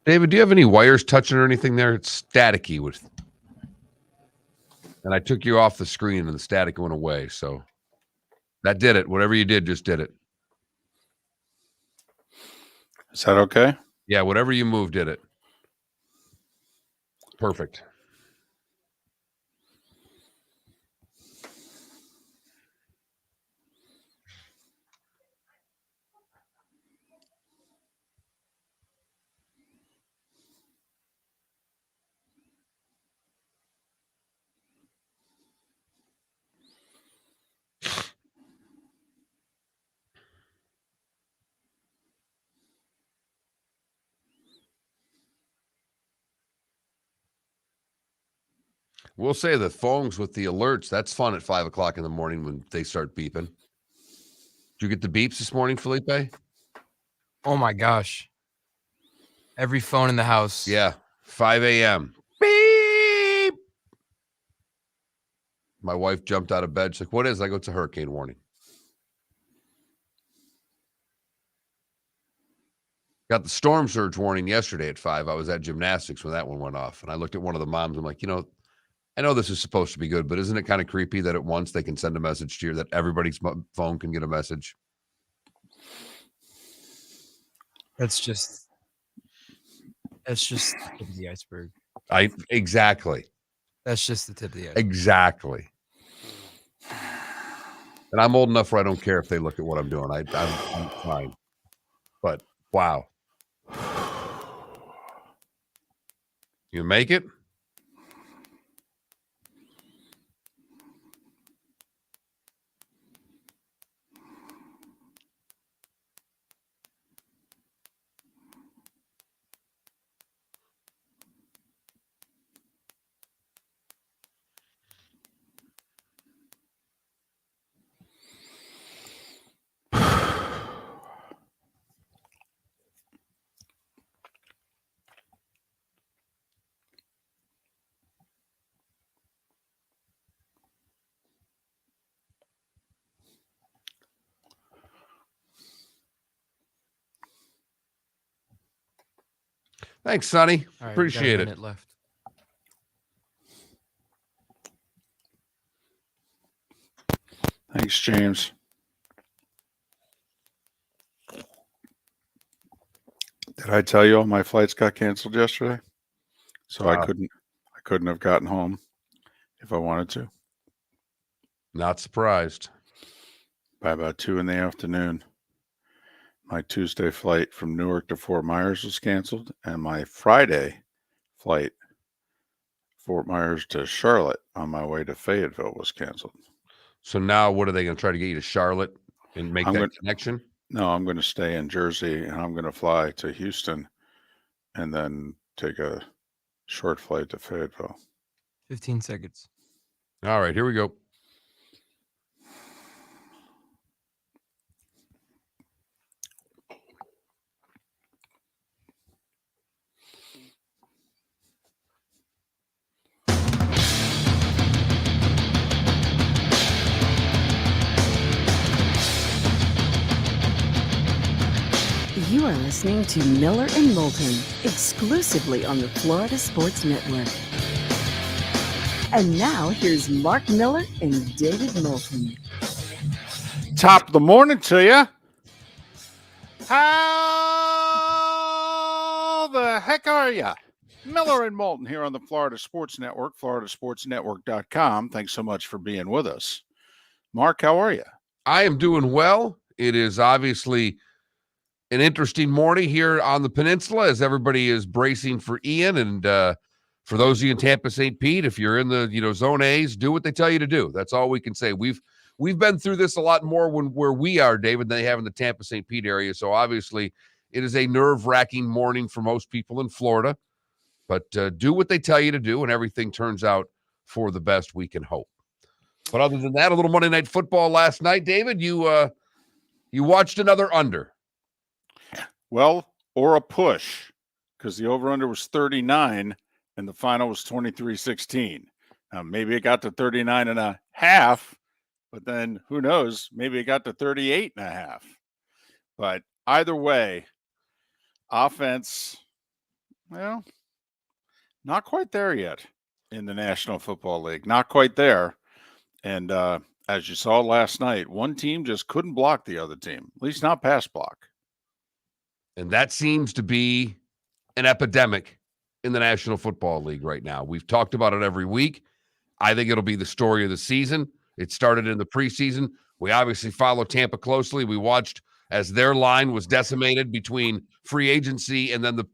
David, do you have any wires touching or anything there? It's staticky and I took you off the screen and the static went away. So that did it. Whatever you did, just did it. Is that okay? Yeah, whatever you moved did it. Perfect. We'll say the phones with the alerts. That's fun at 5 o'clock in the morning when they start beeping. Did you get the beeps this morning, Felipe? Oh my gosh. Every phone in the house. Yeah. 5 a.m. Beep. My wife jumped out of bed. She's like, what is it? I go, it's a hurricane warning. Got the storm surge warning yesterday at 5. I was at gymnastics when that one went off. And I looked at one of the moms. I'm like, I know this is supposed to be good, but isn't it kind of creepy that at once they can send a message to you that everybody's phone can get a message? That's just the tip of the iceberg. Exactly. That's just the tip of the iceberg. Exactly. And I'm old enough where I don't care if they look at what I'm doing. I'm fine. But wow. You make it? Thanks, Sonny. Right, appreciate it. Left. Thanks, James. Did I tell you all my flights got canceled yesterday? So I couldn't have gotten home if I wanted to. Not surprised. By about 2 p.m, my Tuesday flight from Newark to Fort Myers was canceled, and my Friday flight, Fort Myers to Charlotte on my way to Fayetteville, was canceled. So now what are they going to try to get you to Charlotte and make that connection? No, I'm going to stay in Jersey, and I'm going to fly to Houston and then take a short flight to Fayetteville. 15 seconds. All right, here we go. You are listening to Miller and Moulton, exclusively on the Florida Sports Network. And now, here's Mark Miller and David Moulton. Top of the morning to you. How the heck are you? Miller and Moulton here on the Florida Sports Network, floridasportsnetwork.com. Thanks so much for being with us. Mark, how are you? I am doing well. It is obviously an interesting morning here on the peninsula as everybody is bracing for Ian. And for those of you in Tampa, St. Pete, if you're in the zone A's, do what they tell you to do. That's all we can say. We've been through this a lot more where we are, David, than they have in the Tampa, St. Pete area. So obviously it is a nerve-wracking morning for most people in Florida. But do what they tell you to do, and everything turns out for the best, we can hope. But other than that, a little Monday Night Football last night, David. You watched another under. Well, or a push, because the over-under was 39 and the final was 23-16. Now, maybe it got to 39.5, but then who knows? Maybe it got to 38.5. But either way, offense Well, not quite there yet in the National Football League. Not quite there. And as you saw last night, one team just couldn't block the other team, at least not pass block. And that seems to be an epidemic in the National Football League right now. We've talked about it every week. I think it'll be the story of the season. It started in the preseason. We obviously follow Tampa closely. We watched as their line was decimated between free agency and then the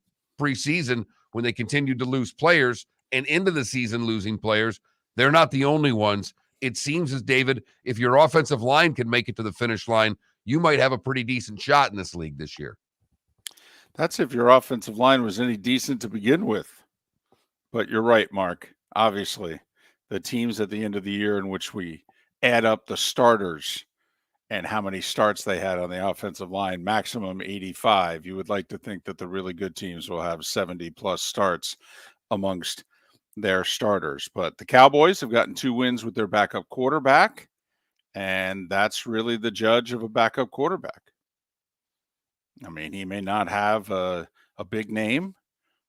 preseason when they continued to lose players and into the season losing players. They're not the only ones. It seems as, David, if your offensive line can make it to the finish line, you might have a pretty decent shot in this league this year. That's if your offensive line was any decent to begin with. But you're right, Mark. Obviously, the teams at the end of the year in which we add up the starters and how many starts they had on the offensive line, maximum 85. You would like to think that the really good teams will have 70 plus starts amongst their starters. But the Cowboys have gotten 2 wins with their backup quarterback, and that's really the judge of a backup quarterback. I mean, he may not have a big name,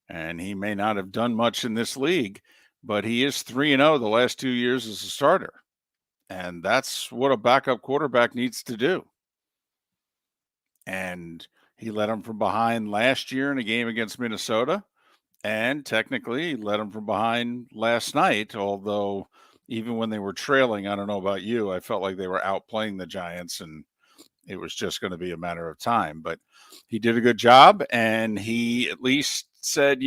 and he may not have done much in this league, but he is 3-0 the last 2 years as a starter. And that's what a backup quarterback needs to do. And he led them from behind last year in a game against Minnesota. And technically, he led them from behind last night, although even when they were trailing, I don't know about you, I felt like they were outplaying the Giants, and it was just going to be a matter of time. But he did a good job, and he at least said,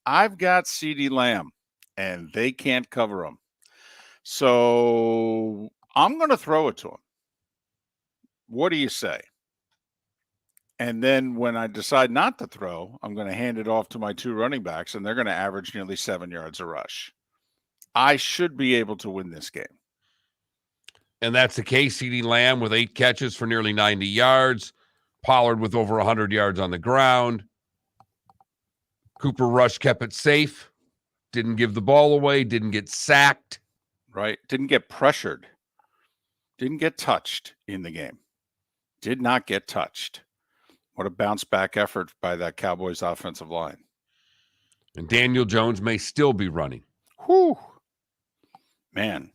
I've got CeeDee Lamb, and they can't cover him. So I'm going to throw it to him. What do you say? And then when I decide not to throw, I'm going to hand it off to my 2 running backs, and they're going to average nearly 7 yards a rush. I should be able to win this game. And that's the case. CeeDee Lamb with 8 catches for nearly 90 yards. Pollard with over 100 yards on the ground. Cooper Rush kept it safe. Didn't give the ball away. Didn't get sacked. Right? Didn't get pressured. Didn't get touched in the game. Did not get touched. What a bounce back effort by that Cowboys offensive line. And Daniel Jones may still be running. Whew. Man,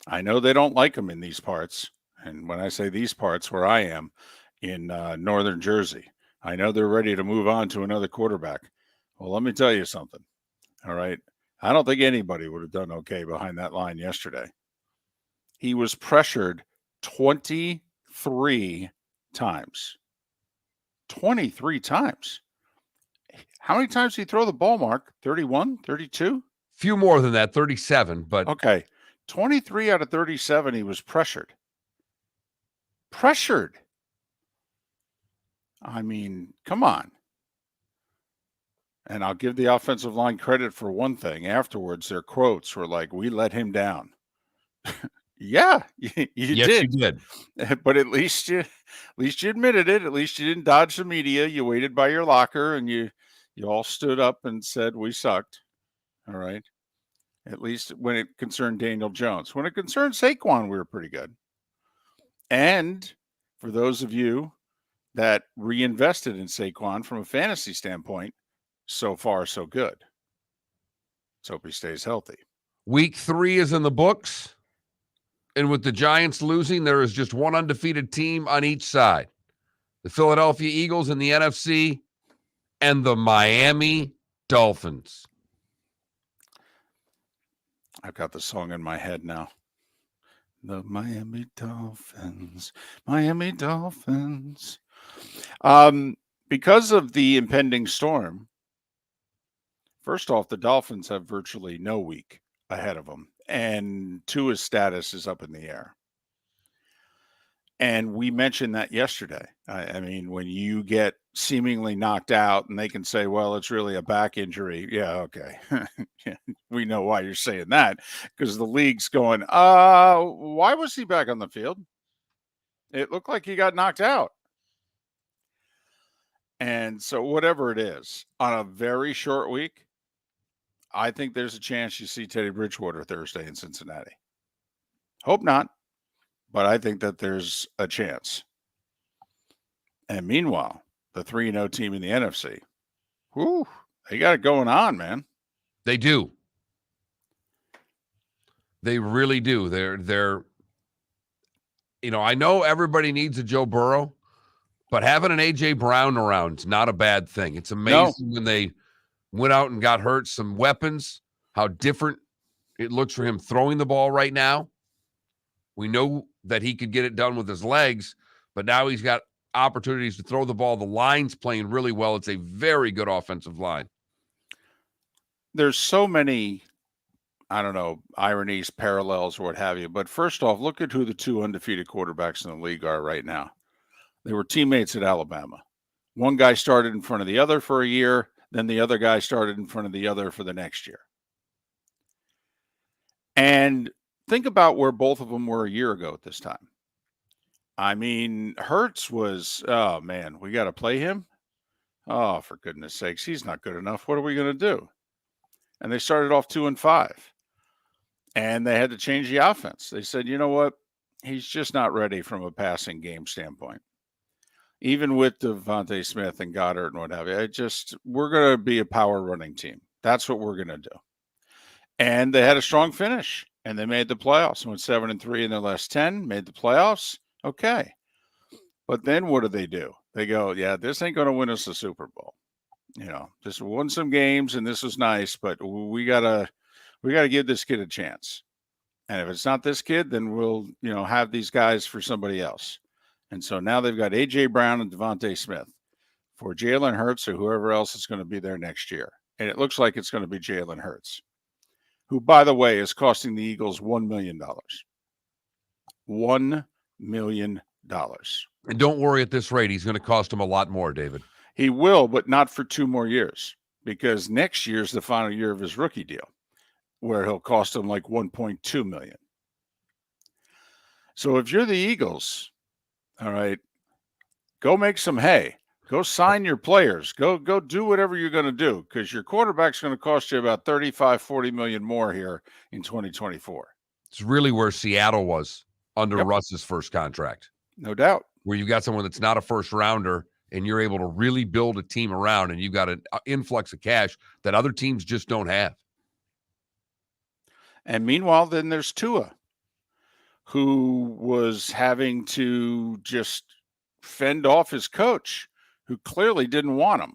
I know they don't like him in these parts. And when I say these parts, where I am in northern Jersey, I know they're ready to move on to another quarterback. Well, let me tell you something. All right. I don't think anybody would have done okay behind that line yesterday. He was pressured 23 times. 23 times. How many times did he throw the ball, Mark? 31, 32? Few more than that, 37. But okay. 23 out of 37, he was pressured. Pressured. I mean, come on. And I'll give the offensive line credit for one thing. Afterwards, their quotes were like, "We let him down." Yeah, you yes, did. You did. But at least you admitted it. At least you didn't dodge the media. You waited by your locker and you all stood up and said, "We sucked." All right. At least when it concerned Daniel Jones. When it concerned Saquon, we were pretty good. And for those of you that reinvested in Saquon from a fantasy standpoint, so far, so good. Let's hope he stays healthy. Week 3 is in the books. And with the Giants losing, there is just one undefeated team on each side. The Philadelphia Eagles in the NFC and the Miami Dolphins. I've got the song in my head now. The Miami Dolphins. Miami Dolphins. Because of the impending storm, first off, the Dolphins have virtually no week ahead of them. And Tua's status is up in the air. And we mentioned that yesterday. I mean, when you get seemingly knocked out and they can say, well, it's really a back injury. Yeah, okay. We know why you're saying that, because the league's going, why was he back on the field? It looked like he got knocked out. And so whatever it is, on a very short week, I think there's a chance you see Teddy Bridgewater Thursday in Cincinnati. Hope not, but I think that there's a chance. And meanwhile, the 3-0 team in the NFC, They got it going on, man. They do. They really do. They're I know everybody needs a Joe Burrow, but having an A.J. Brown around is not a bad thing. It's amazing when they went out and got hurt some weapons, how different it looks for him throwing the ball right now. We know that he could get it done with his legs, but now he's got opportunities to throw the ball. The line's playing really well. It's a very good offensive line. There's so many, I don't know, ironies, parallels, or what have you. But first off, look at who the two undefeated quarterbacks in the league are right now. They were teammates at Alabama. One guy started in front of the other for a year, then the other guy started in front of the other for the next year. And think about where both of them were a year ago at this time. I mean, Hurts was, oh, man, we got to play him? Oh, for goodness sakes, he's not good enough. What are we going to do? And they started off 2-5. And they had to change the offense. They said, you know what? He's just not ready from a passing game standpoint. Even with Devontae Smith and Goddard and what have you, we're going to be a power running team. That's what we're going to do. And they had a strong finish, and they made the playoffs. Went 7-3 in their last 10, made the playoffs. Okay. But then what do? They go, yeah, this ain't going to win us the Super Bowl. Just won some games, and this was nice, but we gotta give this kid a chance. And if it's not this kid, then we'll, have these guys for somebody else. And so now they've got A.J. Brown and Devontae Smith for Jalen Hurts or whoever else is going to be there next year. And it looks like it's going to be Jalen Hurts, who, by the way, is costing the Eagles $1 million. $1 million. And don't worry, at this rate, he's going to cost him a lot more, David. He will, but not for 2 more years, because next year's the final year of his rookie deal, where he'll cost him like $1.2 million. So if you're the Eagles, all right, go make some hay. Go sign your players. Go do whatever you're going to do, because your quarterback's going to cost you about $35-40 million more here in 2024. It's really where Seattle was under Russ's first contract. No doubt. Where you got someone that's not a first rounder and you're able to really build a team around, and you've got an influx of cash that other teams just don't have. And meanwhile, then there's Tua, who was having to just fend off his coach, who clearly didn't want him.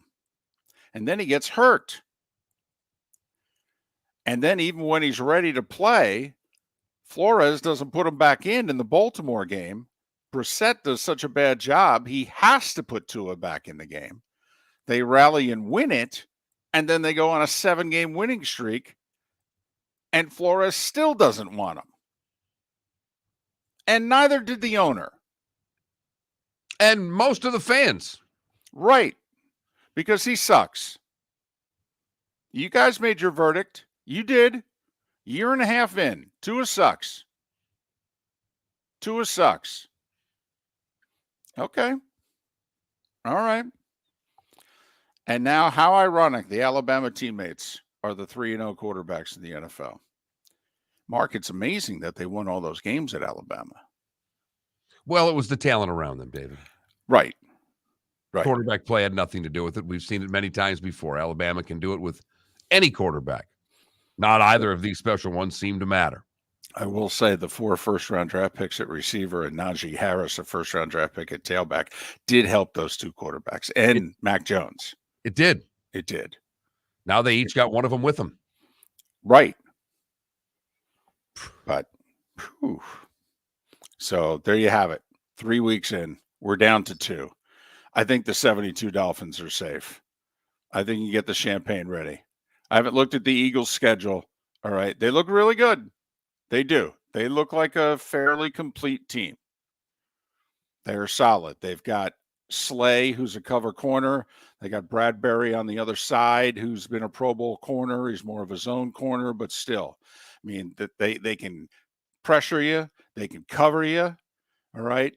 And then he gets hurt. And then even when he's ready to play, Flores doesn't put him back in the Baltimore game. Brissett does such a bad job, he has to put Tua back in the game. They rally and win it, and then they go on a 7-game winning streak, and Flores still doesn't want him. And neither did the owner. And most of the fans. Right. Because he sucks. You guys made your verdict. You did. 1.5 years in. Tua sucks. Tua sucks. Okay. All right. And now, how ironic, the Alabama teammates are the 3-0 quarterbacks in the NFL. Mark, it's amazing that they won all those games at Alabama. Well, it was the talent around them, David. Right. Quarterback play had nothing to do with it. We've seen it many times before. Alabama can do it with any quarterback. Not either of these special ones seem to matter. I will say the 4 first-round draft picks at receiver and Najee Harris, a first-round draft pick at tailback, did help those 2 quarterbacks and Mac Jones. It did. It did. Now they each got one of them with them. Right. But, whew. So there you have it. 3 weeks in, we're down to 2. I think the 72 Dolphins are safe. I think you get the champagne ready. I haven't looked at the Eagles' schedule. All right. They look really good. They do. They look like a fairly complete team. They're solid. They've got Slay, who's a cover corner. They got Bradbury on the other side, who's been a Pro Bowl corner. He's more of a zone corner, but still. I mean, they can pressure you. They can cover you. All right.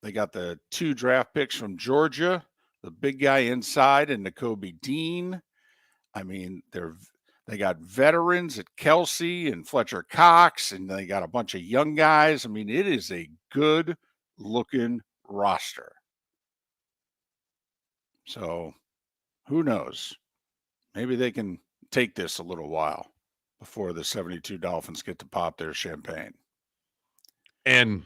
They got the 2 draft picks from Georgia, the big guy inside, and Nakobe Dean. I mean, they got veterans at Kelsey and Fletcher Cox, and they got a bunch of young guys. I mean, it is a good-looking roster. So Who knows? Maybe they can take this a little while before the 72 Dolphins get to pop their champagne. And,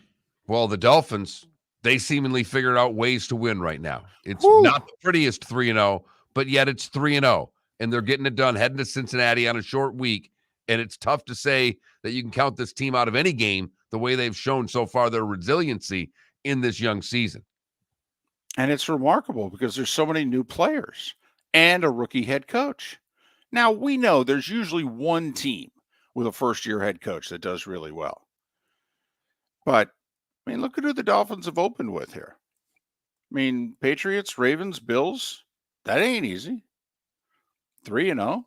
well, the Dolphins, they seemingly figured out ways to win right now. It's Whew. not the prettiest 3-0, but yet it's 3-0. And they're getting it done, heading to Cincinnati on a short week. And it's tough to say that you can count this team out of any game the way they've shown so far their resiliency in this young season. And it's remarkable because there's so many new players and a rookie head coach. Now, we know there's usually one team with a first-year head coach that does really well. But, I mean, look at who the Dolphins have opened with here. I mean, Patriots, Ravens, Bills, that ain't easy. 3-0.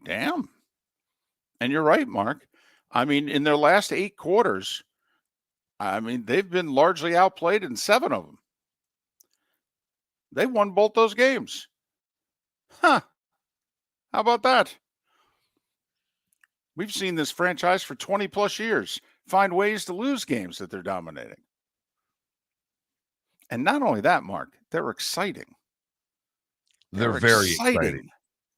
Damn. And you're right, Mark. I mean, in their last 8 quarters, I mean, they've been largely outplayed in 7 of them. They won both those games. Huh. How about that? We've seen this franchise for 20 plus years find ways to lose games that they're dominating. And not only that, Mark, they're exciting. They're very exciting.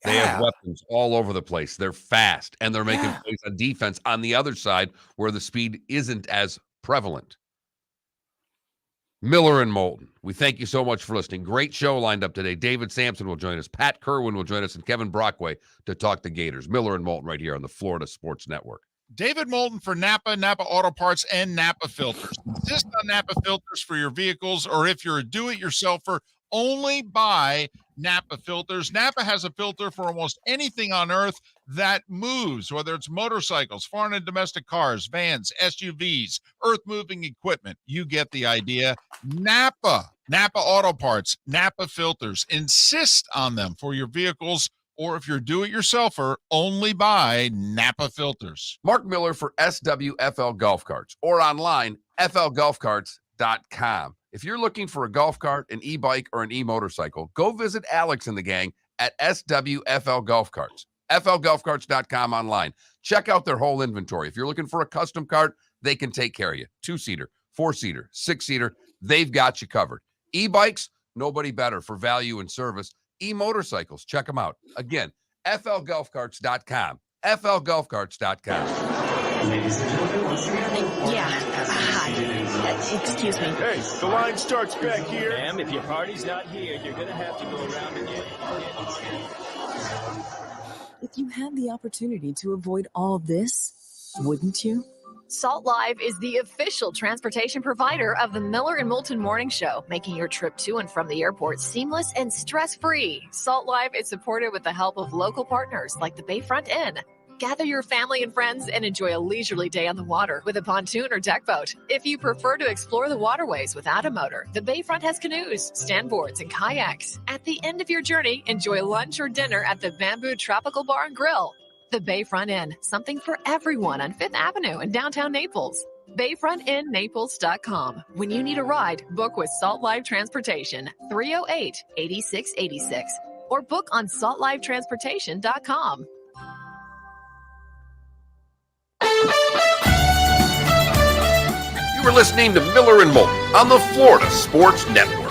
They have weapons all over the place. They're fast, and they're making plays on defense on the other side where the speed isn't as prevalent. Miller and Moulton, we thank you so much for listening. Great show lined up today. David Samson will join us. Pat Kirwan will join us, and Kevin Brockway to talk the Gators. Miller and Moulton right here on the Florida Sports Network. David Moulton for Napa, Napa Auto Parts, and Napa Filters. Insist on Napa filters for your vehicles, or if you're a do-it-yourselfer, only buy Napa filters. Napa has a filter for almost anything on earth that moves, whether it's motorcycles, foreign and domestic cars, vans, SUVs, earth-moving equipment. You get the idea. Napa Auto Parts, Napa filters. Insist on them for your vehicles, or if you're do-it-yourselfer, only buy Napa filters. Mark Miller for SWFL Golf Carts, or online, flgolfcarts.com. If you're looking for a golf cart, an e-bike, or an e-motorcycle, go visit Alex and the gang at SWFL Golf Carts. flgolfcarts.com online. Check out their whole inventory. If you're looking for a custom cart, they can take care of you. 2-seater, 4-seater, 6-seater, they've got you covered. E-bikes, nobody better for value and service. E-motorcycles, check them out. Again, flgolfcarts.com. flgolfcarts.com. Yeah. Hi. Excuse me. Hey, the line starts back here. Ma'am, if your party's not here, you're going to have to go around again. If you had the opportunity to avoid all this, wouldn't you? Salt Live is the official transportation provider of the Miller and Moulton Morning Show, making your trip to and from the airport seamless and stress-free. Salt Live is supported with the help of local partners like the Bayfront Inn. Gather your family and friends and enjoy a leisurely day on the water with a pontoon or deck boat. If you prefer to explore the waterways without a motor, the Bayfront has canoes, standboards, and kayaks. At the end of your journey, enjoy lunch or dinner at the Bamboo Tropical Bar and Grill. The Bayfront Inn, something for everyone on 5th Avenue in downtown Naples. BayfrontInNaples.com. When you need a ride, book with Salt Live Transportation, 308-8686, or book on saltlivetransportation.com. You were listening to Miller and Moulton on the Florida Sports Network.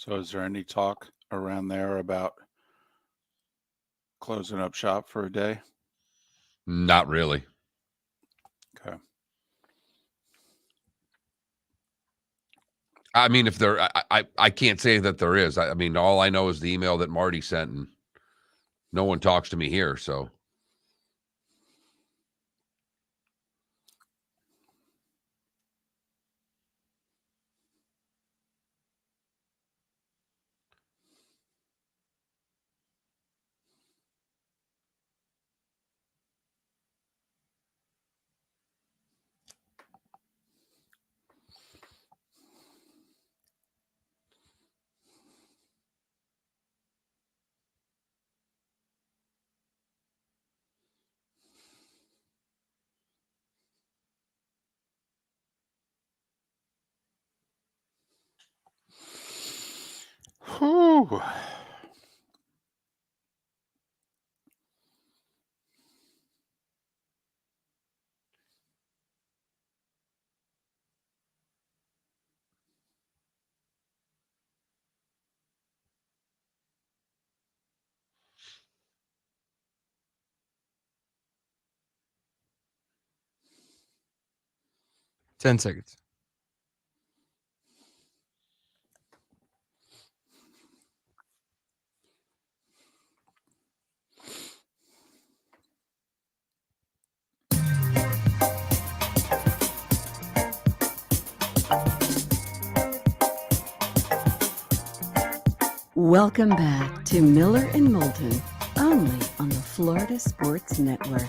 So is there any talk around there about closing up shop for a day? Not really. Okay. I mean, if there, I can't say that there is. I mean, all I know is the email that Marty sent, and no one talks to me here. So Whew. Ten seconds. Welcome back to Miller and Moulton, only on the Florida Sports Network.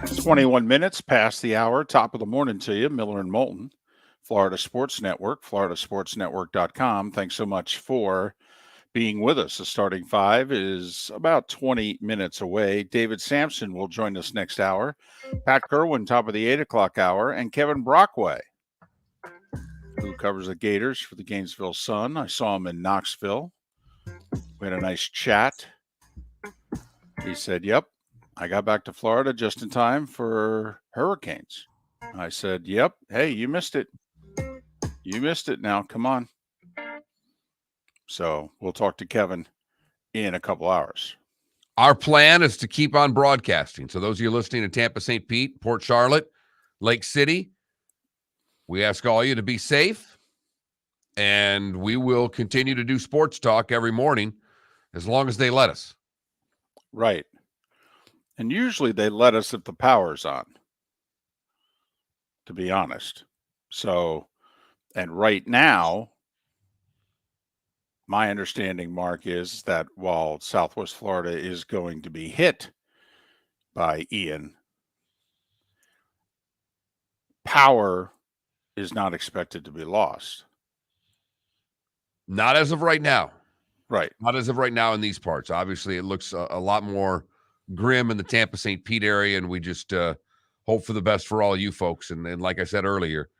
It's 21 minutes past the hour, top of the morning to you, Miller and Moulton, Florida Sports Network, floridasportsnetwork.com. Thanks so much for being with us. The starting five is about 20 minutes away. David Samson will join us next hour. Pat Kirwan, top of the 8 o'clock hour, and Kevin Brockway, who covers the Gators for the Gainesville Sun. I saw him in Knoxville. We had a nice chat. He said, yep, I got back to Florida just in time for hurricanes. I said, yep, hey, you missed it. You missed it now. Come on. So we'll talk to Kevin in a couple hours. our plan is to keep on broadcasting. So those of you listening to Tampa, St. Pete, Port Charlotte, Lake City, we ask all you to be safe, and we will continue to do sports talk every morning as long as they let us. Right. And usually they let us if the power's on, to be honest. So, and right now, my understanding, Mark, is that while Southwest Florida is going to be hit by Ian, power is not expected to be lost. Not as of right now. Right. Not as of right now in these parts. Obviously, it looks a lot more grim in the Tampa, St. Pete area, and we just hope for the best for all you folks. And like I said earlier,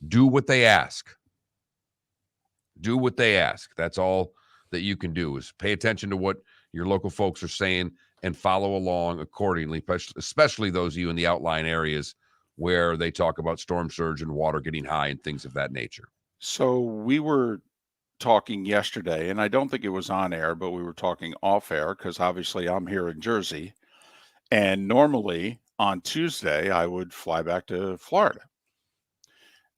do what they ask. Do what they ask. That's all that you can do is pay attention to what your local folks are saying and follow along accordingly, especially those of you in the outlying areas where they talk about storm surge and water getting high and things of that nature. So we were talking yesterday, and I don't think it was on air, but we were talking off air because obviously I'm here in Jersey. And normally on Tuesday, I would fly back to Florida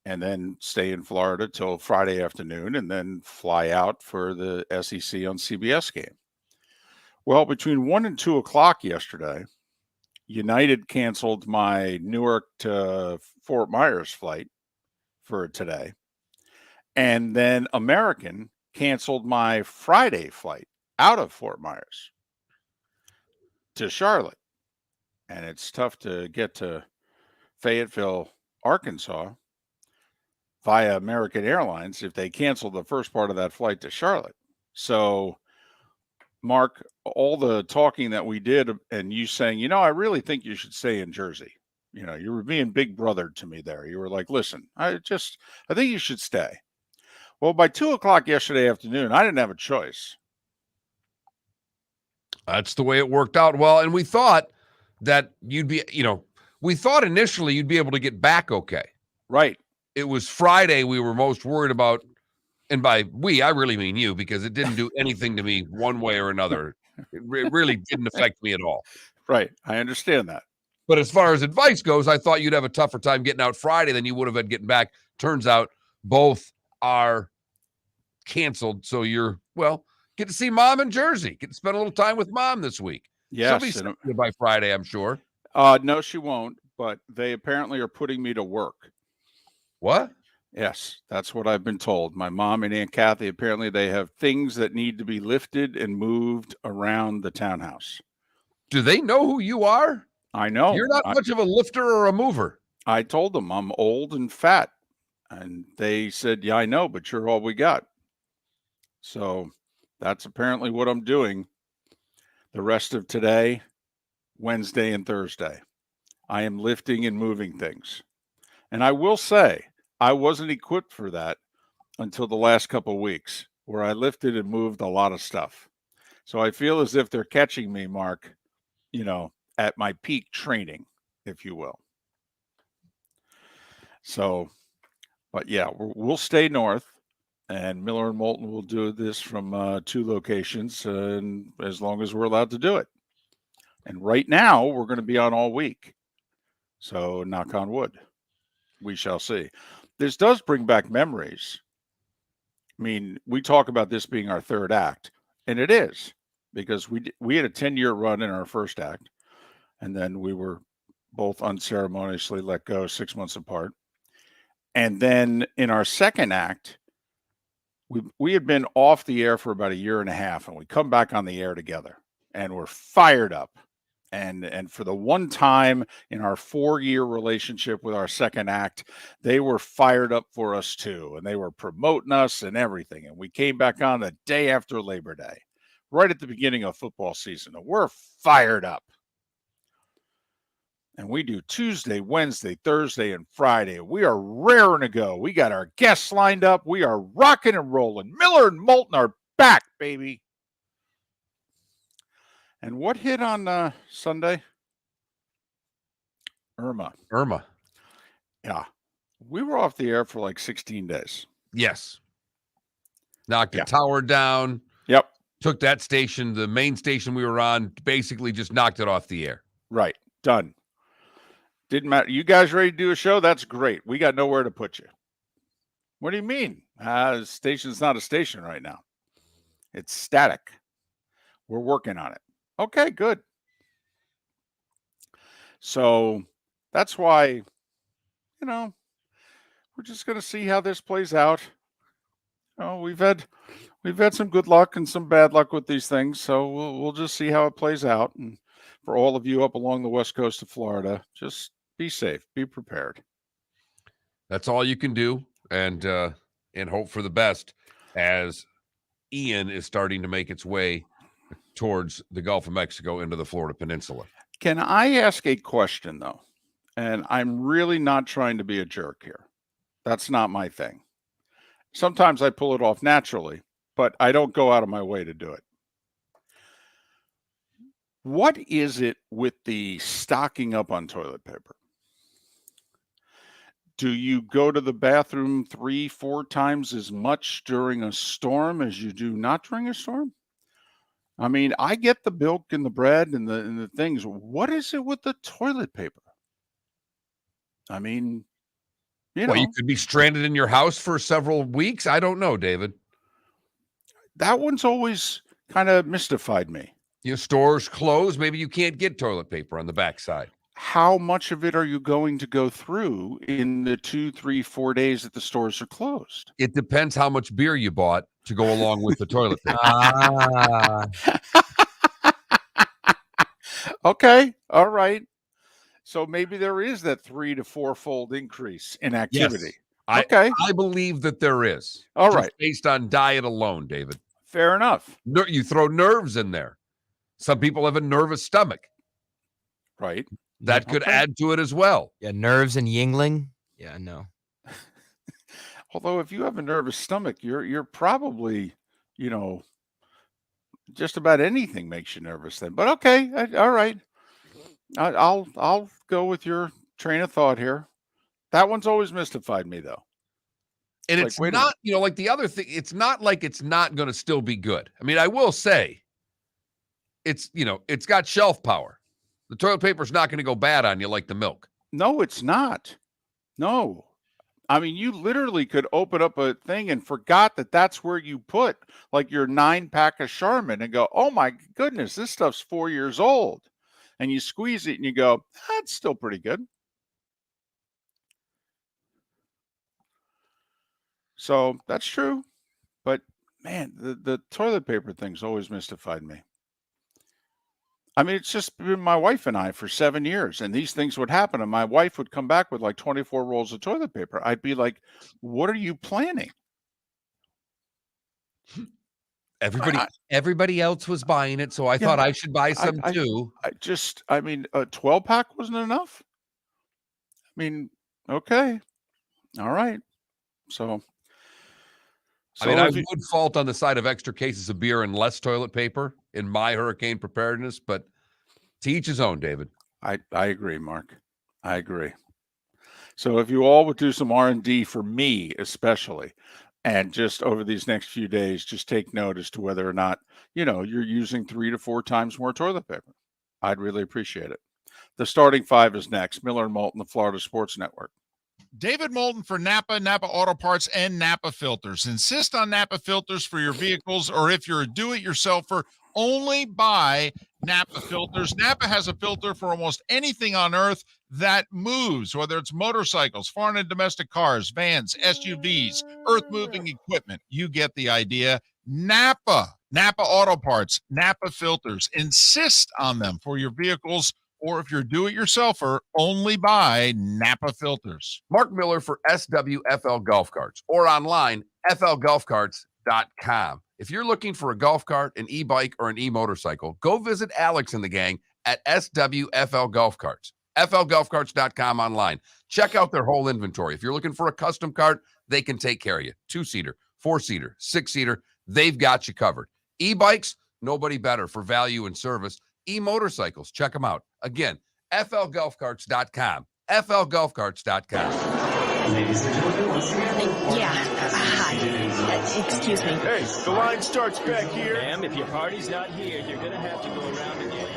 and then stay in Florida till Friday afternoon and then fly out for the SEC on CBS game. Well, between 1 and 2 o'clock yesterday, United canceled my Newark to Fort Myers flight for today. And then American canceled my Friday flight out of Fort Myers to Charlotte. And it's tough to get to Fayetteville, Arkansas via American Airlines if they cancel the first part of that flight to Charlotte. So, Mark, all the talking that we did and you saying, I really think you should stay in Jersey. You were being big brother to me there. You were like, listen, I think you should stay. Well, by 2 o'clock yesterday afternoon, I didn't have a choice. That's the way it worked out. Well, and we thought that you'd be, we thought initially you'd be able to get back okay. Right. it was Friday we were most worried about. And by we, I really mean you, because it didn't do anything to me one way or another. It really didn't affect me at all. Right. I understand that. But as far as advice goes, I thought you'd have a tougher time getting out Friday than you would have had getting back. Turns out both are canceled. So you're, well, get to see mom in Jersey. Get to spend a little time with mom this week. She'll be Yes. seeing you by Friday, I'm sure. No, she won't, but they apparently are putting me to work. What? Yes, that's what I've been told. My mom and Aunt Kathy, apparently they have things that need to be lifted and moved around the townhouse. Do they know who you are? I know. You're not much of a lifter or a mover. I told them I'm old and fat. And they said, yeah, I know, but you're all we got. So that's apparently what I'm doing the rest of today, Wednesday, and Thursday. I am lifting and moving things. And I will say, I wasn't equipped for that until the last couple of weeks, where I lifted and moved a lot of stuff. So I feel as if they're catching me, Mark, at my peak training, if you will. So, but yeah, we'll stay north, and Miller and Moulton will do this from 2 locations, and as long as we're allowed to do it. And right now, we're going to be on all week. So, knock on wood. We shall see. This does bring back memories. I mean, we talk about this being our 3rd act, and it is, because we had a 10-year run in our first act, and then we were both unceremoniously let go 6 months apart. And then in our second act, we had been off the air for about a year and a half, and we come back on the air together, and we're fired up. And for the one time in our 4-year relationship with our second act, they were fired up for us too. And they were promoting us and everything. And we came back on the day after Labor Day, right at the beginning of football season. And we're fired up. And we do Tuesday, Wednesday, Thursday, and Friday. We are raring to go. We got our guests lined up. We are rocking and rolling. Miller and Moulton are back, baby. And what hit on Sunday? Irma. Yeah. We were off the air for like 16 days. Yes. Knocked a tower down. Yep. Took that station, the main station we were on, basically just knocked it off the air. Right. Done. Didn't matter. You guys ready to do a show? That's great. We got nowhere to put you. What do you mean? The station's not a station right now. It's static. We're working on it. Okay, good. So that's why, we're just going to see how this plays out. We've had some good luck and some bad luck with these things, so we'll just see how it plays out. And for all of you up along the west coast of Florida, just be safe, be prepared. That's all you can do, and hope for the best as Ian is starting to make its way towards the Gulf of Mexico into the Florida Peninsula. Can I ask a question, though? And I'm really not trying to be a jerk here. That's not my thing. Sometimes I pull it off naturally, but I don't go out of my way to do it. What is it with the stocking up on toilet paper? Do you go to the bathroom 3-4 times as much during a storm as you do not during a storm? I mean, I get the milk and the bread and the things. What is it with the toilet paper? I mean, you could be stranded in your house for several weeks. I don't know, David. That one's always kind of mystified me. Your stores closed. Maybe you can't get toilet paper on the backside. How much of it are you going to go through in the 2, 3, 4 days that the stores are closed? It depends how much beer you bought to go along with the toilet paper. Okay. All right. So maybe there is that 3 to 4-fold increase in activity. Yes. Okay. I believe that there is. All just right. Based on diet alone, David. Fair enough. You throw nerves in there. Some people have a nervous stomach. Right. That could add to it as well. Yeah, nerves and Yingling. Yeah, no. Although if you have a nervous stomach, you're probably, just about anything makes you nervous then. But okay, all right. I'll go with your train of thought here. That one's always mystified me, though. And Like, it's wait a not, like the other thing, it's not like it's not going to still be good. I mean, I will say it's, it's got shelf power. The toilet paper is not going to go bad on you like the milk. No, it's not. No. I mean, you literally could open up a thing and forgot that that's where you put like your 9-pack of Charmin and go, oh my goodness, this stuff's 4 years old. And you squeeze it and you go, that's still pretty good. So that's true. But man, the toilet paper thing's always mystified me. I mean, it's just been my wife and I for 7 years, and these things would happen, and my wife would come back with like 24 rolls of toilet paper. I'd be like, what are you planning? Everybody else was buying it, so I thought I should buy some too. I mean, a 12-pack wasn't enough. I mean, okay. All right. So I mean, I would fault on the side of extra cases of beer and less toilet paper in my hurricane preparedness, but to each his own, David. I agree, Mark. I agree. So if you all would do some R&D for me, especially, and just over these next few days, just take note as to whether or not, you're using 3 to 4 times more toilet paper. I'd really appreciate it. The starting 5 is next. Miller and Moulton, the Florida Sports Network. David Moulton for Napa Auto Parts, and Napa Filters. Insist on Napa filters for your vehicles, or if you're a do-it-yourselfer, only buy Napa filters. Napa has a filter for almost anything on earth that moves, whether it's motorcycles, foreign and domestic cars, vans, SUVs, earth-moving equipment. You get the idea. Napa Auto Parts, Napa filters. Insist on them for your vehicles, or if you're do-it-yourselfer, only buy Napa filters. Mark Miller for SWFL Golf Carts, or online, flgolfcarts.com. If you're looking for a golf cart, an e-bike, or an e-motorcycle, go visit Alex and the gang at SWFL Golf Carts. flgolfcarts.com online. Check out their whole inventory. If you're looking for a custom cart, they can take care of you. 2-seater, 4-seater, 6-seater, they've got you covered. E-bikes, nobody better for value and service. E-motorcycles, check them out. Again, flgolfcarts.com. flgolfcarts.com. Ladies and gentlemen, yeah. Hi. Excuse me. Hey, the line starts back here. Ma'am, if your party's not here, you're gonna have to go around again.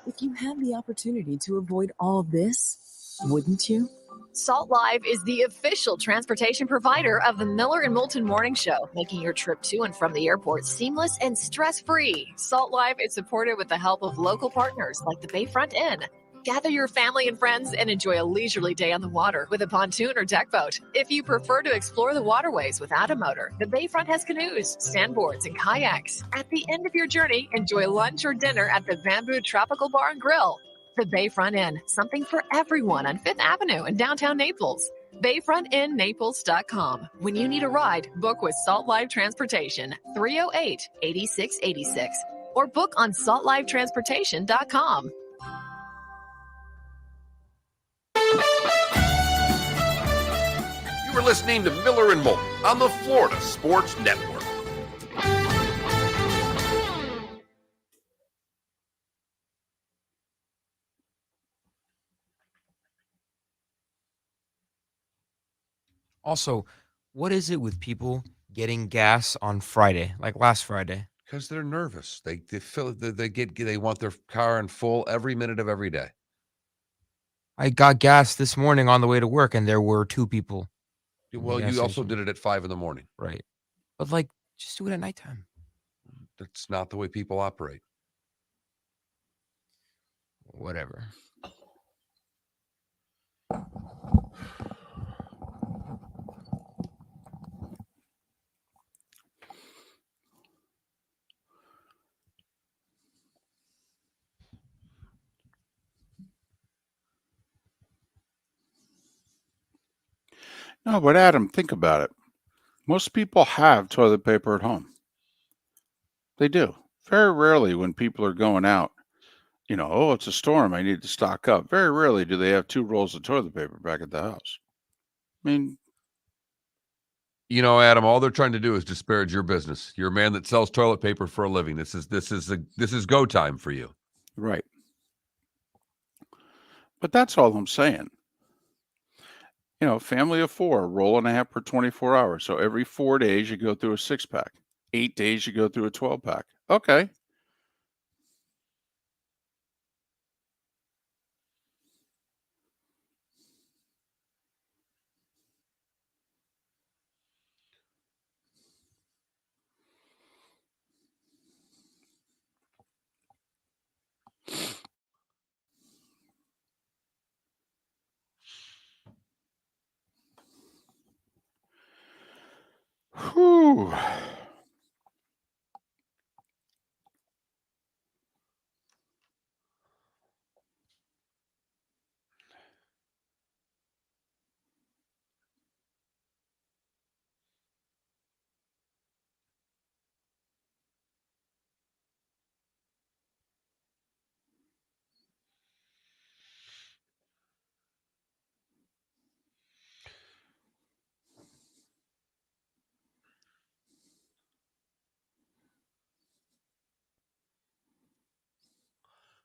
If you had the opportunity to avoid all this, wouldn't you? Salt Live is the official transportation provider of the Miller and Moulton Morning Show, making your trip to and from the airport seamless and stress-free. Salt Live is supported with the help of local partners like the Bayfront Inn. Gather your family and friends and enjoy a leisurely day on the water with a pontoon or deck boat. If you prefer to explore the waterways without a motor, the Bayfront has canoes, sandboards, and kayaks. At the end of your journey, enjoy lunch or dinner at the Bamboo Tropical Bar and Grill. The Bayfront Inn, something for everyone on 5th Avenue in downtown Naples. BayfrontInNaples.com. When you need a ride, book with Salt Live Transportation, 308-8686, or book on saltlivetransportation.com. You are listening to Miller and Moulton on the Florida Sports Network. Also, what is it with people getting gas on Friday, like last Friday? Because they're nervous. They want their car in full every minute of every day. I got gas this morning on the way to work, and there were 2 people. Well, you also did it at 5 a.m. Right. But just do it at nighttime. That's not the way people operate. Whatever. No, but Adam, think about it. Most people have toilet paper at home. They do. Very rarely when people are going out, it's a storm, I need to stock up. Very rarely do they have 2 rolls of toilet paper back at the house. I mean, Adam, all they're trying to do is disparage your business. You're a man that sells toilet paper for a living. This is go time for you. Right. But that's all I'm saying. You know, family of 4, roll and a half per 24 hours. So every 4 days you go through a 6-pack. 8 days you go through a 12-pack. Okay. Whew.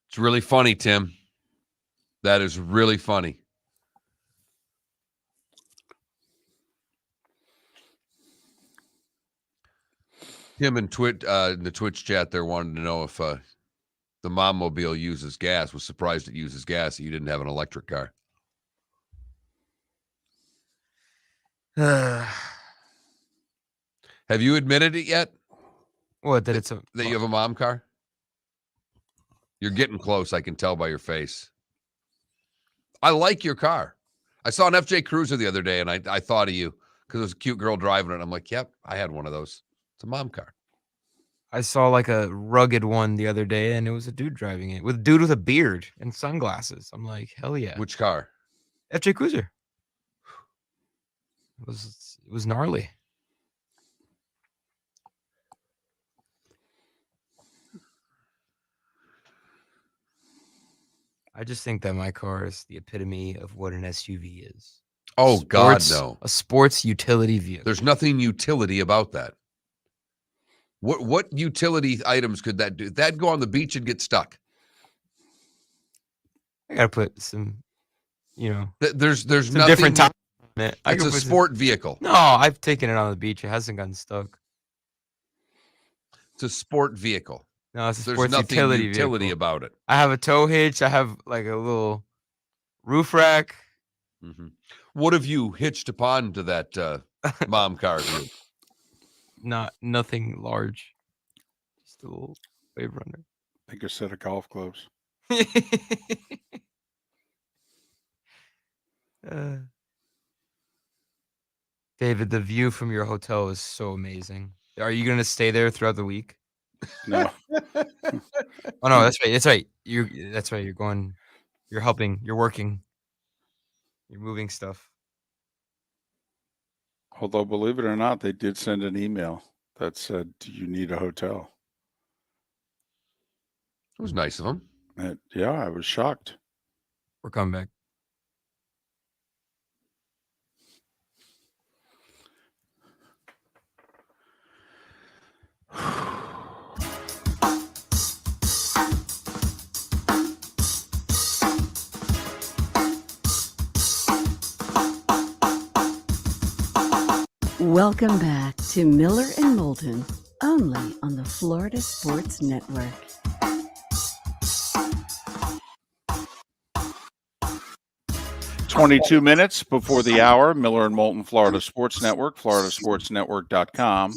It's really funny, Tim. That is really funny. Tim and in the Twitch chat there wanted to know if the Mom-mobile uses gas. Was surprised it uses gas that you didn't have an electric car. What? Have you admitted it yet? That it's a That you have a mom car? You're getting close. I can tell by your face. I like your car. I saw an FJ Cruiser the other day, and I thought of you because it was a cute girl driving it. I'm like, yep, I had one of those. It's a mom car. I saw like a rugged one the other day, and it was a dude driving it with a dude with a beard and sunglasses. I'm like, hell yeah. Which car? FJ Cruiser. It was gnarly. I just think that my car is the epitome of what an SUV is. Oh, God, no. A sports utility vehicle. There's nothing utility about that. What utility items could that do? That'd go on the beach and get stuck. I gotta put some, There's some nothing different time on it. It's a sport vehicle. No, I've taken it on the beach. It hasn't gotten stuck. It's a sport vehicle. No, it's a There's sports nothing utility vehicle. about it. I have a tow hitch. I have like a little roof rack. Mm-hmm. What have you hitched upon to that mom car group? Nothing large. Just a little wave runner. I think a set of golf clubs. David, the view from your hotel is so amazing. Are you going to stay there throughout the week? No. Oh no, that's right. That's right. That's right. You're going. You're helping. You're working. You're moving stuff. Although, believe it or not, they did send an email that said, "Do you need a hotel?" It was nice of them. Yeah, I was shocked. We're coming back. Welcome back to Miller and Moulton, only on the Florida Sports Network. "22 minutes before the hour, Miller and Moulton, Florida Sports Network, floridasportsnetwork.com.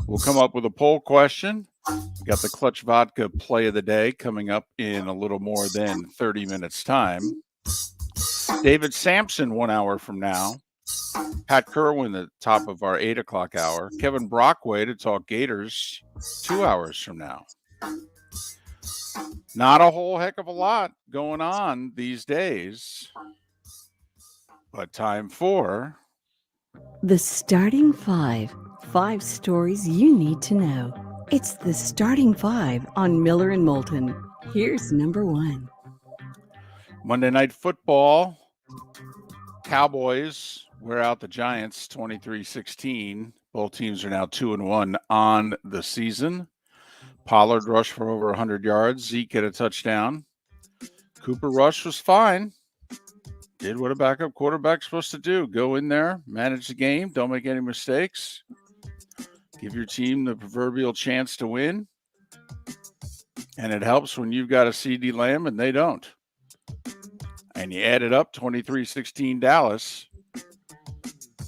We'll come up with a poll question. We got the Clutch Vodka play of the day coming up in a little more than 30 minutes time. David Samson 1 hour from now. Pat Kirwan at the top of our 8 o'clock hour. Kevin Brockway to talk Gators 2 hours from now. Not a whole heck of a lot going on these days, but time for The Starting Five. 5 stories you need to know. It's the Starting Five on Miller and Moulton. Here's number 1. Monday Night Football. Cowboys wear out the Giants 23-16. Both teams are now 2-1 on the season. Pollard rushed for over 100 yards. Zeke had a touchdown. Cooper Rush was fine. Did what a backup quarterback's supposed to do. Go in there, manage the game, don't make any mistakes. Give your team the proverbial chance to win. And it helps when you've got a CD Lamb and they don't. And you add it up, 23-16 Dallas.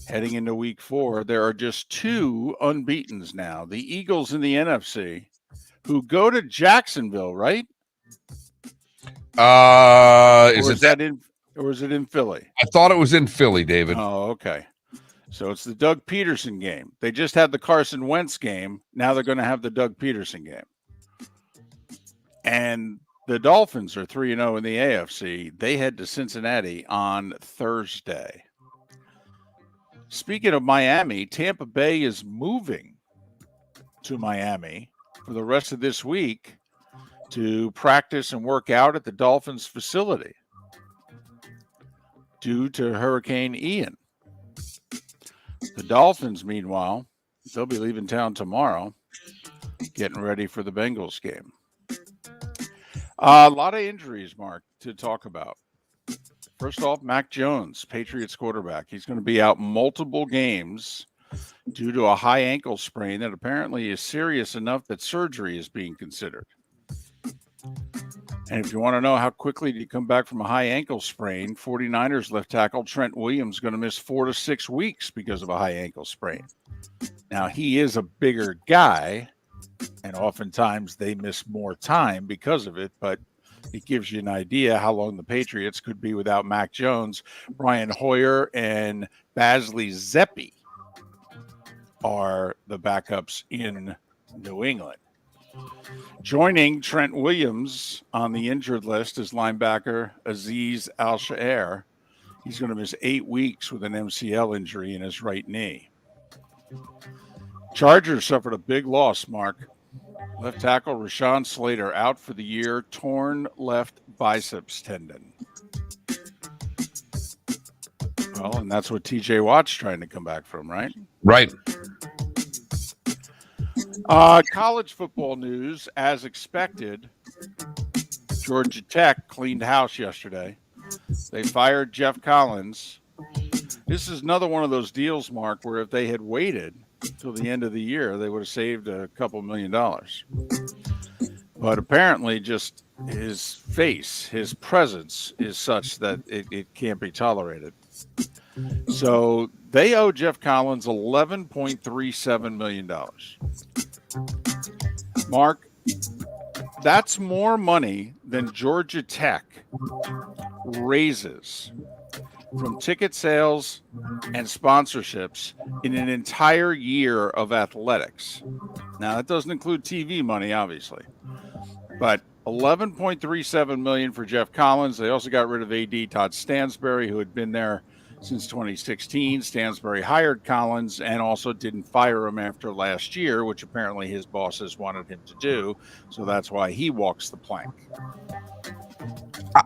Heading into week 4, there are just 2 unbeatens now. The Eagles in the NFC, who go to Jacksonville, right? Is it in Philly? I thought it was in Philly, David. Oh, okay. So it's the Doug Peterson game. They just had the Carson Wentz game. Now they're going to have the Doug Peterson game. And the Dolphins are 3-0 in the AFC. They head to Cincinnati on Thursday. Speaking of Miami, Tampa Bay is moving to Miami for the rest of this week to practice and work out at the Dolphins facility due to Hurricane Ian. The Dolphins, meanwhile, they'll be leaving town tomorrow, getting ready for the Bengals game. A lot of injuries, Mark, to talk about. First off, Mac Jones, Patriots quarterback. He's going to be out multiple games due to a high ankle sprain that apparently is serious enough that surgery is being considered. And if you want to know how quickly you come back from a high ankle sprain, 49ers left tackle Trent Williams is going to miss 4 to 6 weeks because of a high ankle sprain. Now, he is a bigger guy, and oftentimes they miss more time because of it, but it gives you an idea how long the Patriots could be without Mac Jones. Brian Hoyer and Basley Zeppi are the backups in New England. Joining Trent Williams on the injured list is linebacker Azeez Al-Shaair. He's going to miss 8 weeks with an MCL injury in his right knee. Chargers suffered a big loss, Mark. Left tackle Rashawn Slater out for the year, torn left biceps tendon. Well, and that's what TJ Watt's trying to come back from, right? Right. College football news, as expected. Georgia Tech cleaned house yesterday. They fired Jeff Collins. This is another one of those deals, Mark, where if they had waited till the end of the year, they would have saved a couple $1 million. But apparently just his face, his presence is such that it can't be tolerated. So they owe Jeff Collins $11.37 million. Mark, that's more money than Georgia Tech raises from ticket sales and sponsorships in an entire year of athletics. Now, that doesn't include TV money, obviously, but $11.37 million for Jeff Collins. They also got rid of AD Todd Stansbury, who had been there since 2016. Stansbury hired Collins and also didn't fire him after last year, which apparently his bosses wanted him to do. So that's why he walks the plank.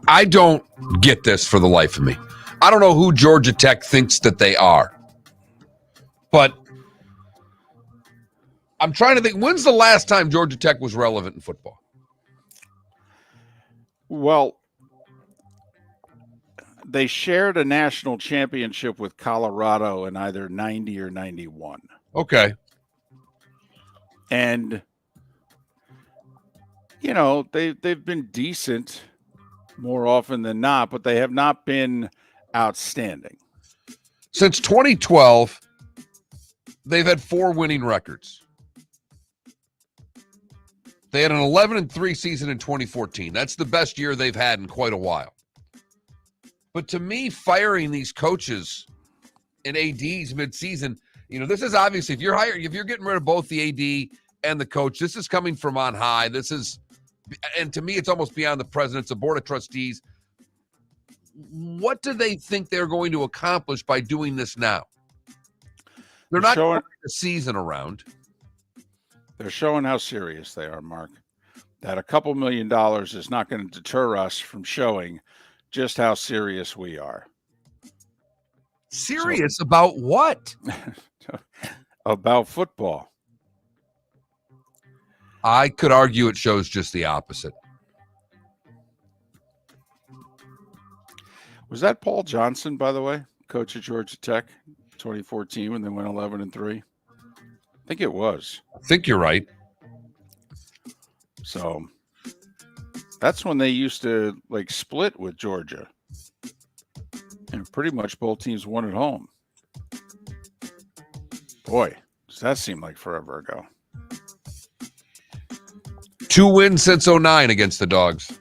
I don't get this for the life of me. I don't know who Georgia Tech thinks that they are. But I'm trying to think, when's the last time Georgia Tech was relevant in football? Well, they shared a national championship with Colorado in either 90 or 91. Okay. And, you know, they've been decent more often than not, but they have not been outstanding. Since 2012, they've had 4 winning records. They had an 11-3 season in 2014. That's the best year they've had in quite a while. But to me, firing these coaches and ADs midseason, you know, this is obviously, if you're getting rid of both the AD and the coach, this is coming from on high. This is, and to me, it's almost beyond the president. It's a board of trustees. What do they think they're going to accomplish by doing this now? They're not turning the season around. They're showing how serious they are, Mark. That a couple $1 million is not going to deter us from showing just how serious we are. Serious about what? About football. I could argue it shows just the opposite. Was that Paul Johnson, by the way, coach at Georgia Tech, 2014 when they went 11-3? I think it was. I think you're right. So that's when they used to like split with Georgia. And pretty much both teams won at home. Boy, does that seem like forever ago. 2 wins since 09 against the Dogs.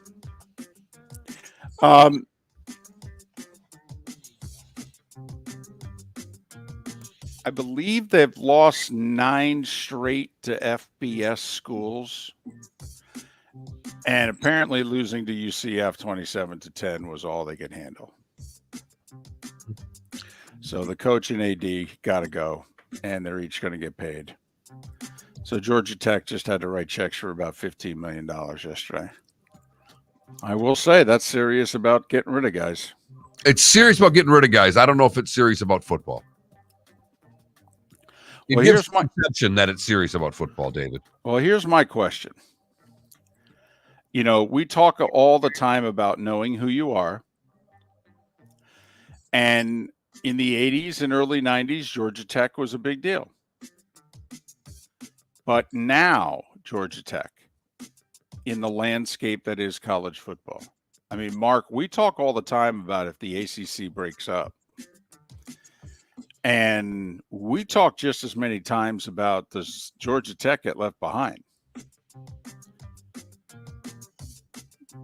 I believe they've lost 9 straight to FBS schools. And apparently losing to UCF 27-10 was all they could handle. So the coach and AD got to go, and they're each going to get paid. So Georgia Tech just had to write checks for about $15 million yesterday. I will say that's serious about getting rid of guys. It's serious about getting rid of guys. I don't know if it's serious about football. It Well, gives here's my perception that it's serious about football, David. Well, here's my question. You know, we talk all the time about knowing who you are. And in the 80s and early 90s, Georgia Tech was a big deal. But now, Georgia Tech, in the landscape that is college football. I mean, Mark, we talk all the time about if the ACC breaks up. And we talk just as many times about this Georgia Tech get left behind.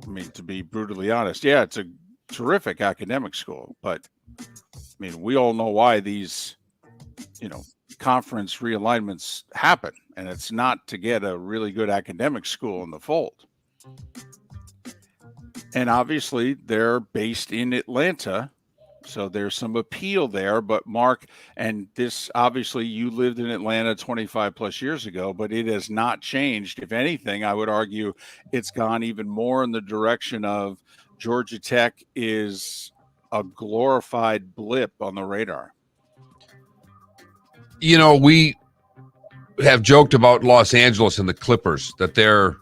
I mean, to be brutally honest, yeah, it's a terrific academic school, but I mean, we all know why these, conference realignments happen, and it's not to get a really good academic school in the fold. And obviously, they're based in Atlanta, so there's some appeal there. But Mark, and this obviously you lived in Atlanta 25 plus years ago, but it has not changed. If anything, I would argue it's gone even more in the direction of Georgia Tech is a glorified blip on the radar. You know, we have joked about Los Angeles and the Clippers, that they're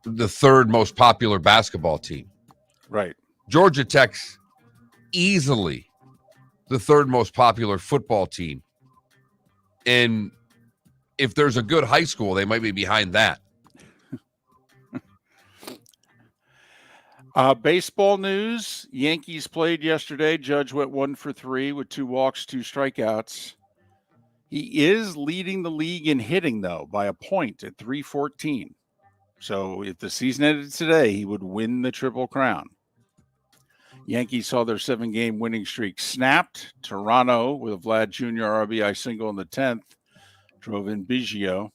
the 3rd most popular basketball team. Right. Georgia Tech's easily the 3rd most popular football team. And if there's a good high school, they might be behind that. Baseball news. Yankees played yesterday. Judge went 1 for 3 with 2 walks, 2 strikeouts. He is leading the league in hitting, though, by a point at 314. So if the season ended today, he would win the Triple Crown. Yankees saw their 7-game winning streak snapped. Toronto, with a Vlad Jr. RBI single in the 10th, drove in Biggio.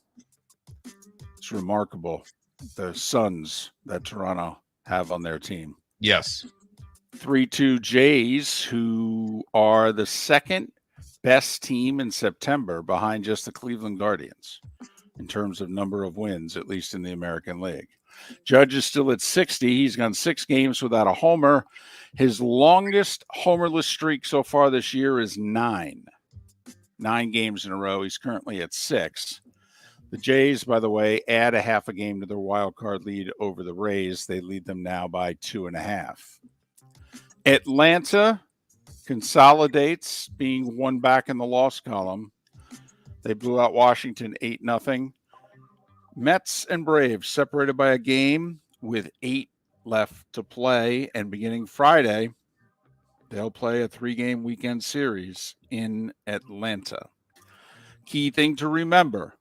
It's remarkable, the sons that Toronto have on their team. Yes. 3-2 Jays, who are the 2nd best team in September behind just the Cleveland Guardians in terms of number of wins, at least in the American League. Judge is still at 60. He's gone 6 games without a homer. His longest homerless streak so far this year is 9. 9 games in a row. He's currently at 6. The Jays, by the way, add a half a game to their wild card lead over the Rays. They lead them now by 2.5. Atlanta consolidates, being 1 back in the loss column. They blew out Washington 8-0. Mets and Braves separated by a game with 8 left to play. And beginning Friday, they'll play a 3-game weekend series in Atlanta. Key thing to remember,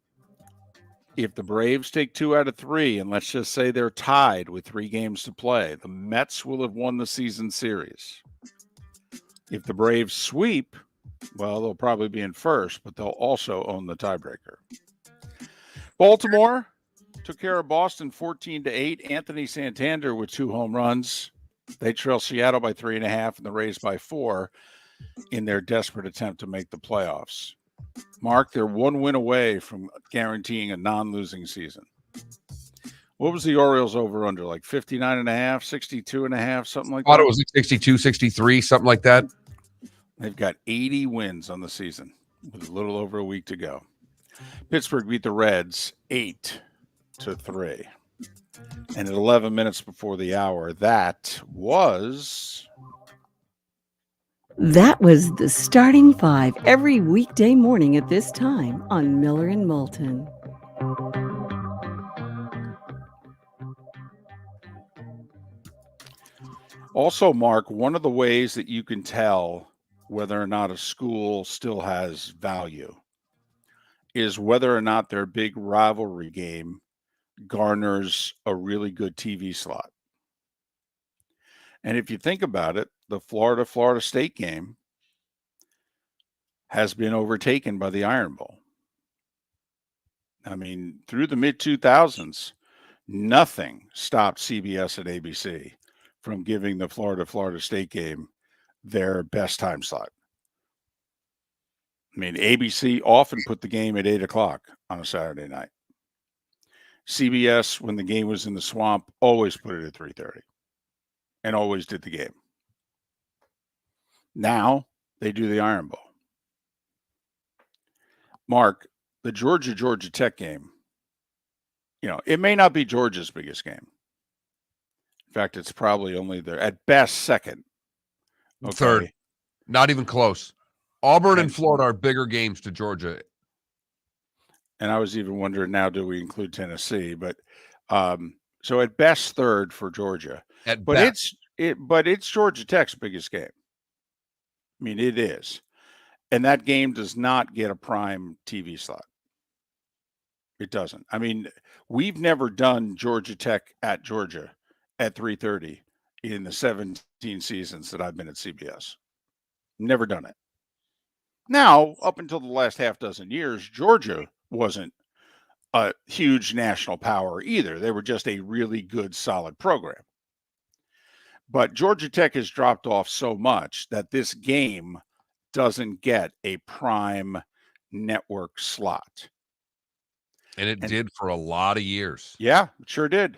if the Braves take 2 out of 3, and let's just say they're tied with 3 games to play, the Mets will have won the season series. If the Braves sweep, well, they'll probably be in first, but they'll also own the tiebreaker. Baltimore took care of Boston 14-8. Anthony Santander with 2 home runs. They trail Seattle by 3.5 and the Rays by 4 in their desperate attempt to make the playoffs. Mark, they're 1 win away from guaranteeing a non-losing season. What was the Orioles over under? Like 59.5, 62.5, something like that? I thought it was like 62, 63, something like that. They've got 80 wins on the season with a little over a week to go. Pittsburgh beat the Reds 8-3. And at 11 minutes before the hour, that was the starting five every weekday morning at this time on Miller and Moulton. also, Mark, one of the ways that you can tell whether or not a school still has value is whether or not their big rivalry game garners a really good TV slot. And if you think about it, the Florida State game has been overtaken by the Iron Bowl. I mean, through the mid 2000s, nothing stopped CBS and ABC from giving the Florida State game their best time slot. I mean, ABC often put the game at 8 o'clock on a Saturday night. CBS, when the game was in the Swamp, always put it at 3:30 and always did the game. Now they do the Iron Bowl. Mark, the Georgia Tech game, it may not be Georgia's biggest game. In fact, it's probably only their, at best, second. Okay. Third. Not even close. Auburn and Florida are bigger games to Georgia. And I was even wondering now, do we include Tennessee? But so at best, third for Georgia. But it's Georgia Tech's biggest game. I mean, it is. And that game does not get a prime TV slot. It doesn't. I mean, we've never done Georgia Tech at Georgia at 3:30 in the 17 seasons that I've been at CBS. Never done it. Now, up until the last half dozen years, Georgia wasn't a huge national power either. They were just a really good, solid program. But Georgia Tech has dropped off so much that this game doesn't get a prime network slot. And it did for a lot of years. Yeah, it sure did.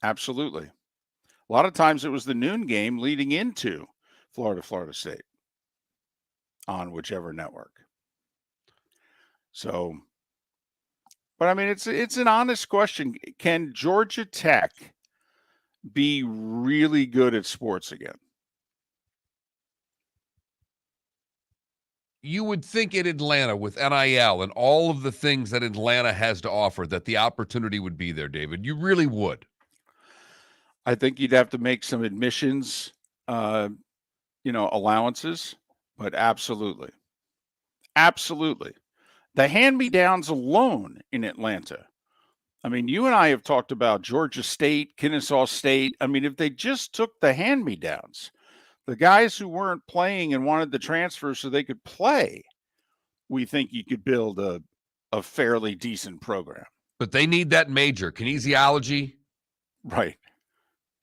Absolutely. A lot of times it was the noon game leading into Florida State on whichever network. So, but I mean, it's an honest question. Can Georgia Tech be really good at sports again? You would think in Atlanta with NIL and all of the things that Atlanta has to offer that the opportunity would be there, David. You really would. I think you'd have to make some admissions, allowances, but absolutely. Absolutely. The hand-me-downs alone in Atlanta. I mean, you and I have talked about Georgia State, Kennesaw State. I mean, if they just took the hand-me-downs, the guys who weren't playing and wanted the transfer so they could play, we think you could build a fairly decent program. But they need that major. Kinesiology. Right.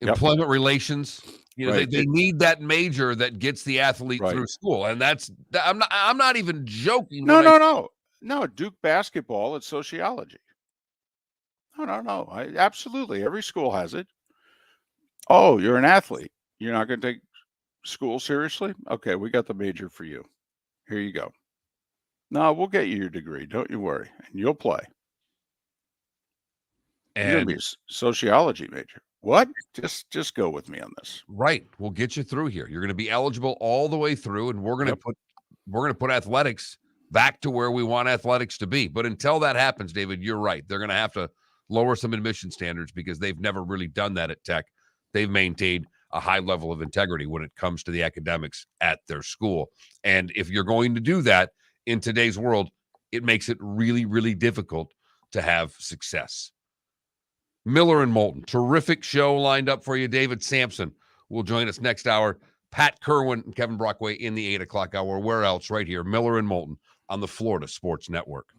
Employment relations. Right. They need that major that gets the athlete through school. And I'm not even joking. No, Duke basketball, it's sociology. No. Absolutely. Every school has it. Oh, you're an athlete. You're not going to take school seriously? Okay, we got the major for you. Here you go. No, we'll get you your degree. Don't you worry. And you'll play. And you're going to be a sociology major. What? Just go with me on this. Right. We'll get you through here. You're going to be eligible all the way through, and we're going to put athletics back to where we want athletics to be. But until that happens, David, you're right. They're going to have to lower some admission standards because they've never really done that at Tech. They've maintained a high level of integrity when it comes to the academics at their school. And if you're going to do that in today's world, it makes it really, really difficult to have success. Miller and Moulton, terrific show lined up for you. David Samson will join us next hour. Pat Kirwan and Kevin Brockway in the 8 o'clock hour. Where else? Right here, Miller and Moulton on the Florida Sports Network.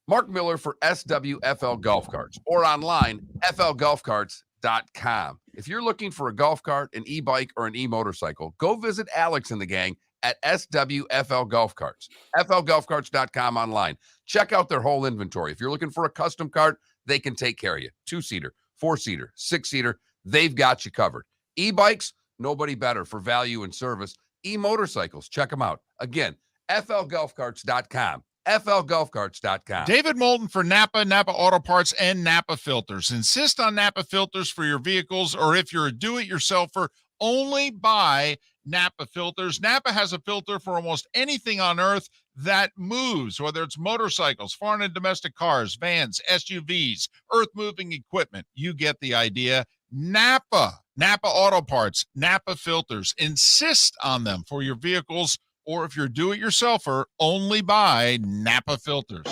Mark Miller for SWFL Golf Carts or online, flgolfcarts.com. If you're looking for a golf cart, an e-bike, or an e-motorcycle, go visit Alex and the gang at SWFL Golf Carts. flgolfcarts.com online. Check out their whole inventory. If you're looking for a custom cart, they can take care of you. 2-seater, 4-seater, 6-seater, they've got you covered. E-bikes, nobody better for value and service. E-motorcycles, check them out. Again, flgolfcarts.com. flgolfcarts.com. David Moulton for Napa Auto Parts, and Napa Filters. Insist on Napa filters for your vehicles, or if you're a do-it-yourselfer, only buy Napa filters. Napa has a filter for almost anything on earth that moves, whether it's motorcycles, foreign and domestic cars, vans, SUVs, earth-moving equipment. You get the idea. Napa Auto Parts, Napa Filters. Insist on them for your vehicles, or if you're do-it-yourselfer, only buy Napa Filters.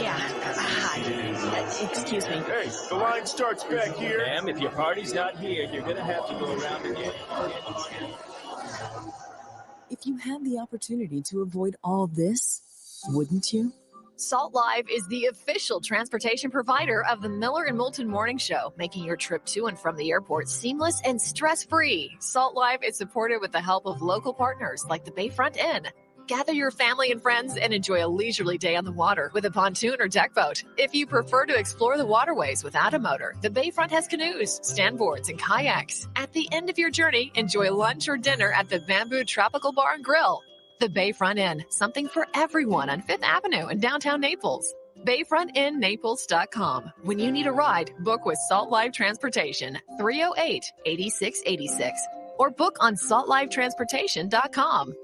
Yeah. Hi. Excuse me. Hey, the line starts back here. Ma'am, if your party's not here, you're gonna have to go around again. If you had the opportunity to avoid all this, wouldn't you? Salt Live is the official transportation provider of the Miller and Moulton Morning Show, making your trip to and from the airport seamless and stress-free. Salt Live is supported with the help of local partners like the Bayfront Inn. Gather your family and friends and enjoy a leisurely day on the water with a pontoon or deck boat. If you prefer to explore the waterways without a motor, the Bayfront has canoes, standboards, and kayaks. At the end of your journey, enjoy lunch or dinner at the Bamboo Tropical Bar and Grill. The Bayfront Inn, something for everyone on 5th Avenue in downtown Naples. BayfrontInNaples.com. When you need a ride, book with Salt Live Transportation, 308-8686, or book on saltlivetransportation.com.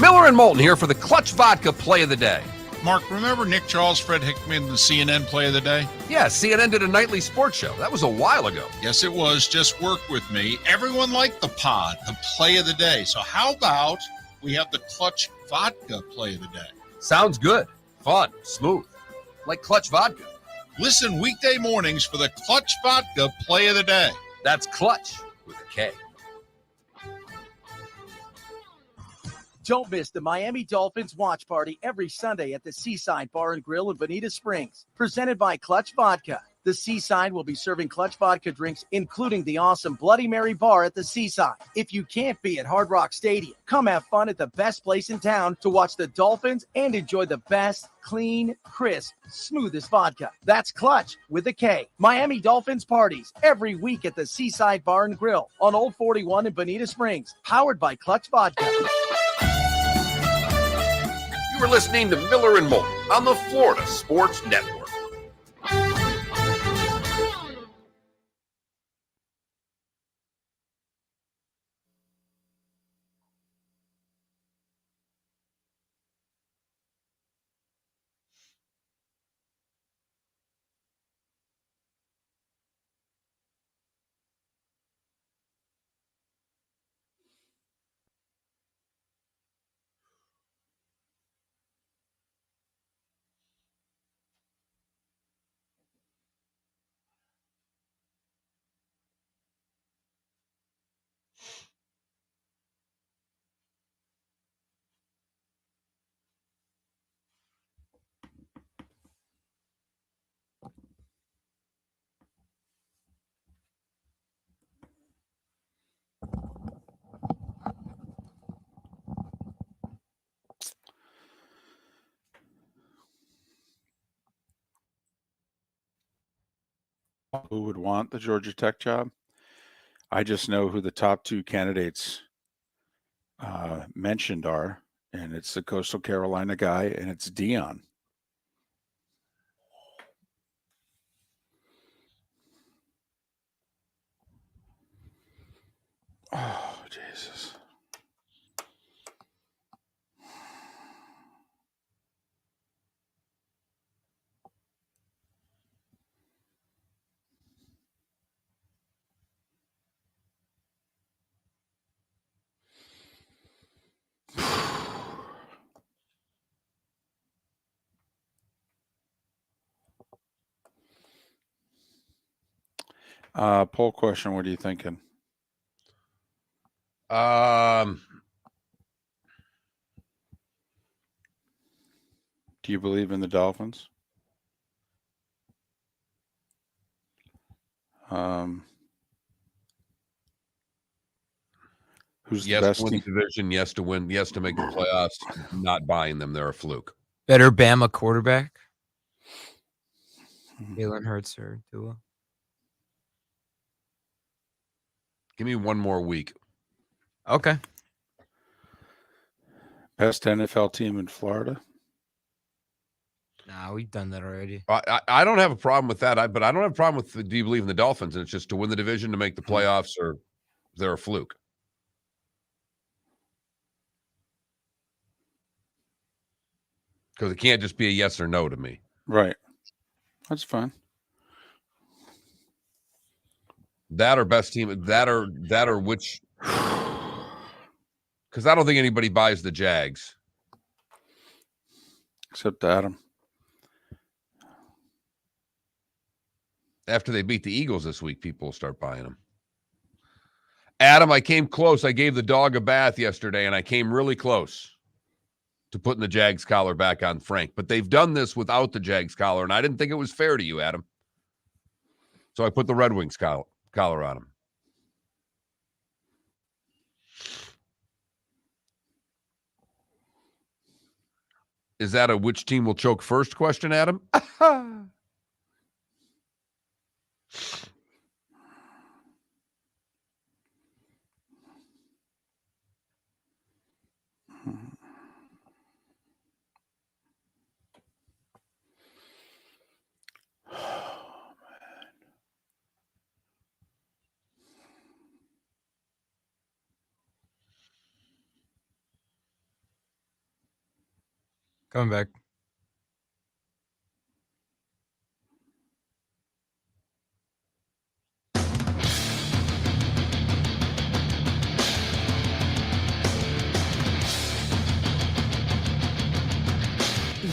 Miller and Moulton here for the Clutch Vodka Play of the Day. Mark, remember Nick Charles, Fred Hickman, the CNN Play of the Day? Yeah, CNN did a nightly sports show. That was a while ago. Yes, it was. Just work with me. Everyone liked the pod, the Play of the Day. So how about we have the Clutch Vodka Play of the Day? Sounds good. Fun. Smooth. Like Clutch Vodka. Listen weekday mornings for the Clutch Vodka Play of the Day. That's Clutch with a K. Don't miss the Miami Dolphins watch party every Sunday at the Seaside Bar and Grill in Bonita Springs. Presented by Clutch Vodka. The Seaside will be serving Clutch Vodka drinks, including the awesome Bloody Mary bar at the Seaside. If you can't be at Hard Rock Stadium, come have fun at the best place in town to watch the Dolphins and enjoy the best, clean, crisp, smoothest vodka. That's Clutch with a K. Miami Dolphins parties every week at the Seaside Bar and Grill on Old 41 in Bonita Springs. Powered by Clutch Vodka. You were listening to Miller and Moulton on the Florida Sports Network. Who would want the Georgia Tech job? I just know who the top two candidates mentioned are, and it's the Coastal Carolina guy, and it's Dion. Oh, Jesus. Poll question, what are you thinking? Do you believe in the Dolphins? Who's yes the best to win the team? division, yes to win, yes to make the playoffs. Not buying them. They're a fluke. Better Bama quarterback? Jalen Hurts or Tua? Give me one more week. Okay. Best NFL team in Florida. Nah, we've done that already. I don't have a problem with that. But I don't have a problem with do you believe in the Dolphins? And it's just to win the division, to make the playoffs, or they're a fluke. Because it can't just be a yes or no to me. Right. That's fine. That or best team. That or which. Because I don't think anybody buys the Jags. Except Adam. After they beat the Eagles this week, people will start buying them. Adam, I came close. I gave the dog a bath yesterday, and I came really close to putting the Jags collar back on Frank. But they've done this without the Jags collar, and I didn't think it was fair to you, Adam. So I put the Red Wings collar on him. Is that a which team will choke first question, Adam? Coming back.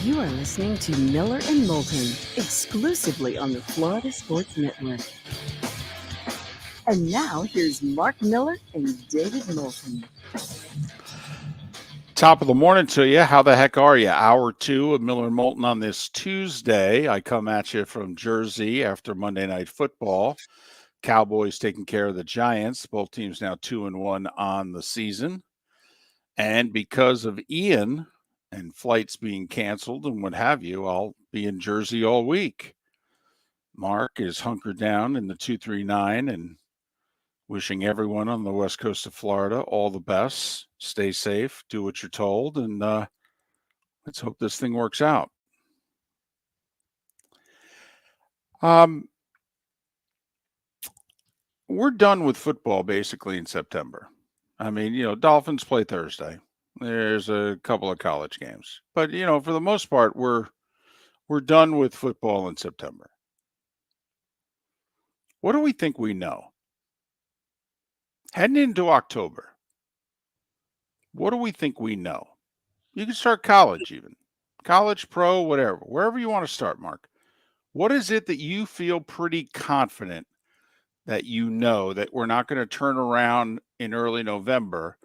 You are listening to Miller and Moulton, exclusively on the Florida Sports Network. And now here's Mark Miller and David Moulton. Top of the morning to you. How the heck are you? Hour 2 of Miller and Moulton on this Tuesday. I come at you from Jersey after Monday Night Football. Cowboys taking care of the Giants. Both teams now 2-1 on the season. And because of Ian and flights being canceled and what have you, I'll be in Jersey all week. Mark is hunkered down in the 239 and wishing everyone on the west coast of Florida all the best. Stay safe, do what you're told, and let's hope this thing works out. We're done with football basically in September. I mean, Dolphins play Thursday. There's a couple of college games. But, for the most part, we're done with football in September. What do we think we know? Heading into October, what do we think we know? You can start college even. College, pro, whatever. Wherever you want to start, Mark. What is it that you feel pretty confident that you know that we're not going to turn around in early November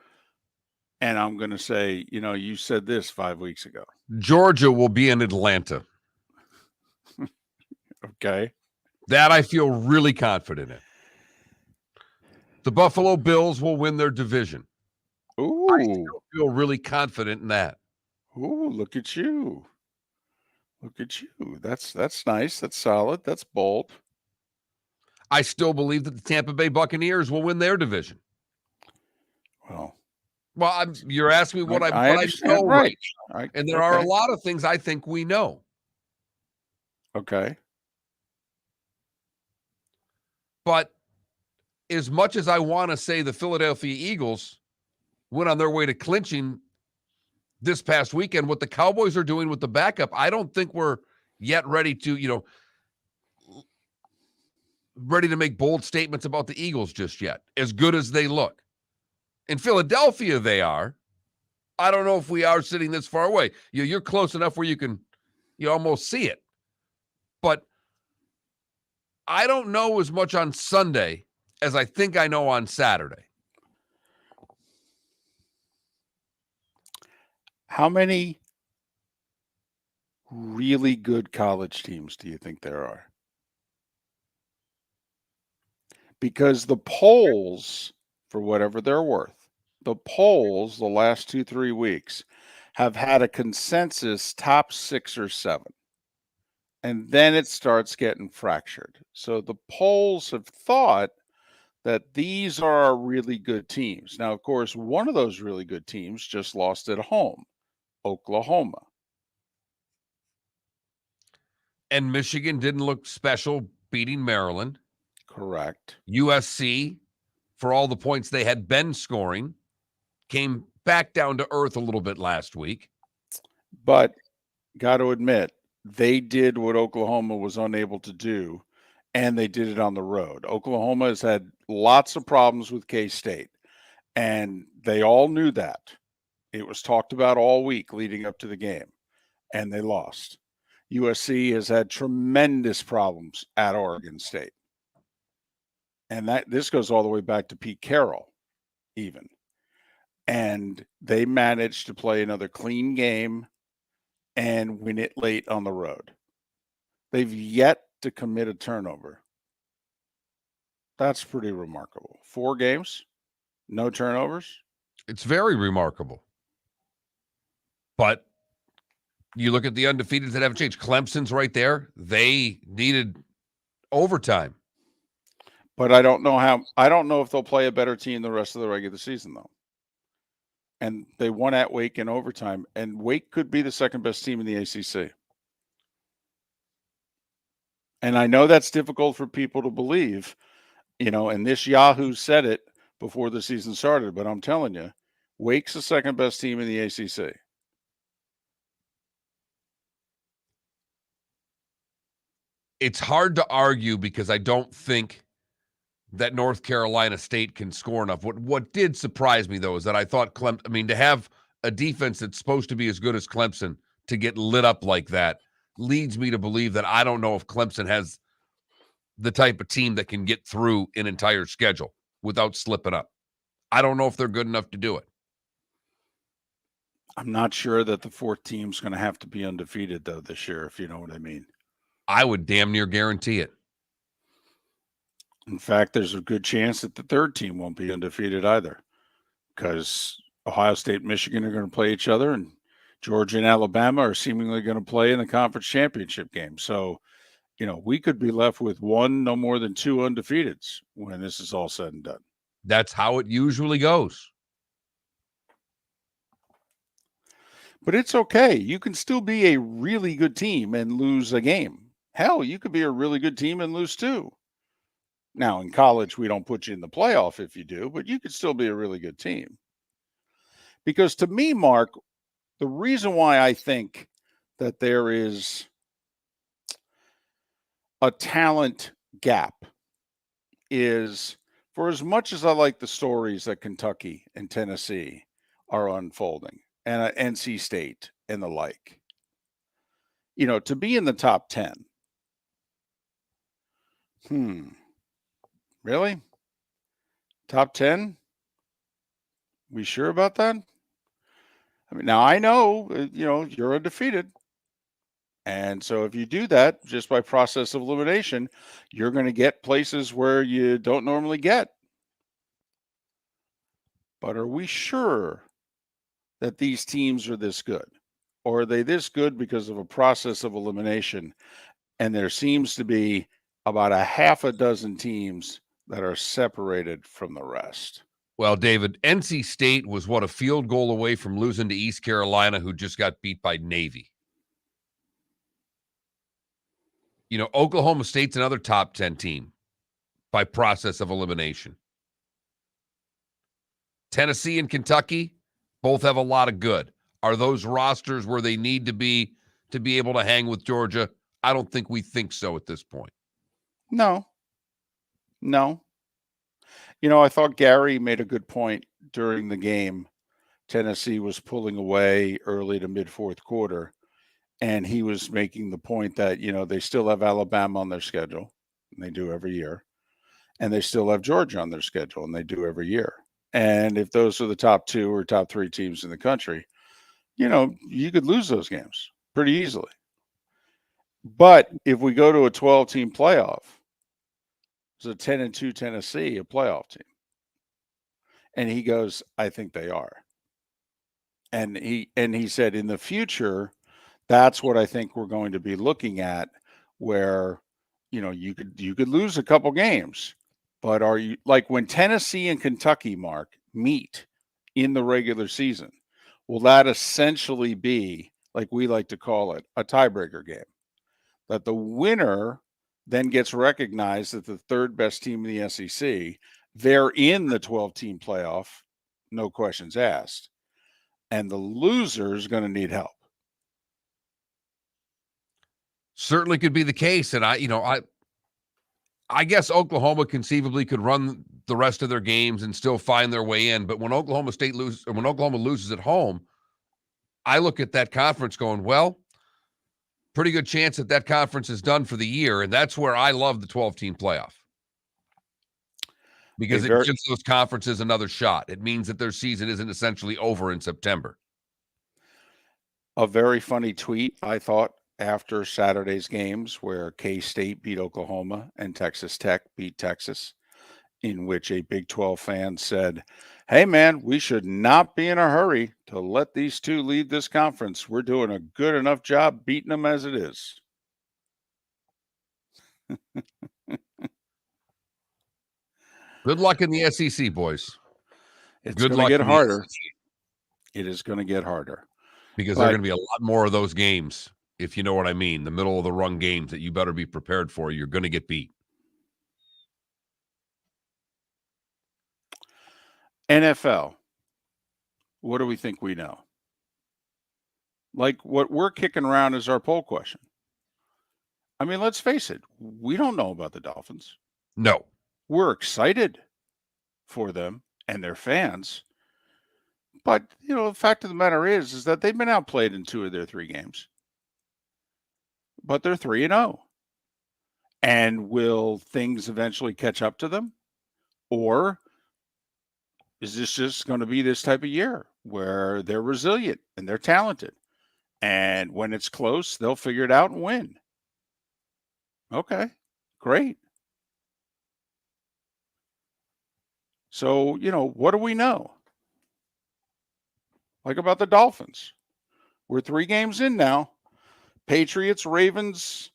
and I'm going to say, you said this 5 weeks ago. Georgia will be in Atlanta. Okay. That I feel really confident in. The Buffalo Bills will win their division. Ooh. I still feel really confident in that. Ooh, look at you. Look at you. That's nice. That's solid. That's bold. I still believe that the Tampa Bay Buccaneers will win their division. Well, you're asking me what I know, right? And there are a lot of things I think we know. Okay. But as much as I want to say the Philadelphia Eagles went on their way to clinching this past weekend, what the Cowboys are doing with the backup, I don't think we're yet ready to, ready to make bold statements about the Eagles just yet, as good as they look. In Philadelphia, they are. I don't know if we are sitting this far away. You're close enough where you almost see it. But I don't know as much on Sunday as I think I know on Saturday. How many really good college teams do you think there are? Because the polls, for whatever they're worth, the polls the last 2-3 weeks have had a consensus top 6 or 7. And then it starts getting fractured. So the polls have thought that these are really good teams. Now, of course, one of those really good teams just lost at home, Oklahoma. And Michigan didn't look special beating Maryland. Correct. USC, for all the points they had been scoring, came back down to earth a little bit last week. But got to admit, they did what Oklahoma was unable to do, and they did it on the road. Oklahoma has had lots of problems with K-State, and they all knew that. It was talked about all week leading up to the game, and they lost. USC has had tremendous problems at Oregon State. And this goes all the way back to Pete Carroll, even. And they managed to play another clean game and win it late on the road. They've yet to commit a turnover. That's pretty remarkable. 4 games, no turnovers. It's very remarkable. But you look at the undefeateds that haven't changed. Clemson's right there. They needed overtime. But I don't know if they'll play a better team the rest of the regular season, though. And they won at Wake in overtime, and Wake could be the second best team in the ACC. And I know that's difficult for people to believe, and this Yahoo said it before the season started, but I'm telling you, Wake's the second best team in the ACC. It's hard to argue because I don't think that North Carolina State can score enough. What did surprise me, though, is that I thought to have a defense that's supposed to be as good as Clemson to get lit up like that leads me to believe that I don't know if Clemson has the type of team that can get through an entire schedule without slipping up. I don't know if they're good enough to do it. I'm not sure that the fourth team's going to have to be undefeated, though, this year, if you know what I mean. I would damn near guarantee it. In fact, there's a good chance that the third team won't be undefeated either, because Ohio State and Michigan are going to play each other, and Georgia and Alabama are seemingly going to play in the conference championship game. So, we could be left with one, no more than 2 undefeateds when this is all said and done. That's how it usually goes. But it's okay. You can still be a really good team and lose a game. Hell, you could be a really good team and lose 2. Now, in college, we don't put you in the playoff if you do, but you could still be a really good team. Because to me, Mark, the reason why I think that there is a talent gap is, for as much as I like the stories that Kentucky and Tennessee are unfolding, and NC State and the like, to be in the top 10. Really? Top 10? We sure about that? I mean, now I know, you're undefeated. And so if you do that just by process of elimination, you're going to get places where you don't normally get. But are we sure that these teams are this good? Or are they this good because of a process of elimination? And there seems to be about a half a dozen teams that are separated from the rest. Well, David, NC State was a field goal away from losing to East Carolina, who just got beat by Navy. Oklahoma State's another top 10 team by process of elimination. Tennessee and Kentucky both have a lot of good. Are those rosters where they need to be able to hang with Georgia? I don't think we think so at this point. No. I thought Gary made a good point during the game. Tennessee was pulling away early to mid-fourth quarter, and he was making the point that, they still have Alabama on their schedule, and they do every year, and they still have Georgia on their schedule, and they do every year. And if those are the top 2 or top 3 teams in the country, you could lose those games pretty easily. But if we go to a 12-team playoff, it's a 10-2 Tennessee, a playoff team. And he goes, I think they are. And he said, in the future, that's what I think we're going to be looking at, where, you could lose a couple games, But are you like when Tennessee and Kentucky, Mark, meet in the regular season? Will that essentially be, like we like to call it, a tiebreaker game? That the winner then gets recognized as the third best team in the SEC. They're in the 12-team playoff, no questions asked. And the loser is going to need help. Certainly could be the case. And I guess Oklahoma conceivably could run the rest of their games and still find their way in. But when Oklahoma loses at home, I look at that conference going, well, pretty good chance that conference is done for the year. And that's where I love the 12-team playoff. Because it gives those conferences another shot. It means that their season isn't essentially over in September. A very funny tweet, I thought, after Saturday's games where K-State beat Oklahoma and Texas Tech beat Texas, in which a Big 12 fan said, hey, man, we should not be in a hurry to let these two lead this conference. We're doing a good enough job beating them as it is. Good luck in the SEC, boys. It's Good going luck to get in the harder. SEC. It is going to get harder. Because there are going to be a lot more of those games, if you know what I mean, the middle of the run games that you better be prepared for. You're going to get beat. NFL, what do we think we know? Like what we're kicking around is our poll question. I mean, let's face it. We don't know about the Dolphins. No. We're excited for them and their fans. But, the fact of the matter is that they've been outplayed in 2 of their 3 games. But they're 3-0. And will things eventually catch up to them? Or is this just going to be this type of year where they're resilient and they're talented? And when it's close, they'll figure it out and win. Okay, great. So, what do we know? Like about the Dolphins. We're 3 games in now. Patriots, Ravens,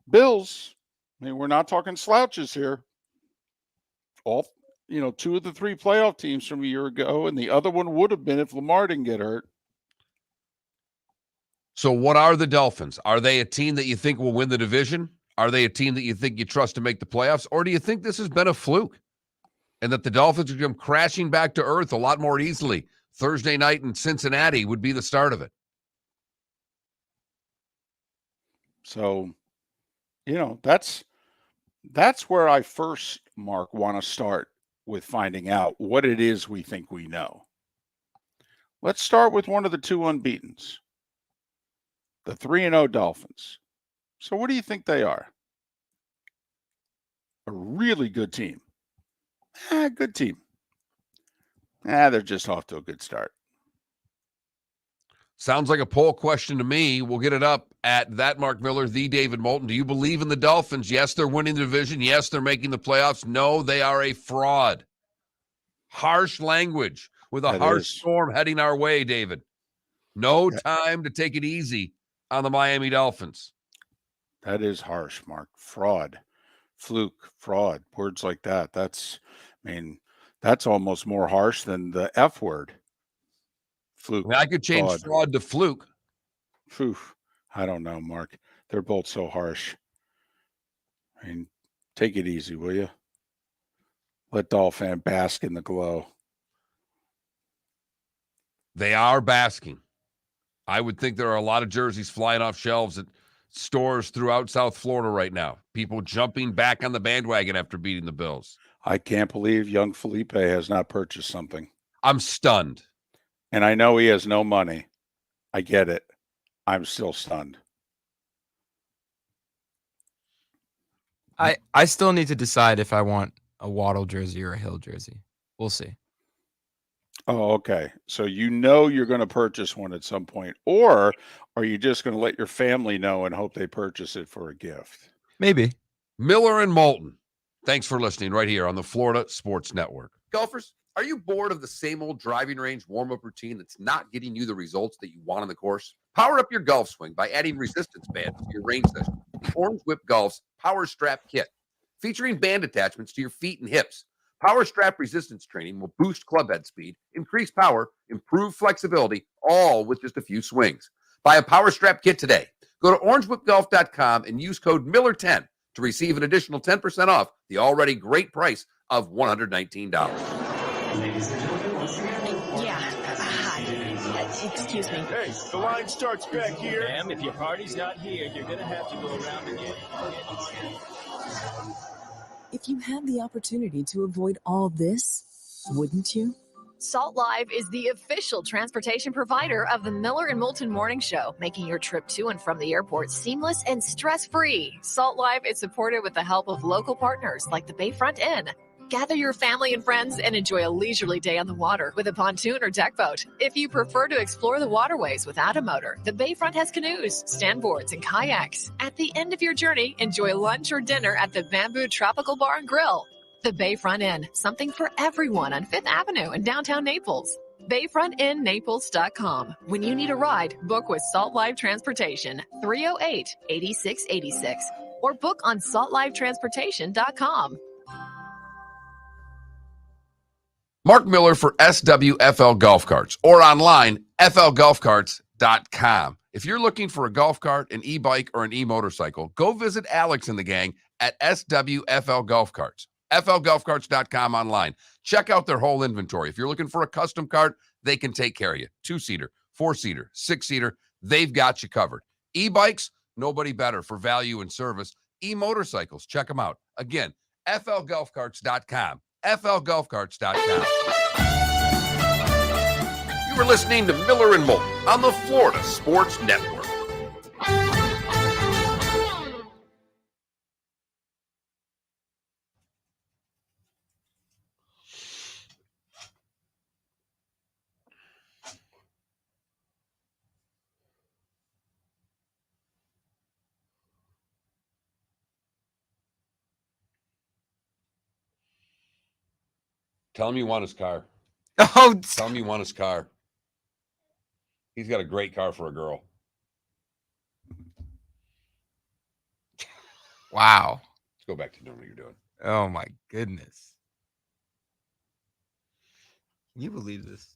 Bills. I mean, we're not talking slouches here. All, 2 of the 3 playoff teams from a year ago, and the other one would have been if Lamar didn't get hurt. So what are the Dolphins? Are they a team that you think will win the division? Are they a team that you think you trust to make the playoffs? Or do you think this has been a fluke and that the Dolphins are going to come crashing back to earth a lot more easily? Thursday night in Cincinnati would be the start of it. So, that's where I first, Mark, want to start with finding out what it is we think we know. Let's start with one of the 2 unbeatens, the 3-0 Dolphins. So what do you think they are? A really good team. Good team. They're just off to a good start. Sounds like a poll question to me. We'll get it up at that Mark Miller, the David Moulton. Do you believe in the Dolphins? Yes, they're winning the division. Yes, they're making the playoffs. No, they are a fraud. Harsh language with a harsh storm heading our way, David. No time to take it easy on the Miami Dolphins. That is harsh, Mark. Fraud, fluke, fraud, words like that. That's almost more harsh than the F word. Fluke. I could change fraud to fluke. I don't know, Mark. They're both so harsh. Take it easy, will you? Let Dolphin bask in the glow. They are basking. I would think there are a lot of jerseys flying off shelves at stores throughout South Florida right now. People jumping back on the bandwagon after beating the Bills. I can't believe young Felipe has not purchased something. I'm stunned. And I know he has no money. I get it. I'm still stunned. I still need to decide if I want a Waddle jersey or a Hill jersey. We'll see. Oh, okay. So you're going to purchase one at some point, or are you just going to let your family know and hope they purchase it for a gift? Maybe. Miller and Moulton. Thanks for listening right here on the Florida Sports Network. Golfers, are you bored of the same old driving range warm-up routine that's not getting you the results that you want on the course? Power up your golf swing by adding resistance bands to your range session. Orange Whip Golf's Power Strap Kit. featuring band attachments to your feet and hips. Power strap resistance training will boost club head speed, increase power, improve flexibility, all with just a few swings. Buy a power strap kit today. Go to orangewhipgolf.com and use code Miller10 to receive an additional 10% off the already great price of $119. Yeah. Hi. Excuse me. Hey, the line starts back here. Ma'am, if your party's not here, you're gonna have to go around again. If you had the opportunity to avoid all this, wouldn't you? Salt Live is the official transportation provider of the Miller and Moulton Morning Show, making your trip to and from the airport seamless and stress-free. Salt Live is supported with the help of local partners like the Bayfront Inn. Gather your family and friends and enjoy a leisurely day on the water with a pontoon or deck boat. If you prefer to explore the waterways without a motor, the Bayfront has canoes, standboards, and kayaks. At the end of your journey, enjoy lunch or dinner at the Bamboo Tropical Bar and Grill. The Bayfront Inn, something for everyone on 5th Avenue in downtown Naples. BayfrontInNaples.com. When you need a ride, book with Salt Live Transportation, 308-8686, or book on saltlivetransportation.com. Mark Miller for SWFL Golf Carts, or online, flgolfcarts.com. If you're looking for a golf cart, an e-bike, or an e-motorcycle, go visit Alex and the gang at SWFL Golf Carts. flgolfcarts.com online. Check out their whole inventory. If you're looking for a custom cart, they can take care of you. 2-seater, 4-seater, 6-seater, they've got you covered. E-bikes, nobody better for value and service. E-motorcycles, check them out. Again, flgolfcarts.com. flgolfcarts.com. You were listening to Miller and Moulton on the Florida Sports Network. Tell him you want his car. Oh, Tell him you want his car. He's got a great car for a girl. wow. Let's go back to doing what you're doing. Oh my goodness. Can you believe this?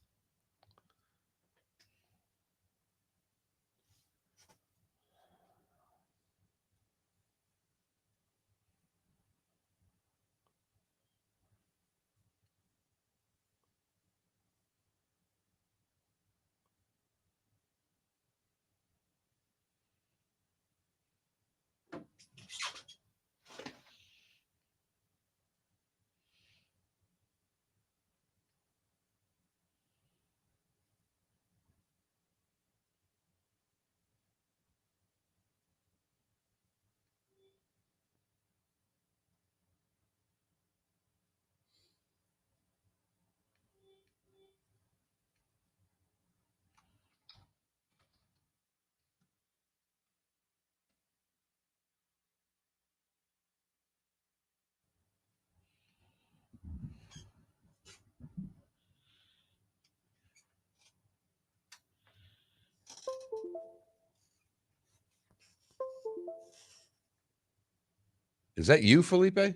Is that you, Felipe? The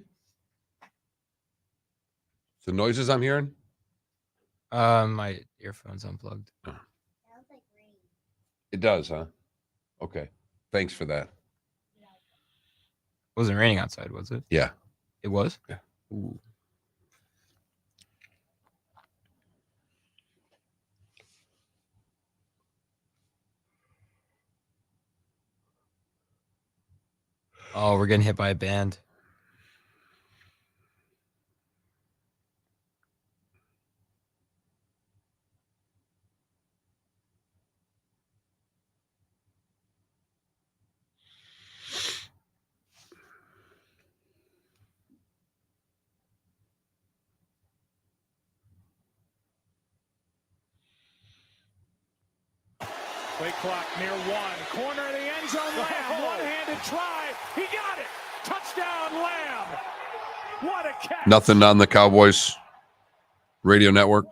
noises I'm hearing? My earphones unplugged. It does, huh? Okay. Thanks for that. Wasn't raining outside, was it? Yeah. It was? Yeah. Ooh. Oh, we're getting hit by a band. Play clock near one. Corner of the end zone. Lamb. One-handed try. He got it. Touchdown, Lamb. What a catch. Nothing on the Cowboys radio network.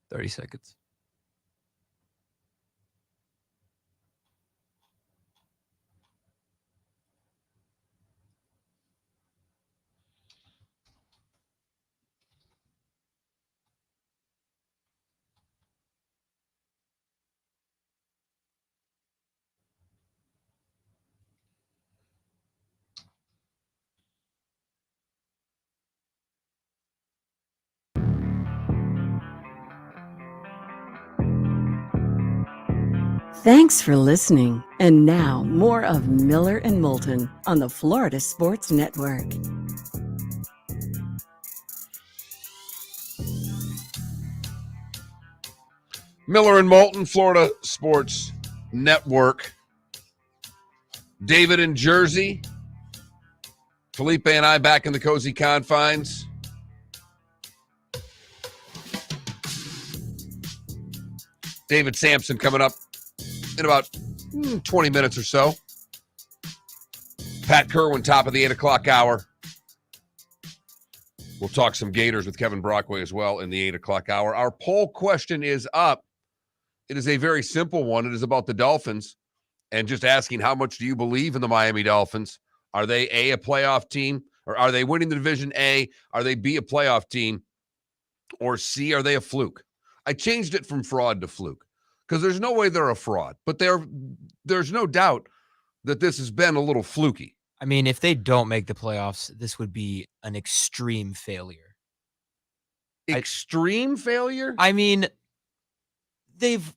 30 seconds. Thanks for listening. And now, more of Miller and Moulton on the Florida Sports Network. Miller and Moulton, Florida Sports Network. David in Jersey. Felipe and I back in the cozy confines. David Samson coming up in about 20 minutes or so. Pat Kirwan, top of the 8 o'clock hour. We'll talk some Gators with Kevin Brockway as well in the 8 o'clock hour. Our poll question is up. It is a very simple one. It is about the Dolphins and just asking, how much do you believe in the Miami Dolphins? Are they a playoff team? Or are they winning the division A? Are they B, a playoff team? Or C, are they a fluke? I changed it from fraud to fluke because there's no way they're a fraud. But there's no doubt that this has been a little fluky. I mean, if they don't make the playoffs, this would be an extreme failure. Extreme failure? I mean, they've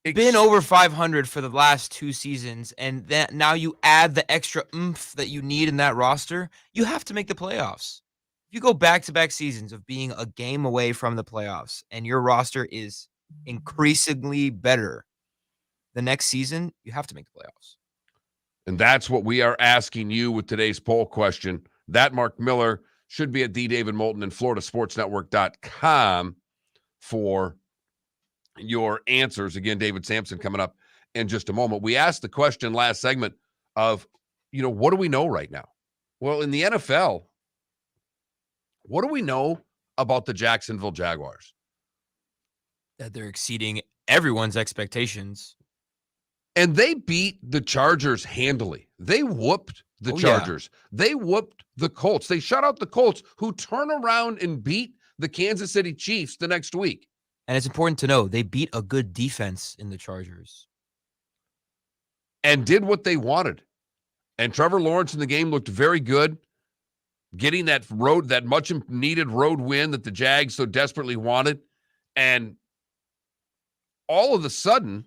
been over 500 for the last 2 seasons, and that now you add the extra oomph that you need in that roster, you have to make the playoffs. If you go back-to-back seasons of being a game away from the playoffs and your roster is increasingly better the next season, you have to make the playoffs. And that's what we are asking you with today's poll question. That Mark Miller should be at David Moulton and FloridaSportsNetwork.com for your answers. Again, David Samson coming up in just a moment. We asked the question last segment of, what do we know right now? Well, in the NFL, what do we know about the Jacksonville Jaguars? That they're exceeding everyone's expectations. And they beat the Chargers handily. They whooped the Chargers. Yeah. They whooped the Colts. They shut out the Colts, who turn around and beat the Kansas City Chiefs the next week. And it's important to know they beat a good defense in the Chargers. And did what they wanted. And Trevor Lawrence in the game looked very good, getting that much needed road win that the Jags so desperately wanted. And all of a sudden,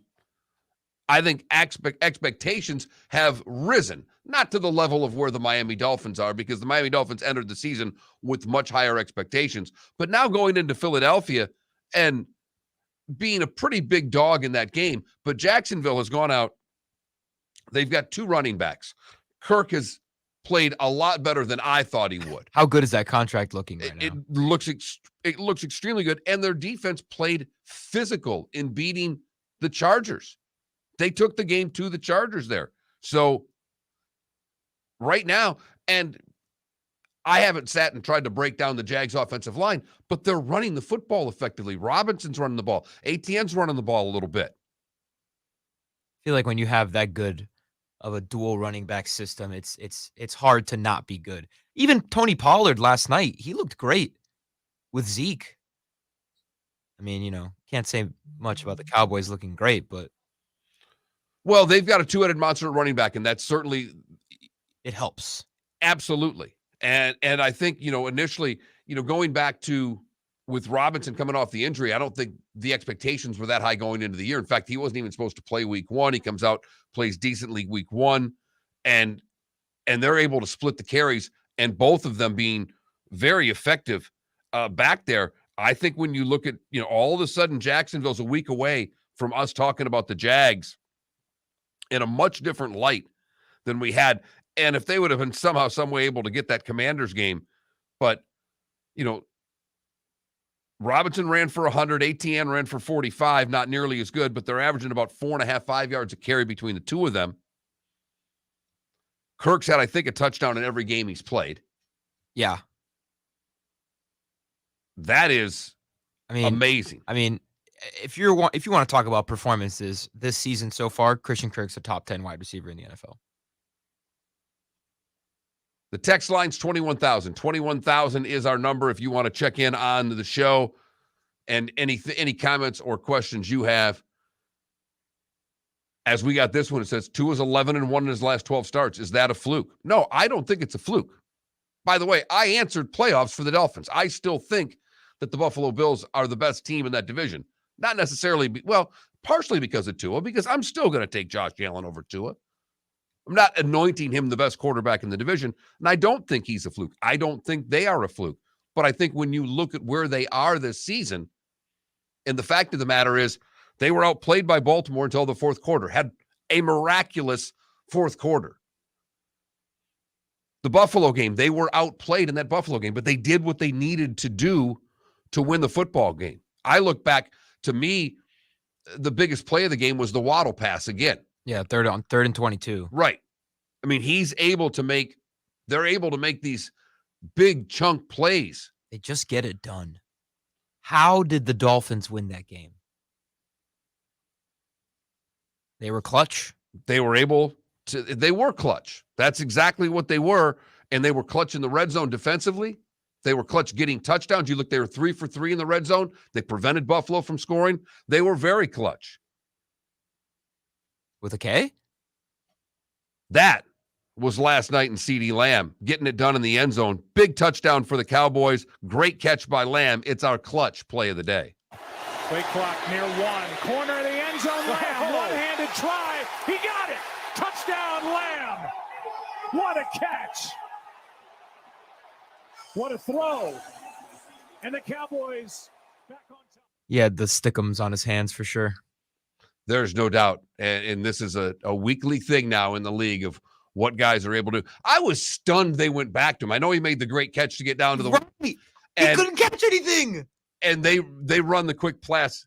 I think expectations have risen, not to the level of where the Miami Dolphins are, because the Miami Dolphins entered the season with much higher expectations. But now going into Philadelphia and being a pretty big dog in that game, but Jacksonville has gone out. They've got 2 running backs. Kirk has played a lot better than I thought he would. How good is that contract looking right now? It looks extremely good, and their defense played physical in beating the Chargers. They took the game to the Chargers there. So right now, and I haven't sat and tried to break down the Jags offensive line, but they're running the football effectively. Robinson's running the ball. ATN's running the ball a little bit. I feel like when you have that good of a dual running back system, it's hard to not be good. Even Tony Pollard last night, he looked great with Zeke. I mean, can't say much about the Cowboys looking great, but well, they've got a 2-headed monster at running back, and that's certainly it helps. Absolutely. And I think, initially, going back to with Robinson coming off the injury, I don't think the expectations were that high going into the year. In fact, he wasn't even supposed to play week 1. He comes out, plays decently week 1, and they're able to split the carries, and both of them being very effective back there. I think when you look at, all of a sudden Jacksonville's a week away from us talking about the Jags in a much different light than we had. And if they would have been somehow, some way able to get that Commanders game, but, Robinson ran for 100, ATN ran for 45, not nearly as good, but they're averaging about 4.5, 5 yards a carry between the two of them. Kirk's had, I think, a touchdown in every game he's played. Yeah. That is amazing. I mean, if you want to talk about performances this season so far, Christian Kirk's a top 10 wide receiver in the NFL. The text line's 21,000. 21,000 is our number if you want to check in on the show and any comments or questions you have. As we got this one, it says Tua's 11-1 in his last 12 starts. Is that a fluke? No, I don't think it's a fluke. By the way, I answered playoffs for the Dolphins. I still think that the Buffalo Bills are the best team in that division. Not necessarily, partially because of Tua, because I'm still going to take Josh Allen over Tua. I'm not anointing him the best quarterback in the division, and I don't think he's a fluke. I don't think they are a fluke. But I think when you look at where they are this season, and the fact of the matter is they were outplayed by Baltimore until the fourth quarter, had a miraculous fourth quarter. The Buffalo game, they were outplayed in that Buffalo game, but they did what they needed to do to win the football game. I look back, to me, the biggest play of the game was the Waddle pass again. Yeah, third and 22. Right. I mean, they're able to make these big chunk plays. They just get it done. How did the Dolphins win that game? They were clutch. They were clutch. That's exactly what they were. And they were clutch in the red zone defensively. They were clutch getting touchdowns. You look, they were 3 for 3 in the red zone. They prevented Buffalo from scoring. They were very clutch. With a K? That was last night in CeeDee Lamb, getting it done in the end zone. Big touchdown for the Cowboys. Great catch by Lamb. It's our clutch play of the day. Play clock near 1. Corner of the end zone. Lamb. One-handed try. He got it. Touchdown, Lamb. What a catch. What a throw. And the Cowboys back on top. He had the stickums on his hands for sure. There's no doubt. And this is a weekly thing now in the league of what guys are able to do. I was stunned they went back to him. I know he made the great catch to get down to the right. He couldn't catch anything. And they run the quick pass,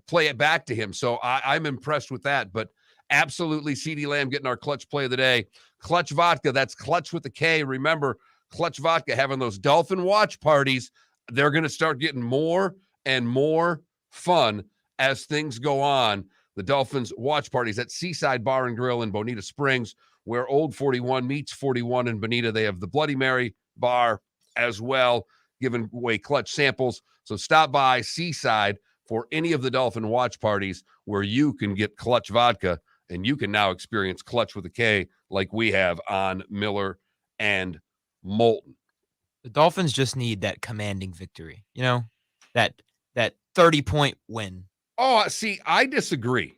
play it back to him. So I'm impressed with that. But absolutely, CeeDee Lamb getting our clutch play of the day. Clutch Vodka, that's clutch with a K. Remember, Clutch Vodka having those Dolphin watch parties. They're going to start getting more and more fun as things go on. The Dolphins watch parties at Seaside Bar and Grill in Bonita Springs, where Old 41 meets 41 in Bonita. They have the Bloody Mary bar as well, giving away clutch samples. So stop by Seaside for any of the Dolphin watch parties where you can get Clutch Vodka, and you can now experience clutch with a K like we have on Miller and Moulton. The Dolphins just need that commanding victory, that 30-point win. Oh, see, I disagree.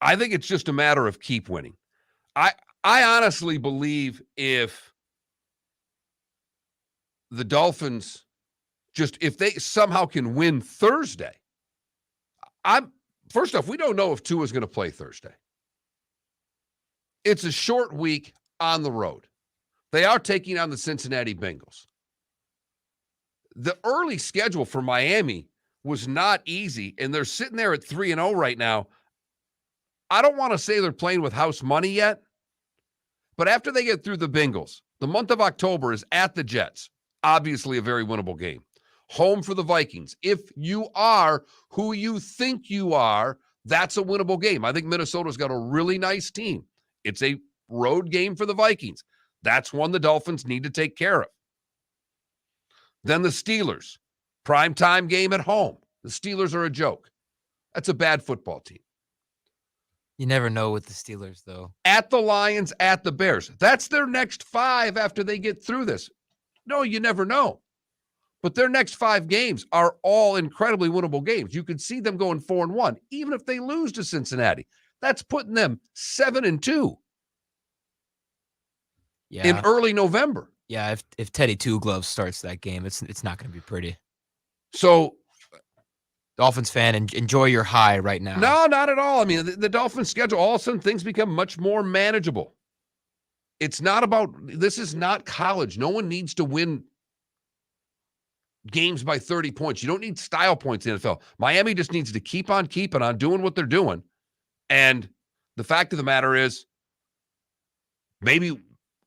I think it's just a matter of keep winning. I honestly believe if the Dolphins if they somehow can win Thursday, first off, we don't know if Tua's going to play Thursday. It's a short week on the road. They are taking on the Cincinnati Bengals. The early schedule for Miami was not easy, and they're sitting there at 3-0 right now. I don't want to say they're playing with house money yet, but after they get through the Bengals, the month of October is at the Jets. Obviously a very winnable game. Home for the Vikings. If you are who you think you are, that's a winnable game. I think Minnesota's got a really nice team. It's a road game for the Vikings. That's one the Dolphins need to take care of. Then the Steelers. Primetime game at home. The Steelers are a joke. That's a bad football team. You never know with the Steelers, though. At the Lions, at the Bears. That's their next 5 after they get through this. No, you never know. But their next 5 games are all incredibly winnable games. You could see them going 4-1, even if they lose to Cincinnati. That's putting them 7-2 in early November. Yeah, if Teddy Two Gloves starts that game, it's not going to be pretty. So, Dolphins fan, enjoy your high right now. No, not at all. I mean, the Dolphins schedule, all of a sudden things become much more manageable. It's not about, this is not college. No one needs to win games by 30 points. You don't need style points in the NFL. Miami just needs to keep on keeping on doing what they're doing. And the fact of the matter is, maybe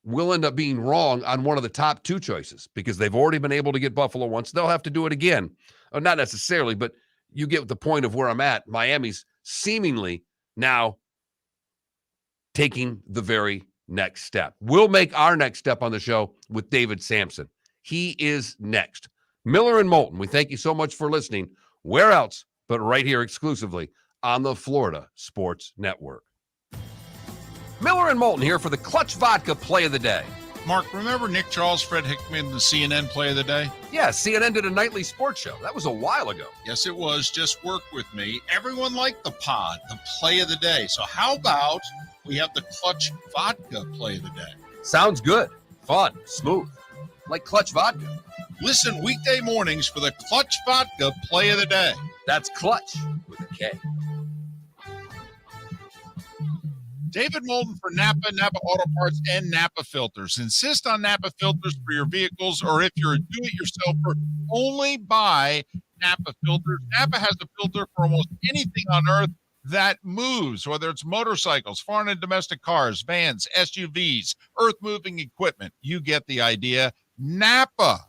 we'll end up being wrong on one of the top 2 choices because they've already been able to get Buffalo once. They'll have to do it again. Not necessarily, but you get the point of where I'm at. Miami's seemingly now taking the very next step. We'll make our next step on the show with David Samson. He is next. Miller and Moulton, we thank you so much for listening. Where else but right here exclusively on the Florida Sports Network. Miller and Moulton here for the Clutch Vodka Play of the Day. Mark, remember Nick Charles, Fred Hickman, the CNN Play of the Day? Yeah, CNN did a nightly sports show. That was a while ago. Yes, it was. Just work with me. Everyone liked the pod, the Play of the Day. So how about we have the Clutch Vodka Play of the Day? Sounds good. Fun. Smooth. Like Clutch Vodka. Listen weekday mornings for the Clutch Vodka Play of the Day. That's Clutch with a K. David Moulton for Napa, Napa Auto Parts, and Napa Filters. Insist on Napa filters for your vehicles, or if you're a do-it-yourselfer, only buy Napa filters. Napa has a filter for almost anything on earth that moves, whether it's motorcycles, foreign and domestic cars, vans, SUVs, earth-moving equipment. You get the idea. Napa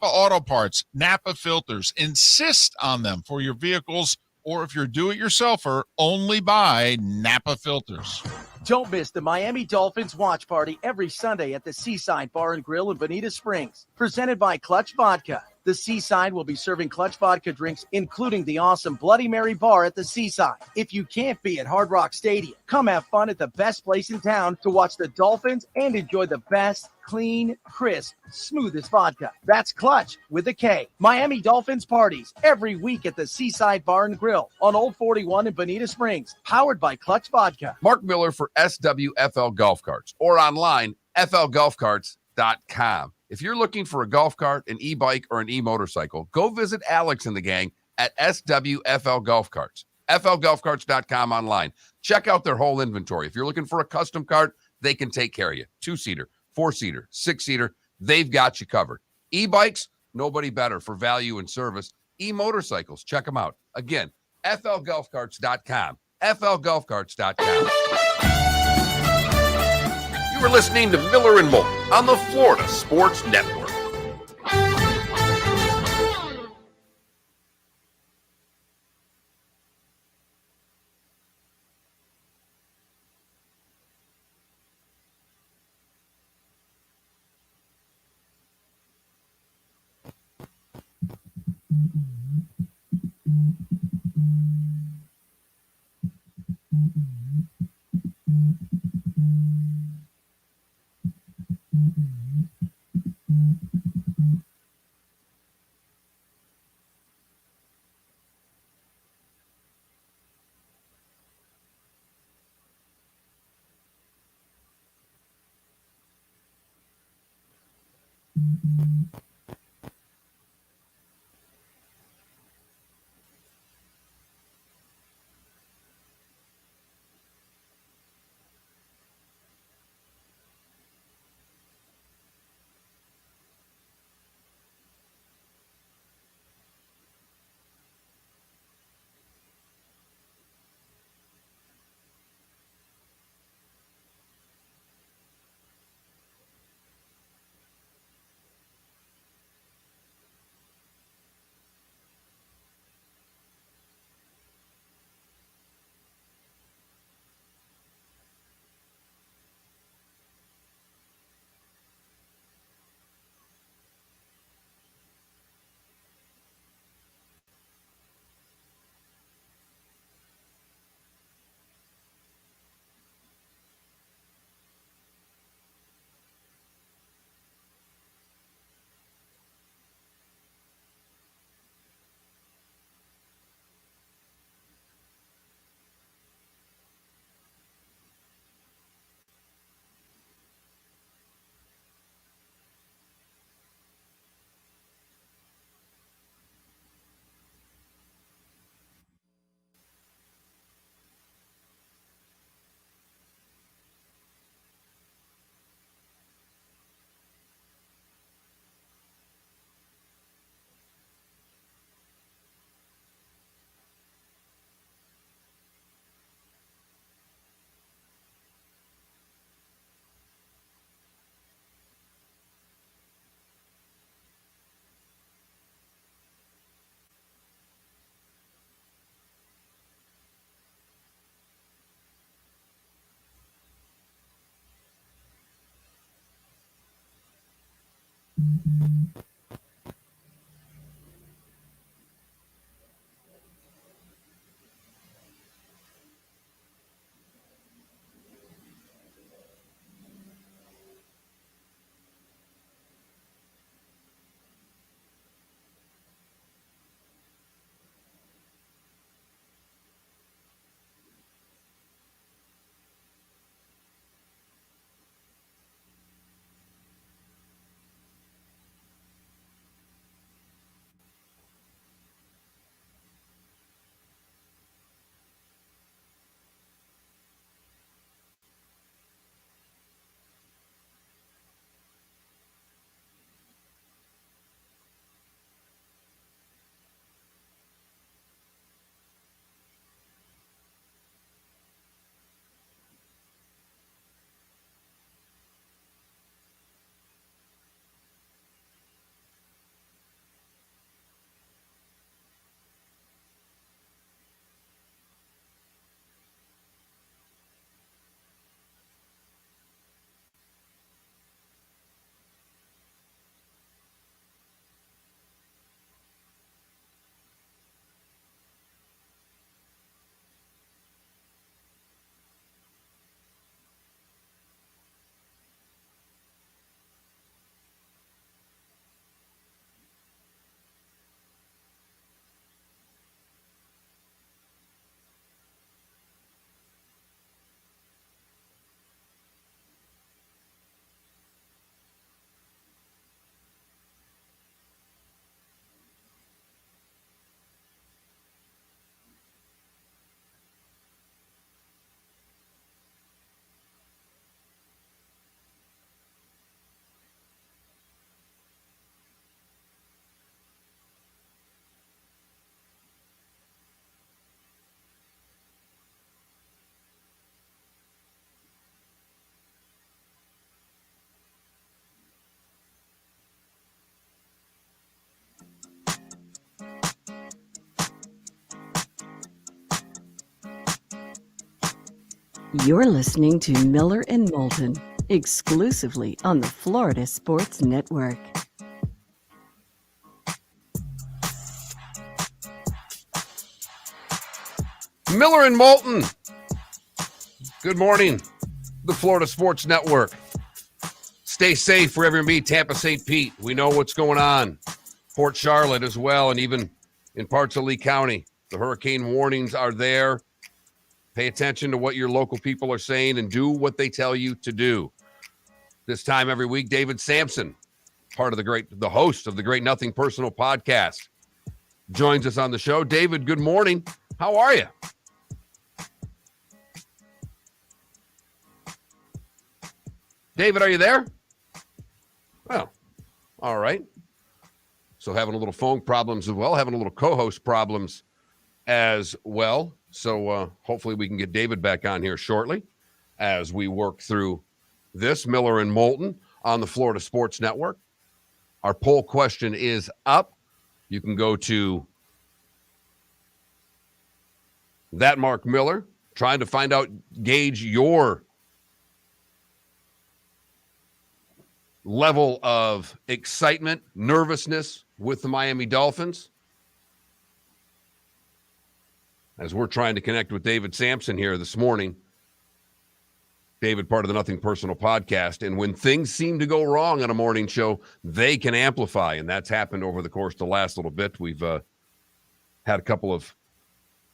Auto Parts, Napa Filters. Insist on them for your vehicles, or if you're a do-it-yourselfer, only buy Napa Filters. Don't miss the Miami Dolphins watch party every Sunday at the Seaside Bar and Grill in Bonita Springs. Presented by Clutch Vodka. The Seaside will be serving Clutch Vodka drinks, including the awesome Bloody Mary bar at the Seaside. If you can't be at Hard Rock Stadium, come have fun at the best place in town to watch the Dolphins and enjoy the best, clean, crisp, smoothest vodka. That's Clutch with a K. Miami Dolphins parties every week at the Seaside Bar and Grill on Old 41 in Bonita Springs. Powered by Clutch Vodka. Mark Miller for SWFL Golf Carts, or online, flgolfcarts.com. If you're looking for a golf cart, an e-bike, or an e-motorcycle, go visit Alex and the gang at SWFL Golf Carts. flgolfcarts.com online. Check out their whole inventory. If you're looking for a custom cart, they can take care of you. 2-seater, 4-seater, 6-seater, they've got you covered. E-bikes, nobody better for value and service. E-motorcycles, check them out. Again, flgolfcarts.com. flgolfcarts.com. You were listening to Miller and Moulton on the Florida Sports Network. You're listening to Miller and Moulton, exclusively on the Florida Sports Network. Miller and Moulton. Good morning, the Florida Sports Network. Stay safe wherever you be, Tampa, St. Pete. We know what's going on. Port Charlotte as well, and even in parts of Lee County. The hurricane warnings are there. Pay attention to what your local people are saying and do what they tell you to do. This time every week, David Samson, the host of the Great Nothing Personal podcast, joins us on the show. David, good morning. How are you? David, are you there? Well, all right. So having a little phone problems as well, having a little co-host problems as well. So hopefully we can get David back on here shortly as we work through this. Miller and Moulton on the Florida Sports Network. Our poll question is up. You can go to that Mark Miller, trying to gauge your level of excitement, nervousness with the Miami Dolphins. As we're trying to connect with David Samson here this morning. David, part of the Nothing Personal podcast. And when things seem to go wrong on a morning show, they can amplify. And that's happened over the course of the last little bit. We've had a couple of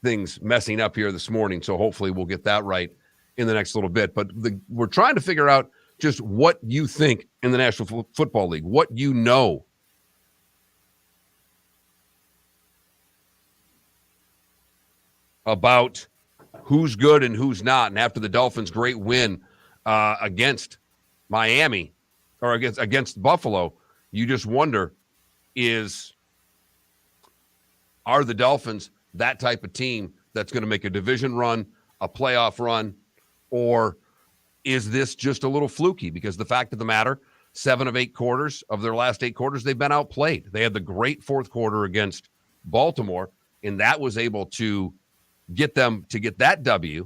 things messing up here this morning. So hopefully we'll get that right in the next little bit. But we're trying to figure out just what you think in the National Football League, what you know. About who's good and who's not. And after the Dolphins' great win against Miami or against Buffalo, you just wonder, are the Dolphins that type of team that's going to make a division run, a playoff run, or is this just a little fluky? Because the fact of the matter, 7 of 8 quarters of their last 8 quarters, they've been outplayed. They had the great fourth quarter against Baltimore, and that was able to get them to get that W.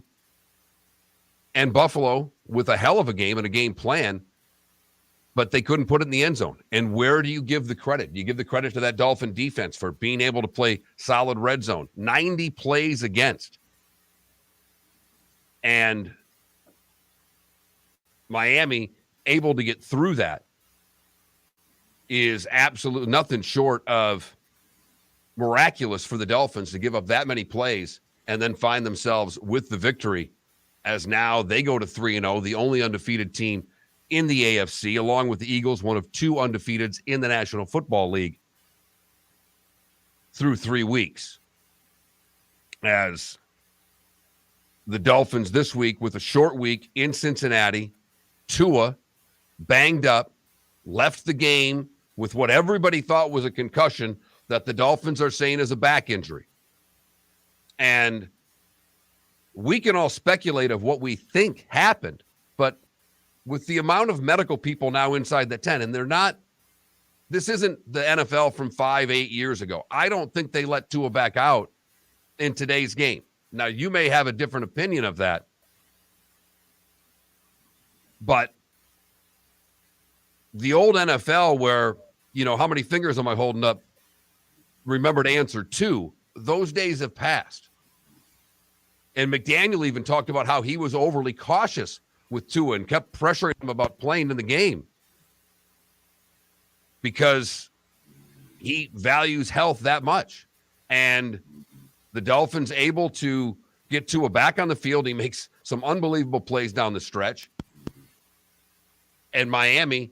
And Buffalo, with a hell of a game and a game plan, but they couldn't put it in the end zone. And where do you give the credit? You give the credit to that Dolphin defense for being able to play solid red zone. 90 plays against. And Miami able to get through that is absolutely nothing short of miraculous for the Dolphins to give up that many plays and then find themselves with the victory, as now they go to 3-0, the only undefeated team in the AFC, along with the Eagles, one of 2 undefeateds in the National Football League through 3 weeks. As the Dolphins this week with a short week in Cincinnati, Tua banged up, left the game with what everybody thought was a concussion that the Dolphins are saying is a back injury. And we can all speculate of what we think happened, but with the amount of medical people now inside the tent, and they're not, this isn't the NFL from 5-8 years ago. I don't think they let Tua back out in today's game. Now, you may have a different opinion of that, but the old NFL where, you know, how many fingers am I holding up? Remember to answer 2. Those days have passed. And McDaniel even talked about how he was overly cautious with Tua and kept pressuring him about playing in the game because he values health that much. And the Dolphins able to get Tua back on the field. He makes some unbelievable plays down the stretch. And Miami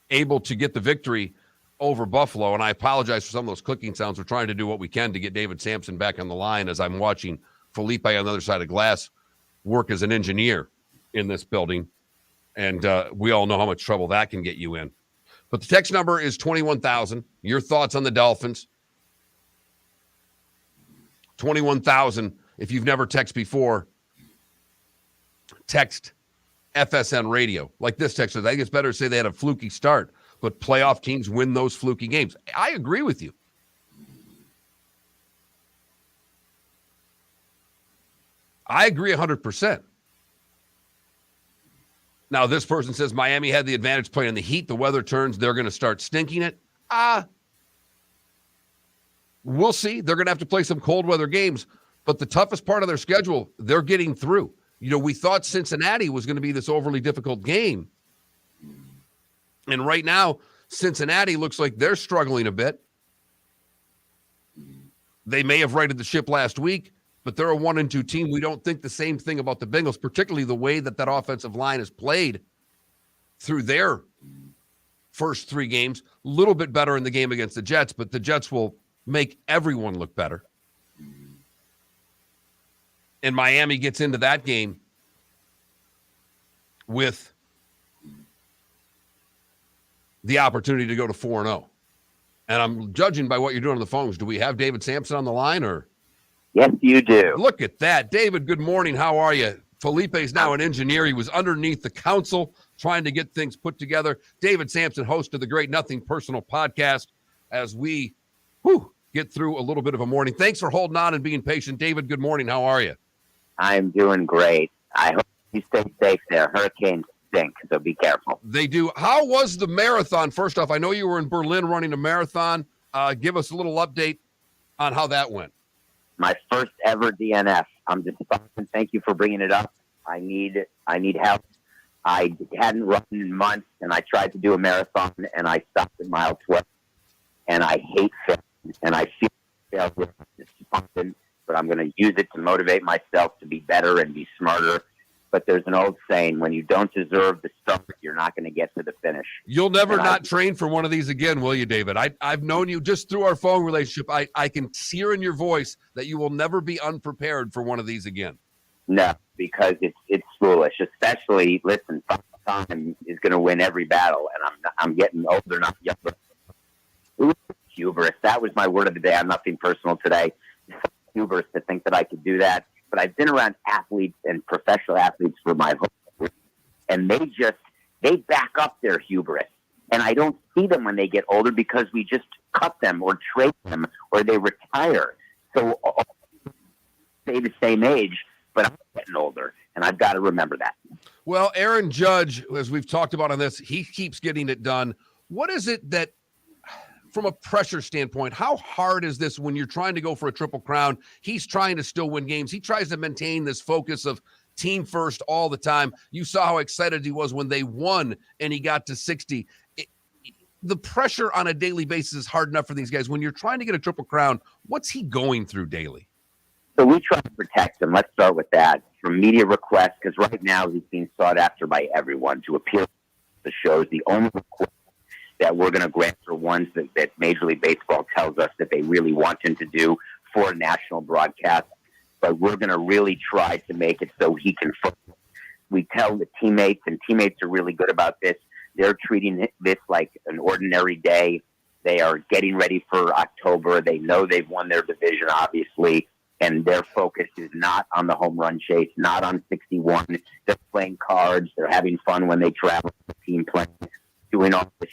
able to get the victory over Buffalo. And I apologize for some of those clicking sounds. We're trying to do what we can to get David Samson back on the line as I'm watching Felipe on the other side of glass work as an engineer in this building. And we all know how much trouble that can get you in. But the text number is 21,000. Your thoughts on the Dolphins? 21,000. If you've never texted before, text FSN radio. Like this text says, I think it's better to say they had a fluky start, but playoff teams win those fluky games. I agree with you. I agree 100%. Now, this person says Miami had the advantage playing in the heat. The weather turns. They're going to start stinking it. We'll see. They're going to have to play some cold weather games, but the toughest part of their schedule, they're getting through. You know, we thought Cincinnati was going to be this overly difficult game. And right now, Cincinnati looks like they're struggling a bit. They may have righted the ship last week, but they're a 1-2 team. We don't think the same thing about the Bengals, particularly the way that that offensive line has played through their first 3 games. A little bit better in the game against the Jets, but the Jets will make everyone look better. And Miami gets into that game with the opportunity to go to 4-0. And I'm judging by what you're doing on the phones. Do we have David Samson on the line, or? Yes, you do. Look at that. David, good morning. How are you? Felipe's now an engineer. He was underneath the council trying to get things put together. David Samson, host of the Great Nothing Personal podcast, as we get through a little bit of a morning. Thanks for holding on and being patient. David, good morning. How are you? I'm doing great. I hope you stay safe there. Hurricanes stink, so be careful. They do. How was the marathon? First off, I know you were in Berlin running a marathon. Give us a little update on how that went. My first ever DNF. I'm just fine. Thank you for bringing it up. I need help. I hadn't run in months, and I tried to do a marathon, and I stopped at mile 12. And I hate failing, and I feel failure. It's fun, but I'm going to use it to motivate myself to be better and be smarter. But there's an old saying, when you don't deserve the start, you're not going to get to the finish. You'll never train for one of these again, will you, David? I've known you just through our phone relationship. I can hear in your voice that you will never be unprepared for one of these again. No, because it's foolish. Especially, listen, time is going to win every battle, and I'm getting older, not younger. Hubris. That was my word of the day. I'm nothing personal today. Hubris to think that I could do that. But I've been around athletes and professional athletes for my whole life, and they back up their hubris. And I don't see them when they get older because we just cut them or trade them or they retire. So stay the same age, but I'm getting older, and I've got to remember that. Well, Aaron Judge, as we've talked about on this, he keeps getting it done. What is it that, from a pressure standpoint, how hard is this when you're trying to go for a Triple Crown? He's trying to still win games. He tries to maintain this focus of team first all the time. You saw how excited he was when they won and he got to 60. The pressure on a daily basis is hard enough for these guys. When you're trying to get a Triple Crown, what's he going through daily? So we try to protect him. Let's start with that. From media requests, because right now he's being sought after by everyone to appear on the shows. The only request that we're going to grant are ones that Major League Baseball tells us that they really want him to do for a national broadcast. But we're going to really try to make it so he can focus. We tell the teammates, and teammates are really good about this. They're treating this like an ordinary day. They are getting ready for October. They know they've won their division, obviously, and their focus is not on the home run chase, not on 61. They're playing cards. They're having fun when they travel, the team playing, doing all the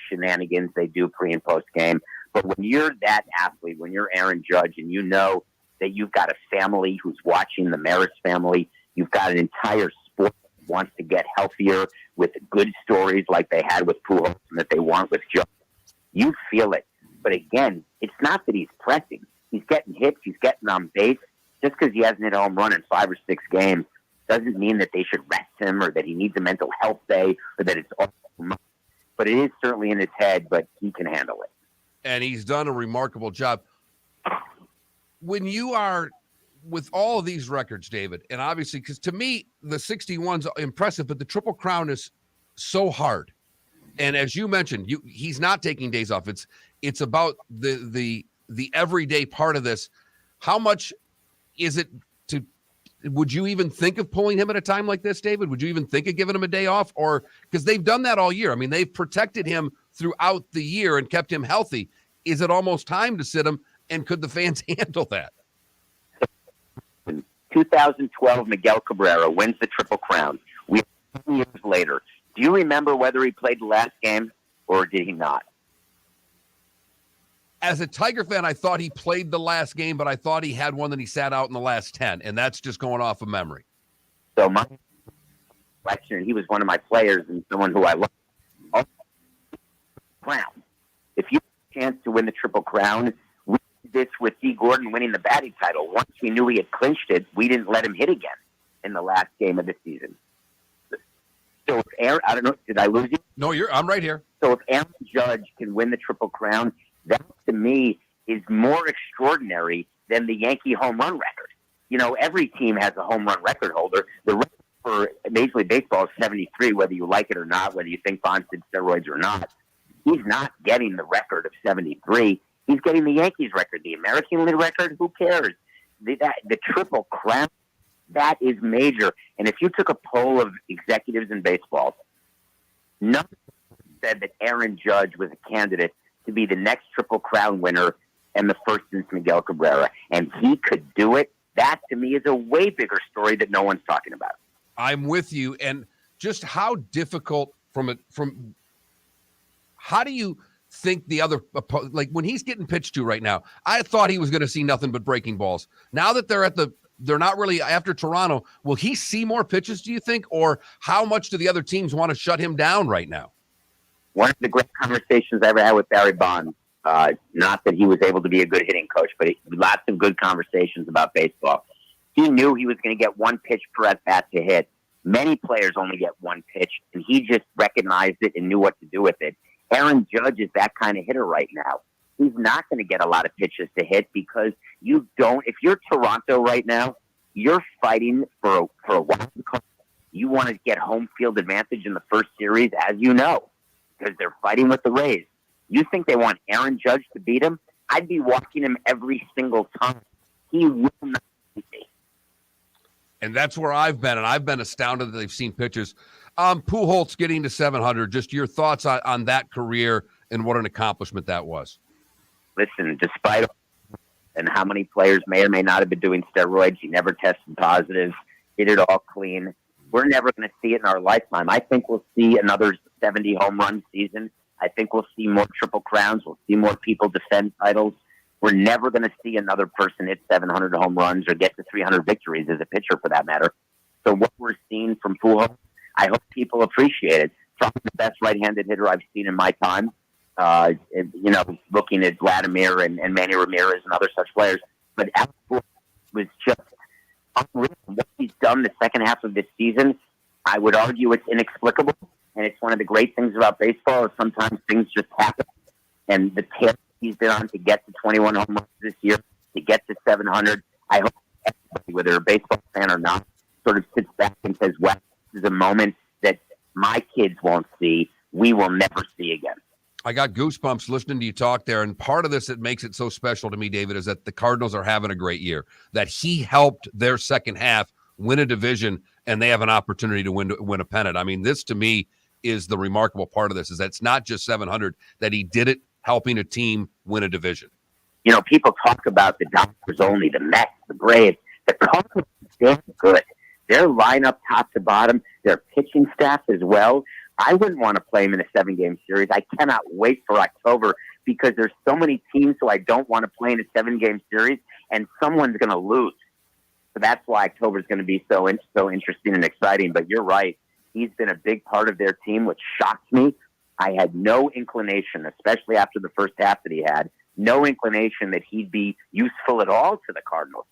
shenanigans they do pre and post game. But when you're that athlete, when you're Aaron Judge, and you know that you've got a family who's watching, the Maris family, you've got an entire sport that wants to get healthier with good stories like they had with Pujols and that they want with Judge. You feel it. But again, it's not that he's pressing. He's getting hits. He's getting on base. Just because he hasn't hit a home run in 5 or 6 games doesn't mean that they should rest him or that he needs a mental health day or that it's all. But it is certainly in his head, but he can handle it. And he's done a remarkable job. When you are with all of these records, David, and obviously, because to me, the 61's impressive, but the Triple Crown is so hard. And as you mentioned, he's not taking days off. It's about the everyday part of this. How much is it would you even think of pulling him at a time like this, David? Would you even think of giving him a day off? Or because they've done that all year. I mean, they've protected him throughout the year and kept him healthy. Is it almost time to sit him? And could the fans handle that? 2012, Miguel Cabrera wins the Triple Crown. 2 years later. Do you remember whether he played the last game or did he not? As a Tiger fan, I thought he played the last game, but I thought he had one that he sat out in the last 10, and that's just going off of memory. So my question, he was one of my players and someone who I love. Crown. If you have a chance to win the Triple Crown, we did this with D. Gordon winning the batting title. Once we knew he had clinched it, we didn't let him hit again in the last game of the season. So if Aaron, I don't know, did I lose you? No, I'm right here. So if Aaron Judge can win the Triple Crown, that to me is more extraordinary than the Yankee home run record. You know, every team has a home run record holder. The record for Major League Baseball is 73, whether you like it or not, whether you think Bonds did steroids or not. He's not getting the record of 73. He's getting the Yankees record. The American League record, who cares? The Triple Crown, that is major. And if you took a poll of executives in baseball, none said that Aaron Judge was a candidate to be the next Triple Crown winner and the first since Miguel Cabrera. And he could do it. That, to me, is a way bigger story that no one's talking about. I'm with you. And just how difficult how do you think the other, like when he's getting pitched to right now, I thought he was going to see nothing but breaking balls. Now that they're not really after Toronto, will he see more pitches, do you think? Or how much do the other teams want to shut him down right now? One of the great conversations I ever had with Barry Bonds, not that he was able to be a good hitting coach, but lots of good conversations about baseball. He knew he was going to get one pitch per at-bat to hit. Many players only get one pitch, and he just recognized it and knew what to do with it. Aaron Judge is that kind of hitter right now. He's not going to get a lot of pitches to hit because if you're Toronto right now, you're fighting for a wild card. You want to get home field advantage in the first series, as you know, because they're fighting with the Rays. You think they want Aaron Judge to beat him? I'd be walking him every single time. He will not beat me. And that's where I've been, and I've been astounded that they've seen pitches. Pujols getting to 700, just your thoughts on that career and what an accomplishment that was. Listen, despite and how many players may or may not have been doing steroids, he never tested positive, did it all clean. We're never going to see it in our lifetime. I think we'll see another 70 home run season. I think we'll see more Triple Crowns. We'll see more people defend titles. We're never going to see another person hit 700 home runs or get to 300 victories as a pitcher, for that matter. So what we're seeing from Pujols, I hope people appreciate it. Probably the best right-handed hitter I've seen in my time. Looking at Vladimir and Manny Ramirez and other such players. But Alex was just unreal. What he's done the second half of this season, I would argue it's inexplicable. And it's one of the great things about baseball is sometimes things just happen. And the tail he's been on to get to 21 home runs this year, to get to 700, I hope everybody, whether a baseball fan or not, sort of sits back and says, well, this is a moment that my kids won't see, we will never see again. I got goosebumps listening to you talk there. And part of this that makes it so special to me, David, is that the Cardinals are having a great year, that he helped their second half win a division, and they have an opportunity to win a pennant. I mean, this to me is the remarkable part of this, is that it's not just 700, that he did it helping a team win a division. You know, people talk about the Dodgers only, the Mets, the Braves. The Cardinals are damn good. Their lineup top to bottom, their pitching staff as well. I wouldn't want to play them in a 7-game series. I cannot wait for October because there's so many teams who I don't want to play in a 7-game series, and someone's going to lose. So that's why October is going to be so interesting and exciting. But you're right. He's been a big part of their team, which shocks me. I had no inclination, especially after the first half that he had, no inclination that he'd be useful at all to the Cardinals.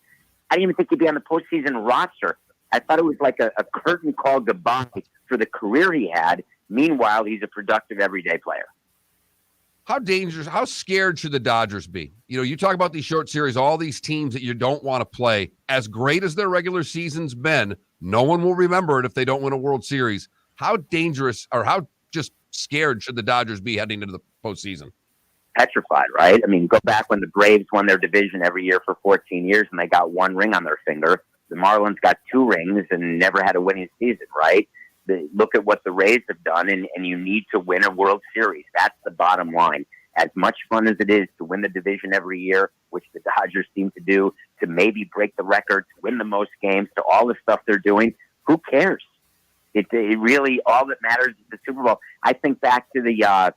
I didn't even think he'd be on the postseason roster. I thought it was like a curtain call goodbye for the career he had. Meanwhile, he's a productive everyday player. How dangerous, how scared should the Dodgers be? You know, you talk about these short series, all these teams that you don't want to play. As great as their regular season's been, no one will remember it if they don't win a World Series. How dangerous or how just scared should the Dodgers be heading into the postseason? Petrified, right? I mean, go back when the Braves won their division every year for 14 years and they got one ring on their finger. The Marlins got 2 rings and never had a winning season, right? Look at what the Rays have done, and you need to win a World Series. That's the bottom line. As much fun as it is to win the division every year, which the Dodgers seem to do, to maybe break the record, to win the most games, to all the stuff they're doing, who cares? It really, all that matters is the Super Bowl. I think back to the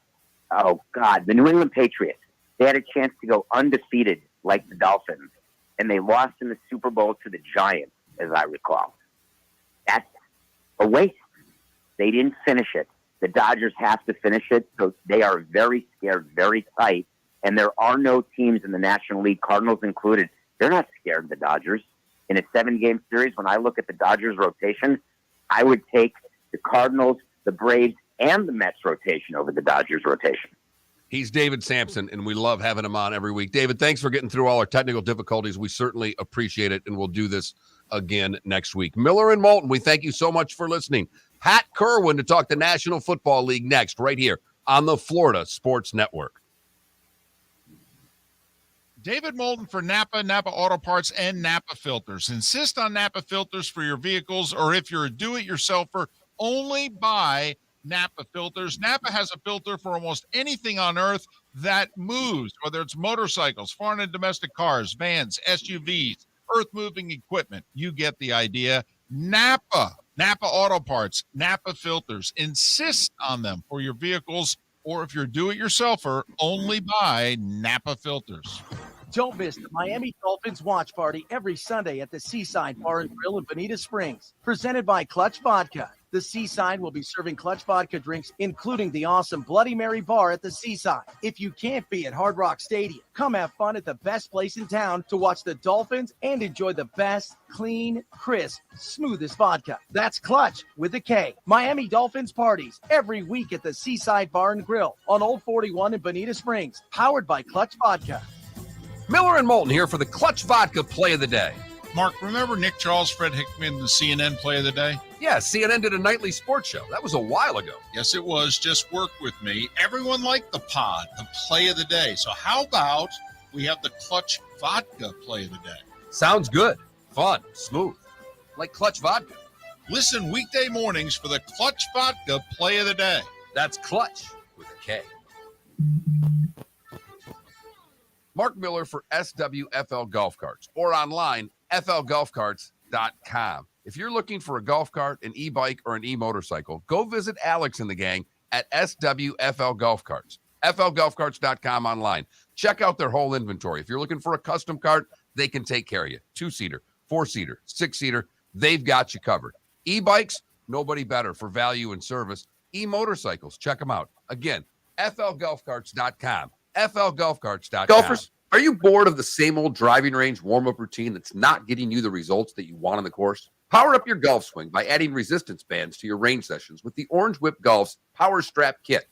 New England Patriots. They had a chance to go undefeated like the Dolphins, and they lost in the Super Bowl to the Giants, as I recall. That's a waste. They didn't finish it. The Dodgers have to finish it, so they are very scared, very tight, and there are no teams in the National League, Cardinals included. They're not scared of the Dodgers. In a 7-game series, when I look at the Dodgers rotation, I would take the Cardinals, the Braves, and the Mets rotation over the Dodgers rotation. He's David Samson, and we love having him on every week. David, thanks for getting through all our technical difficulties. We certainly appreciate it, and we'll do this again next week. Miller and Moulton, we thank you so much for listening. Pat Kirwan to talk the National Football League next, right here on the Florida Sports Network. David Moulton for Napa Auto Parts, and Napa Filters. Insist on Napa Filters for your vehicles, or if you're a do-it-yourselfer, only buy Napa Filters. Napa has a filter for almost anything on earth that moves, whether it's motorcycles, foreign and domestic cars, vans, SUVs, earth-moving equipment. You get the idea. Napa Auto Parts, Napa Filters. Insist on them for your vehicles, or if you're a do-it-yourselfer, only buy Napa Filters. Don't miss the Miami Dolphins watch party every Sunday at the Seaside Bar and Grill in Bonita Springs. Presented by Clutch Vodka. The Seaside will be serving Clutch Vodka drinks, including the awesome Bloody Mary bar at the Seaside. If you can't be at Hard Rock Stadium, come have fun at the best place in town to watch the Dolphins and enjoy the best, clean, crisp, smoothest vodka. That's Clutch with a K. Miami Dolphins parties every week at the Seaside Bar and Grill on Old 41 in Bonita Springs. Powered by Clutch Vodka. Miller and Moulton here for the Clutch Vodka Play of the Day. Mark, remember Nick Charles, Fred Hickman, the CNN Play of the Day? Yeah, CNN did a nightly sports show. That was a while ago. Yes, it was. Just work with me. Everyone liked the pod, the Play of the Day. So how about we have the Clutch Vodka Play of the Day? Sounds good. Fun. Smooth. Like Clutch Vodka. Listen weekday mornings for the Clutch Vodka Play of the Day. That's Clutch with a K. Mark Miller for SWFL Golf Carts, or online, flgolfcarts.com. If you're looking for a golf cart, an e-bike, or an e-motorcycle, go visit Alex and the gang at SWFL Golf Carts, flgolfcarts.com online. Check out their whole inventory. If you're looking for a custom cart, they can take care of you. 2-seater, 4-seater, 6-seater, they've got you covered. E-bikes, Nobody better for value and service. E-motorcycles. Check them out. Again, flgolfcarts.com. flgolfcarts.com. Golfers, are you bored of the same old driving range warm-up routine that's not getting you the results that you want on the course? Power up your golf swing by adding resistance bands to your range sessions with the Orange Whip Golf's Power Strap Kit.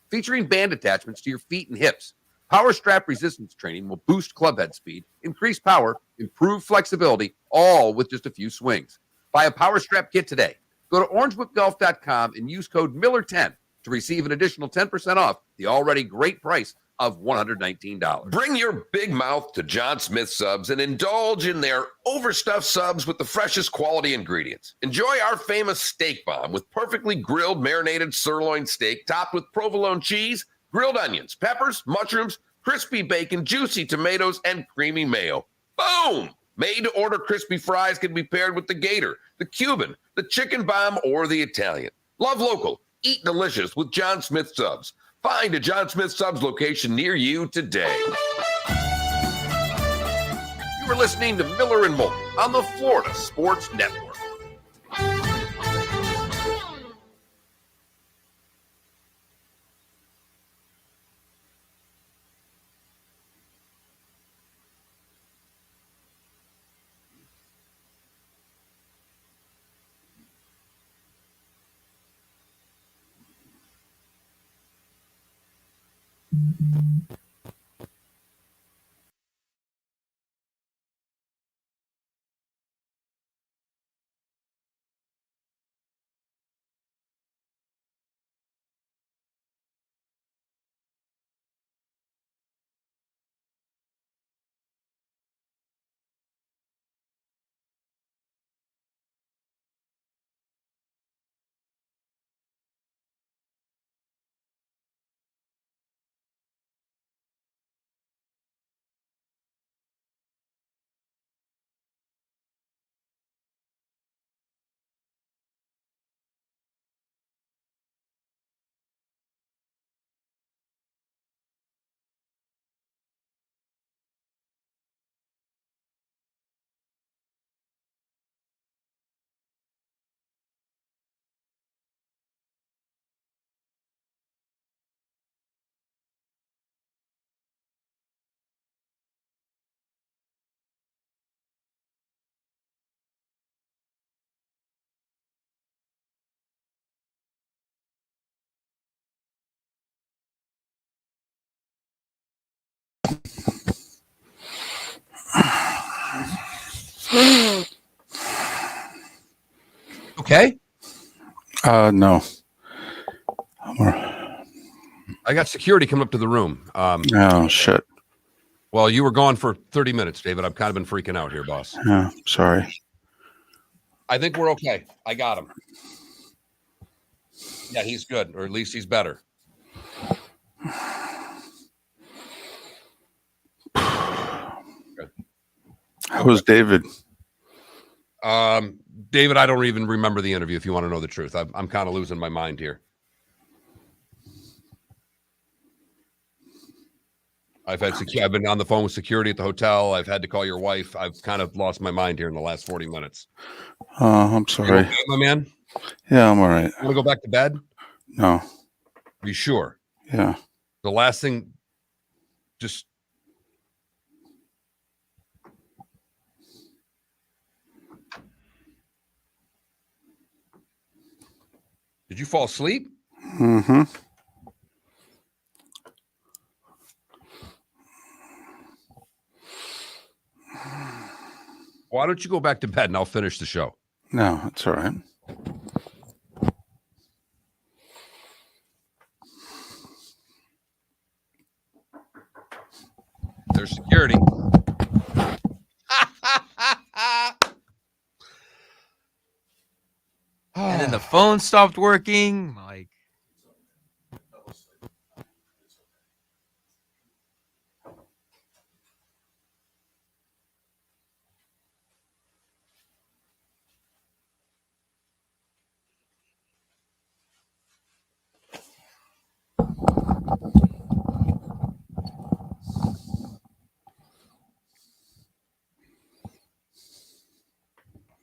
Featuring band attachments to your feet and hips, Power Strap resistance training will boost club head speed, increase power, improve flexibility, all with just a few swings. Buy a Power Strap Kit today. Go to orangewhipgolf.com and use code Miller10 to receive an additional 10% off the already great price of $119. Bring your big mouth to John Smith Subs and indulge in their overstuffed subs with the freshest quality ingredients. Enjoy our famous steak bomb with perfectly grilled marinated sirloin steak topped with provolone cheese, grilled onions, peppers, mushrooms, crispy bacon, juicy tomatoes, and creamy mayo. Boom! Made-to-order crispy fries can be paired with the Gator, the Cuban, the chicken bomb, or the Italian. Love local. Eat delicious with John Smith Subs. Find a John Smith Subs location near you today. You are listening to Miller and Moulton on the Florida Sports Network. Okay. No. I got security coming up to the room. Oh, shit. Well, you were gone for 30 minutes, David. I've kind of been freaking out here, boss. Yeah, sorry. I think we're okay. I got him. Yeah, he's good, or at least he's better. How was David? David, I don't even remember the interview, if you want to know the truth. I'm kind of losing my mind here. I've been on the phone with security at the hotel. I've had to call your wife. I've kind of lost my mind here in the last 40 minutes. I'm sorry. Okay, my man? Yeah, I'm all right. Want to go back to bed? No. Are you sure? Yeah. The last thing, just... Did you fall asleep? Mm-hmm. Why don't you go back to bed and I'll finish the show? No, it's all right. There's security. And then the phone stopped working. Like,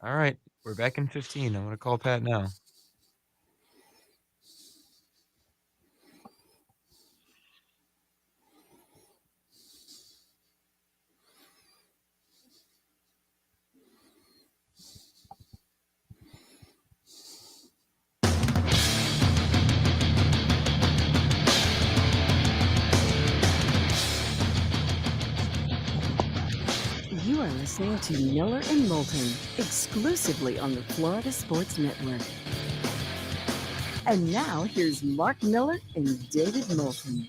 all right, we're back in 15. I'm gonna call Pat now. listening to Miller and Moulton, exclusively on the Florida Sports Network. And now, here's Mark Miller and David Moulton.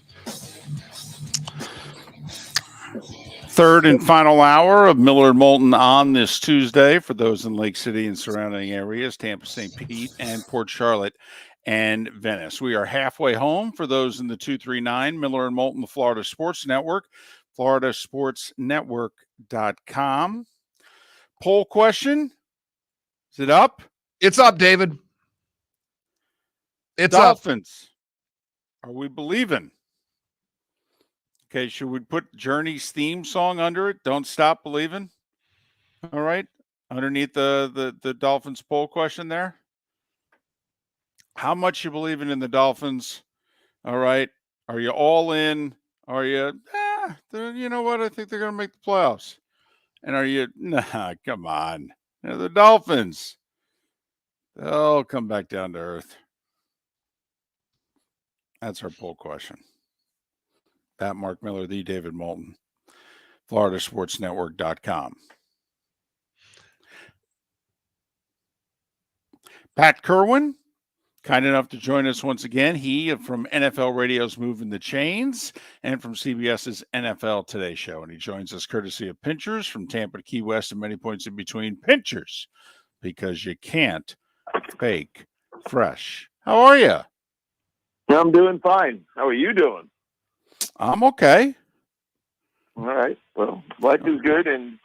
Third and final hour of Miller and Moulton on this Tuesday for those in Lake City and surrounding areas, Tampa, St. Pete, and Port Charlotte and Venice. We are halfway home for those in the 239, Miller and Moulton, the Florida Sports Network, floridasportsnetwork.com. Poll question. Is it up? It's up, David. It's Dolphins. Up. Are we believing? Okay, should we put Journey's theme song under it? Don't Stop Believing. All right. Underneath the Dolphins poll question there. How much you believing in the Dolphins? All right. Are you all in? Are you, you know what? I think they're going to make the playoffs. And are you, nah, come on. They're the Dolphins. They'll come back down to earth. That's our poll question. That Mark Miller, the David Moulton, floridasportsnetwork.com. Pat Kirwan, kind enough to join us once again. He from NFL Radio's Moving the Chains and from CBS's NFL Today show. And he joins us courtesy of Pinchers from Tampa to Key West and many points in between. Pinchers, because you can't fake fresh. How are you? I'm doing fine. How are you doing? I'm okay. All right. Well, life is good, and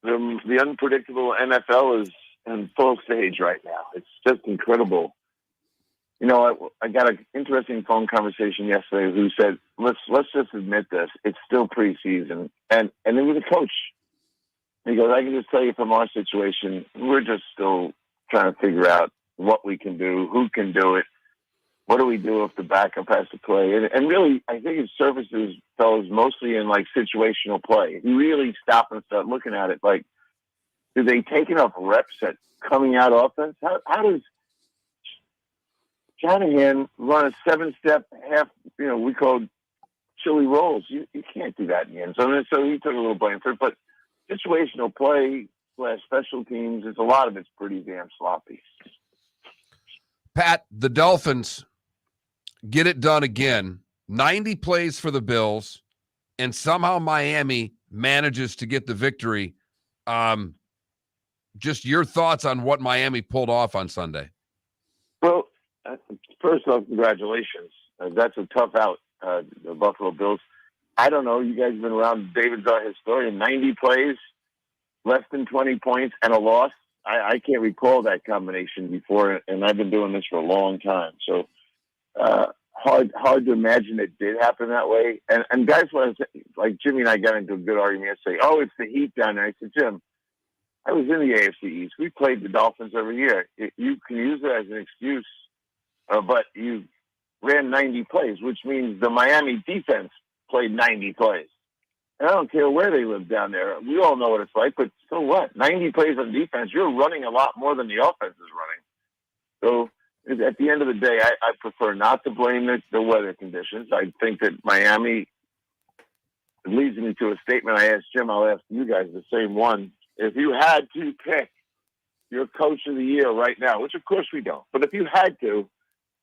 the unpredictable NFL is in full stage right now. It's just incredible. You know, I got an interesting phone conversation yesterday who said, let's just admit this. It's still preseason. And it was a coach. He goes, I can just tell you from our situation, we're just still trying to figure out what we can do, who can do it. What do we do if the backup has to play? And really, I think it surfaces, fellas, mostly in like situational play. You really stop and start looking at it. Like, do they take enough reps at coming out offense? How does Shanahan run a 7-step half, we call chili rolls? You can't do that in the end zone. So he took a little blame for it. But situational play / special teams, a lot of it's pretty damn sloppy. Pat, the Dolphins get it done again. 90 plays for the Bills, and somehow Miami manages to get the victory. Just your thoughts on what Miami pulled off on Sunday. Well, first off, congratulations. That's a tough out, the Buffalo Bills. I don't know. You guys have been around. David's our historian. 90 plays, less than 20 points, and a loss. I can't recall that combination before, and I've been doing this for a long time. So hard to imagine it did happen that way. And guys, like Jimmy and I got into a good argument yesterday. Oh, it's the heat down there. I said, Jim, I was in the AFC East. We played the Dolphins every year. You can use it as an excuse, but you ran 90 plays, which means the Miami defense played 90 plays. And I don't care where they live down there. We all know what it's like, but so what? 90 plays on defense, you're running a lot more than the offense is running. So at the end of the day, I prefer not to blame the weather conditions. I think that Miami, it leads me to a statement I asked Jim. I'll ask you guys the same one. If you had to pick your coach of the year right now, which of course we don't, but if you had to,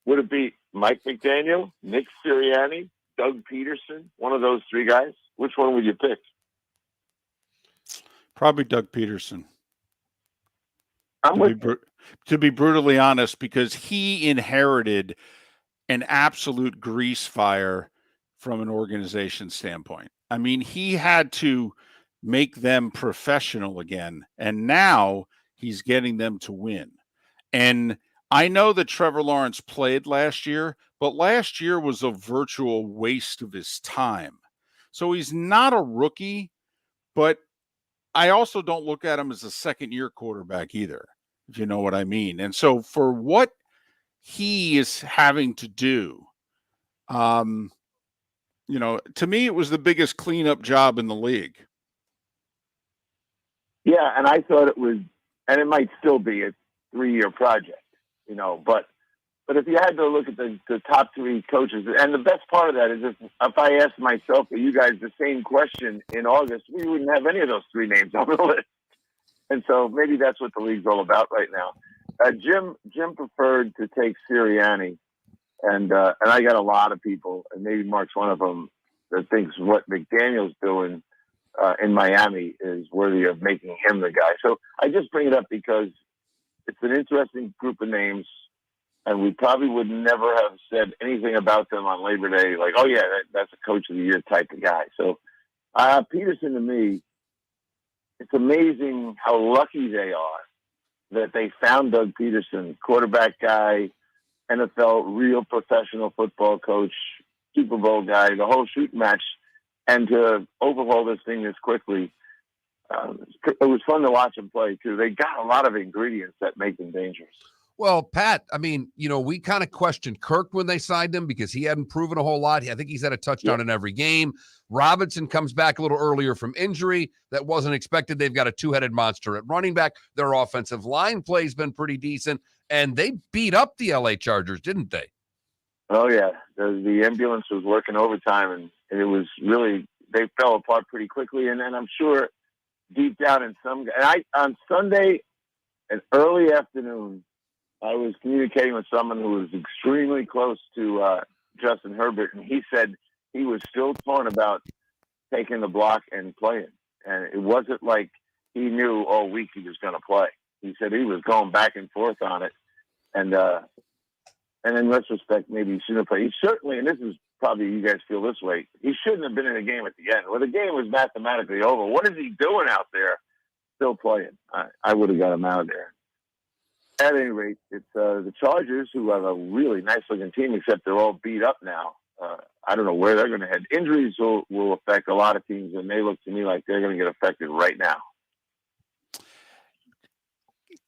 would it be Mike McDaniel, Nick Sirianni, Doug Peterson, one of those three guys? Which one would you pick? Probably Doug Peterson. To be brutally honest, because he inherited an absolute grease fire from an organization standpoint. I mean, he had to make them professional again, and now he's getting them to win. And I know that Trevor Lawrence played last year, but last year was a virtual waste of his time. So he's not a rookie, but I also don't look at him as a second-year quarterback either, if you know what I mean. And so for what he is having to do, to me, it was the biggest cleanup job in the league. Yeah, and I thought it was, and it might still be a 3-year project, but But if you had to look at the top three coaches, and the best part of that is if I asked myself or you guys the same question in August, we wouldn't have any of those three names on the list. And so maybe that's what the league's all about right now. Jim preferred to take Sirianni, and I got a lot of people, and maybe Mark's one of them, that thinks what McDaniel's doing in Miami is worthy of making him the guy. So I just bring it up because it's an interesting group of names, and we probably would never have said anything about them on Labor Day, like, oh, yeah, that's a coach of the year type of guy. So Peterson, to me, it's amazing how lucky they are that they found Doug Peterson, quarterback guy, NFL, real professional football coach, Super Bowl guy, the whole shooting match, and to overhaul this thing this quickly. It was fun to watch them play, too. They got a lot of ingredients that make them dangerous. Well, Pat, I mean, we kind of questioned Kirk when they signed him because he hadn't proven a whole lot. I think he's had a touchdown in every game. Robinson comes back a little earlier from injury. That wasn't expected. They've got a two-headed monster at running back. Their offensive line play's been pretty decent, and they beat up the LA Chargers, didn't they? Oh, yeah. The ambulance was working overtime, and it was really, they fell apart pretty quickly. And then I'm sure deep down in on Sunday, an early afternoon, I was communicating with someone who was extremely close to Justin Herbert, and he said he was still torn about taking the block and playing. And it wasn't like he knew all week he was going to play. He said he was going back and forth on it. And in retrospect, maybe he shouldn't have played. He certainly, and this is probably you guys feel this way, he shouldn't have been in the game at the end. Well, the game was mathematically over. What is he doing out there still playing? I would have got him out of there. At any rate, it's the Chargers, who have a really nice-looking team, except they're all beat up now. I don't know where they're going to head. Injuries will affect a lot of teams, and they look to me like they're going to get affected right now.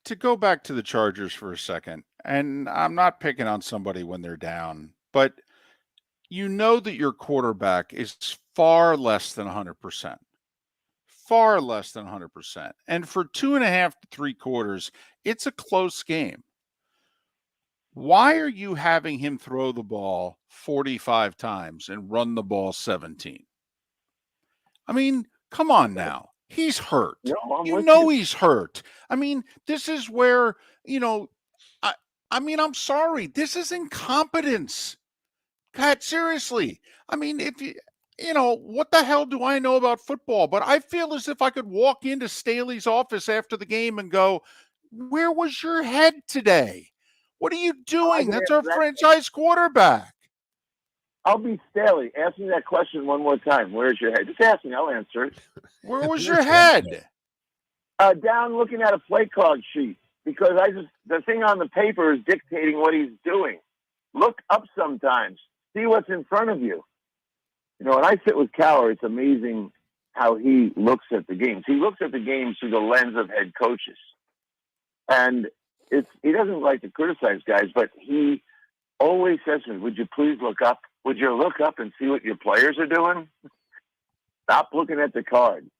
To go back to the Chargers for a second, and I'm not picking on somebody when they're down, but you know that your quarterback is far less than 100%. Far less than 100%. And for 2.5 to 3 quarters, it's a close game. Why are you having him throw the ball 45 times and run the ball 17? I mean, come on now. He's hurt. No, he's hurt. I mean, this is where, I mean, I'm sorry. This is incompetence. God, seriously. I mean, if what the hell do I know about football? But I feel as if I could walk into Staley's office after the game and go, where was your head today? What are you doing? That's our franchise quarterback. I'll be Staley. Ask me that question one more time. Where's your head? Just ask me. I'll answer it. Where was your head? Down looking at a play card sheet, because the thing on the paper is dictating what he's doing. Look up sometimes. See what's in front of you. When I sit with Cowher, it's amazing how he looks at the games. He looks at the games through the lens of head coaches. And he doesn't like to criticize guys, but he always says to me, would you please look up? Would you look up and see what your players are doing? Stop looking at the card.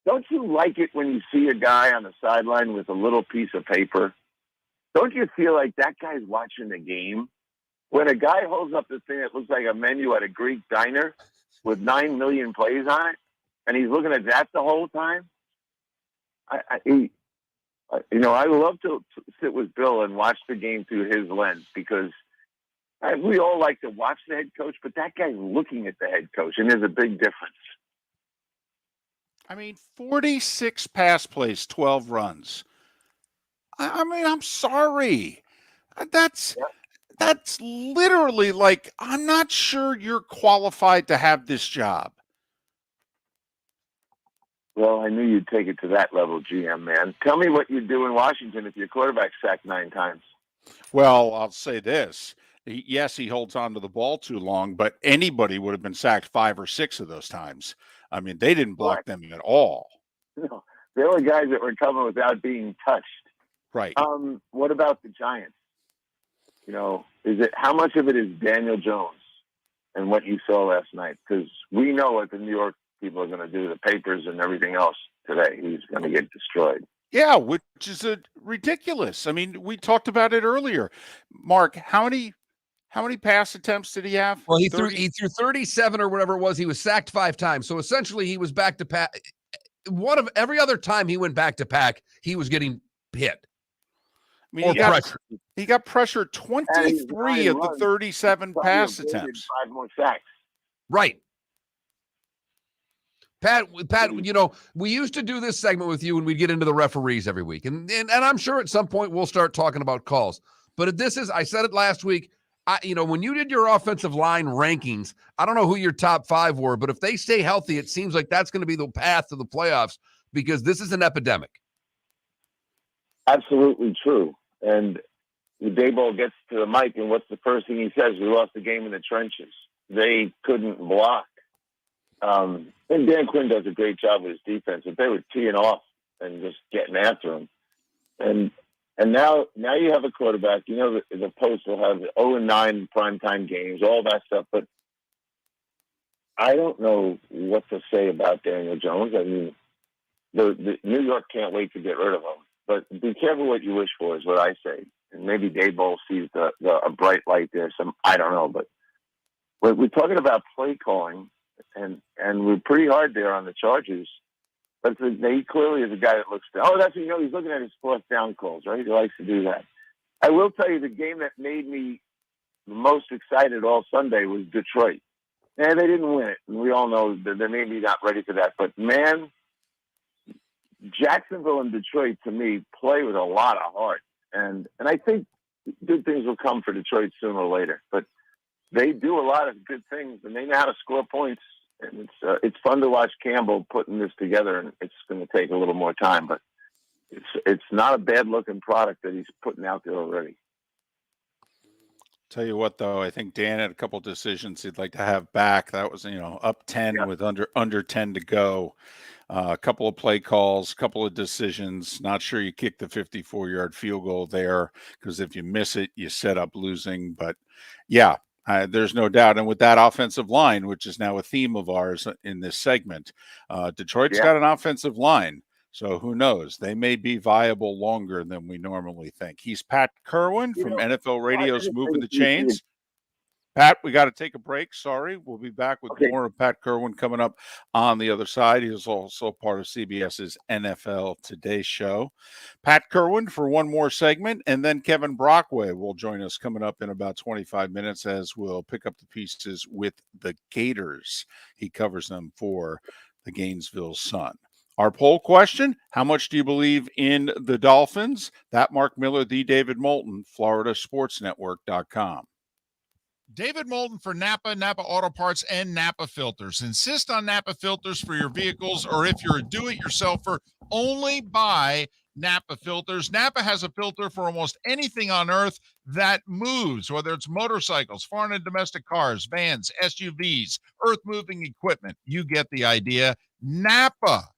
Don't you like it when you see a guy on the sideline with a little piece of paper? Don't you feel like that guy's watching the game? When a guy holds up this thing that looks like a menu at a Greek diner with 9 million plays on it, and he's looking at that the whole time, I love to sit with Bill and watch the game through his lens, because we all like to watch the head coach, but that guy's looking at the head coach, and there's a big difference. I mean, 46 pass plays, 12 runs. I mean, I'm sorry. That's literally like, I'm not sure you're qualified to have this job. Well, I knew you'd take it to that level, GM, man. Tell me what you'd do in Washington if your quarterback sacked 9 times. Well, I'll say this. Yes, he holds on to the ball too long, but anybody would have been sacked 5 or 6 of those times. I mean, they didn't block them at all. No, there were guys that were coming without being touched. Right. What about the Giants? How much of it is Daniel Jones and what you saw last night? Because we know what the New York people are going to do, the papers and everything else today. He's going to get destroyed. Yeah, which is ridiculous. I mean, we talked about it earlier. Mark, how many pass attempts did he have? Well, he 30? threw 37 or whatever it was. He was sacked 5 times. So essentially he was back to pack. One of every other time he went back to pack, he was getting hit. I mean, he got pressured 23 of the 37 pass attempts. 5 more sacks. Right. Pat, you know, we used to do this segment with you when we'd get into the referees every week. And I'm sure at some point we'll start talking about calls. But this is, I said it last week, when you did your offensive line rankings, I don't know who your top 5 were, but if they stay healthy, it seems like that's going to be the path to the playoffs because this is an epidemic. Absolutely true. And Daboll gets to the mic, and what's the first thing he says? We lost the game in the trenches. They couldn't block. And Dan Quinn does a great job with his defense, but they were teeing off and just getting after him. And now you have a quarterback. You know, the Post will have 0-9 primetime games, all that stuff. But I don't know what to say about Daniel Jones. I mean, the New York can't wait to get rid of him. But be careful what you wish for is what I say. And maybe Daboll sees a bright light there. I don't know. But we're talking about play calling, and we're pretty hard there on the Chargers. But he clearly is a guy that looks down. Oh, that's, he's looking at his 4th down calls, right? He likes to do that. I will tell you the game that made me the most excited all Sunday was Detroit. And they didn't win it. And we all know that they're maybe not ready for that. But, man, Jacksonville and Detroit, to me, play with a lot of heart. And I think good things will come for Detroit sooner or later. But they do a lot of good things, and they know how to score points. And it's fun to watch Campbell putting this together, and it's going to take a little more time. But it's not a bad-looking product that he's putting out there already. Tell you what, though, I think Dan had a couple of decisions he'd like to have back. That was, up 10 with under 10 to go. A couple of play calls, a couple of decisions. Not sure you kick the 54-yard field goal there because if you miss it, you set up losing. But, yeah, there's no doubt. And with that offensive line, which is now a theme of ours in this segment, Detroit's got an offensive line. So who knows? They may be viable longer than we normally think. He's Pat Kirwan from NFL Radio's Moving the Chains. Pat, we got to take a break. Sorry. We'll be back with more of Pat Kirwan coming up on the other side. He is also part of CBS's NFL Today show. Pat Kirwan for one more segment, and then Kevin Brockway will join us coming up in about 25 minutes as we'll pick up the pieces with the Gators. He covers them for the Gainesville Sun. Our poll question, how much do you believe in the Dolphins? That Mark Miller, the David Moulton, FloridaSportsNetwork.com. David Moulton for Napa, Napa Auto Parts, and Napa Filters. Insist on Napa filters for your vehicles, or if you're a do-it-yourselfer, only buy Napa filters. Napa has a filter for almost anything on earth that moves, whether it's motorcycles, foreign and domestic cars, vans, SUVs, earth-moving equipment. You get the idea. Napa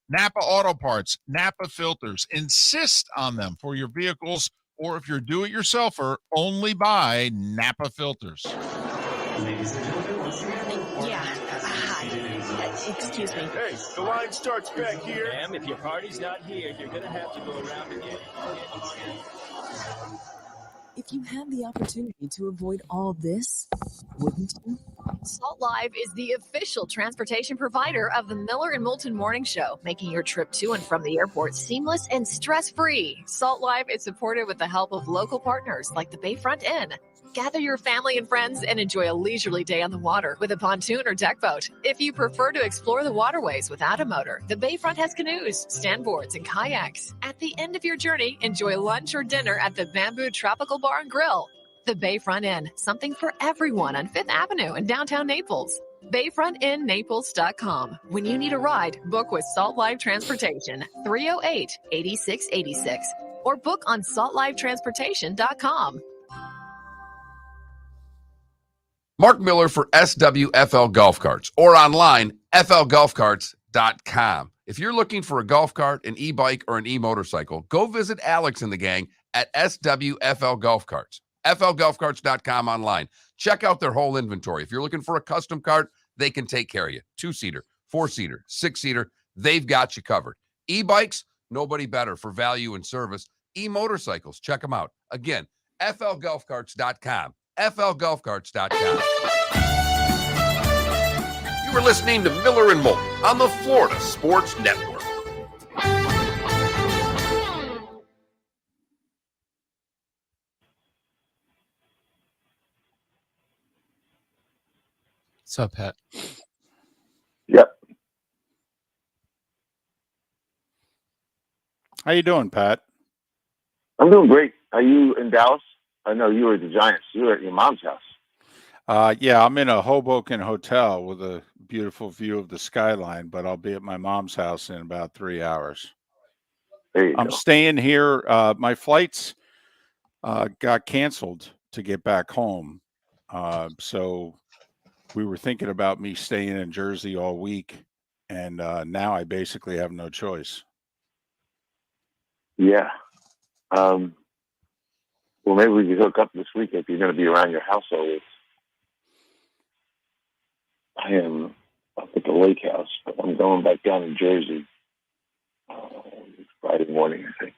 Auto Parts, Napa filters. Insist on them for your vehicles, or if you're do-it-yourselfer, only buy Napa filters. Yeah. Hi. Excuse me. Hey, the line starts back here. Ma'am, if your party's not here, you're going to have to go around again. If you had the opportunity to avoid all this, wouldn't you? Salt Live is the official transportation provider of the Miller and Moulton Morning Show, making your trip to and from the airport seamless and stress-free. Salt Live is supported with the help of local partners like the Bayfront Inn. Gather your family and friends and enjoy a leisurely day on the water with a pontoon or deck boat. If you prefer to explore the waterways without a motor, the Bayfront has canoes, standboards, and kayaks. At the end of your journey, enjoy lunch or dinner at the Bamboo Tropical Bar and Grill. The Bayfront Inn, something for everyone on 5th Avenue in downtown Naples. BayfrontInNaples.com. When you need a ride, book with Salt Live Transportation, 308-8686, or book on saltlivetransportation.com. Mark Miller for SWFL Golf Carts, or online, flgolfcarts.com. If you're looking for a golf cart, an e-bike, or an e-motorcycle, go visit Alex and the gang at SWFL Golf Carts. flgolfcarts.com online. Check out their whole inventory. If you're looking for a custom cart, they can take care of you. 2-seater, 4-seater, 6-seater, they've got you covered. E-bikes, Nobody better for value and service. E-Motorcycles. Check them out. Again, flgolfcarts.com. flgolfcarts.com. You were listening to Miller and Moulton on the Florida Sports Network. What's up, Pat? Yep. How you doing, Pat? I'm doing great. Are you in Dallas? I know you were at the Giants. You were at your mom's house. Yeah, I'm in a Hoboken hotel with a beautiful view of the skyline, but I'll be at my mom's house in about 3 hours. There you I'm go. staying here. My flights got canceled to get back home. So we were thinking about me staying in Jersey all week, and now I basically have no choice. Yeah. Well, maybe we could hook up this week if you're going to be around your house always. I am up at the lake house, but I'm going back down to Jersey Friday morning, I think.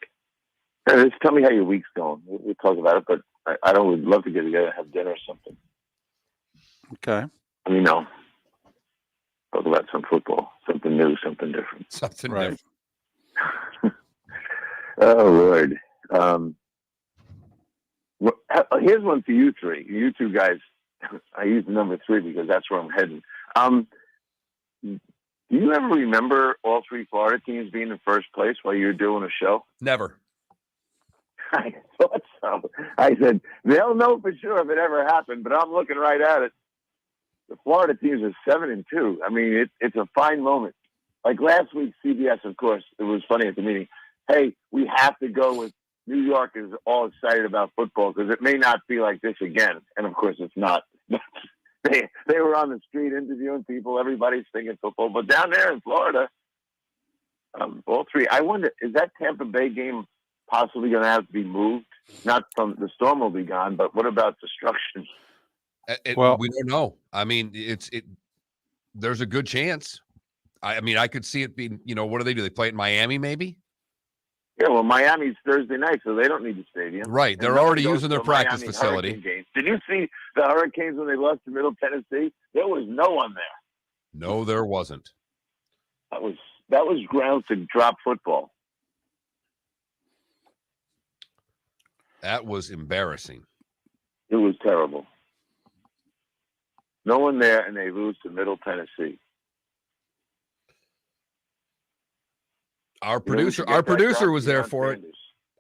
Just tell me how your week's going. We'll talk about it, but I would love to get together and have dinner or something. Okay. Talk about some football, something new, something different. Something Right. different. Oh, Lord. Here's one for you three. You two guys, I use the number 3 because that's where I'm heading. Do you ever remember all 3 Florida teams being in first place while you were doing a show? Never. I thought so. I said, they'll know for sure if it ever happened, but I'm looking right at it. The Florida teams are 7-2. I mean, it's a fine moment. Like last week, CBS, of course, it was funny at the meeting. Hey, we have to go with New York is all excited about football because it may not be like this again. And of course, it's not. They were on the street interviewing people. Everybody's thinking football. But down there in Florida, all 3. I wonder, is that Tampa Bay game possibly going to have to be moved? Not from the storm will be gone, but what about destruction? Well, we don't know. I mean, there's a good chance. I mean, I could see it being, what do? They play it in Miami, maybe? Yeah, well, Miami's Thursday night, so they don't need the stadium. Right. They're already using their practice facility. Did you see the Hurricanes when they lost to Middle Tennessee? There was no one there. No, there wasn't. That was grounds to drop football. That was embarrassing. It was terrible. No one there, and they lose to Middle Tennessee. Our producer was there for it.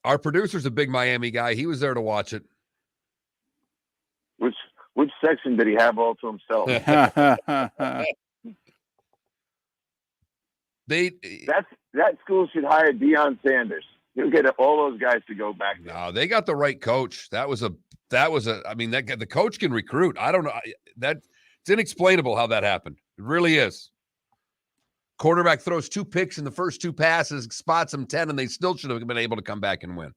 Our producer's a big Miami guy. He was there to watch it. Which section did he have all to himself? That school should hire Deion Sanders. He'll get all those guys to go back there. No, they got the right coach. The coach can recruit. I don't know. It's inexplainable how that happened. It really is. Quarterback throws 2 picks in the first 2 passes, spots them 10, and they still should have been able to come back and win.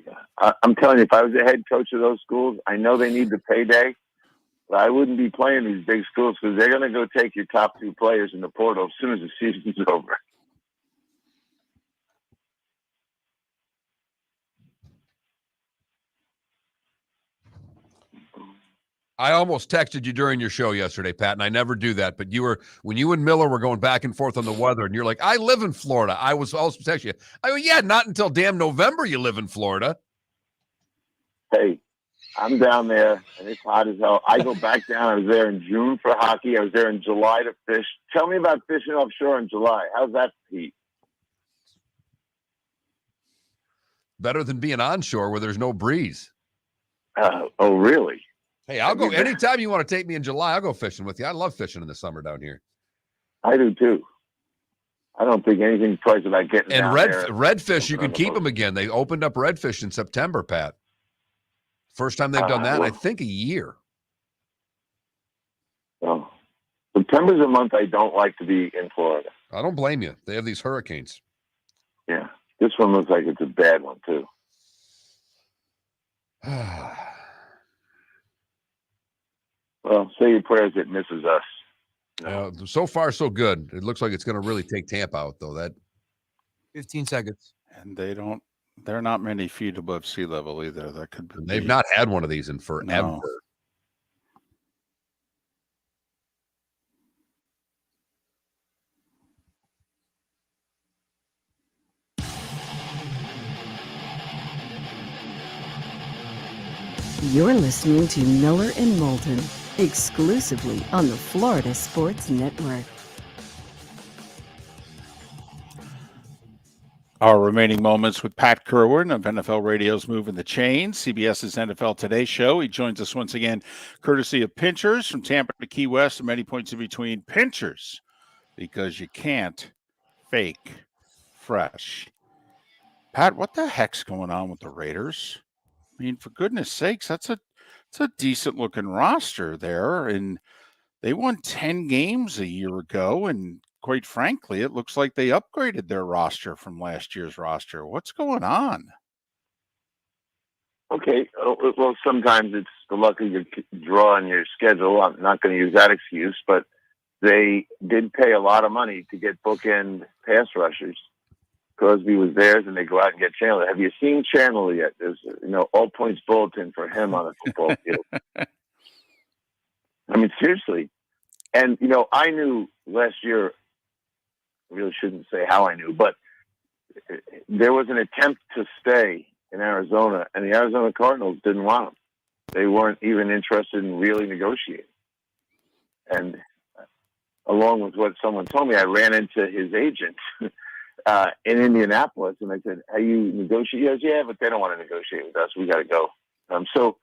Yeah. I'm telling you, if I was the head coach of those schools, I know they need the payday, but I wouldn't be playing these big schools because they're going to go take your top 2 players in the portal as soon as the season's over. I almost texted you during your show yesterday, Pat, and I never do that. But when you and Miller were going back and forth on the weather, and you're like, I live in Florida. I was also texting you. I go, yeah, not until damn November you live in Florida. Hey, I'm down there, and it's hot as hell. I go back down. I was there in June for hockey. I was there in July to fish. Tell me about fishing offshore in July. How's that heat? Better than being onshore where there's no breeze. Oh, really? Hey, I'll go anytime you want to take me in July. I'll go fishing with you. I love fishing in the summer down here. I do too. I don't think anything twice about getting and down redfish. You can keep them again. They opened up redfish in September, Pat. First time they've done that, I think, a year. Well, September's a month I don't like to be in Florida. I don't blame you. They have these hurricanes. Yeah, this one looks like it's a bad one too. Well, say your prayers it misses us. So far, so good. It looks like it's going to really take Tampa out, though. 15 seconds. And they're not many feet above sea level either. That could be. They've not had one of these in forever. No. You're listening to Miller and Moulton, exclusively on the Florida Sports Network. Our remaining moments with Pat Kirwan of NFL Radio's Moving the Chains, CBS's NFL Today show. He joins us once again, courtesy of Pinchers from Tampa to Key West and many points in between. Pinchers, because you can't fake fresh. Pat, what the heck's going on with the Raiders? I mean, for goodness sakes, it's a decent looking roster there, and they won 10 games a year ago, and quite frankly, it looks like they upgraded their roster from last year's roster. What's going on? Okay, well, sometimes it's the luck of your draw on your schedule. I'm not going to use that excuse, but they did pay a lot of money to get bookend pass rushers. Crosby was theirs, and they go out and get Chandler. Have you seen Chandler yet? There's, all points bulletin for him on the football field. I mean, seriously. And, I knew last year, I really shouldn't say how I knew, but there was an attempt to stay in Arizona, and the Arizona Cardinals didn't want him. They weren't even interested in really negotiating. And along with what someone told me, I ran into his agent in Indianapolis, and I said, "Are you negotiating?" He goes, "Yeah, but they don't want to negotiate with us. We got to go." So,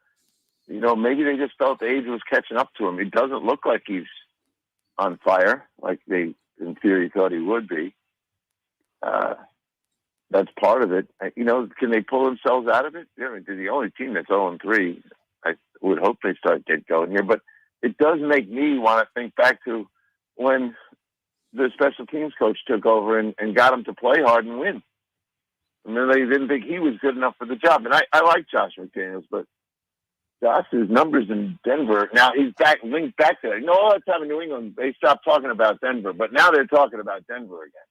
maybe they just felt the age was catching up to him. It doesn't look like he's on fire like they, in theory, thought he would be. That's part of it. Can they pull themselves out of it? They're the only team that's 0-3. I would hope they get going here, but it does make me want to think back to when the special teams coach took over and got him to play hard and win. I mean, they didn't think he was good enough for the job. And I like Josh McDaniels, but Josh's numbers in Denver, now he's linked back to that. All that time in New England, they stopped talking about Denver, but now they're talking about Denver again.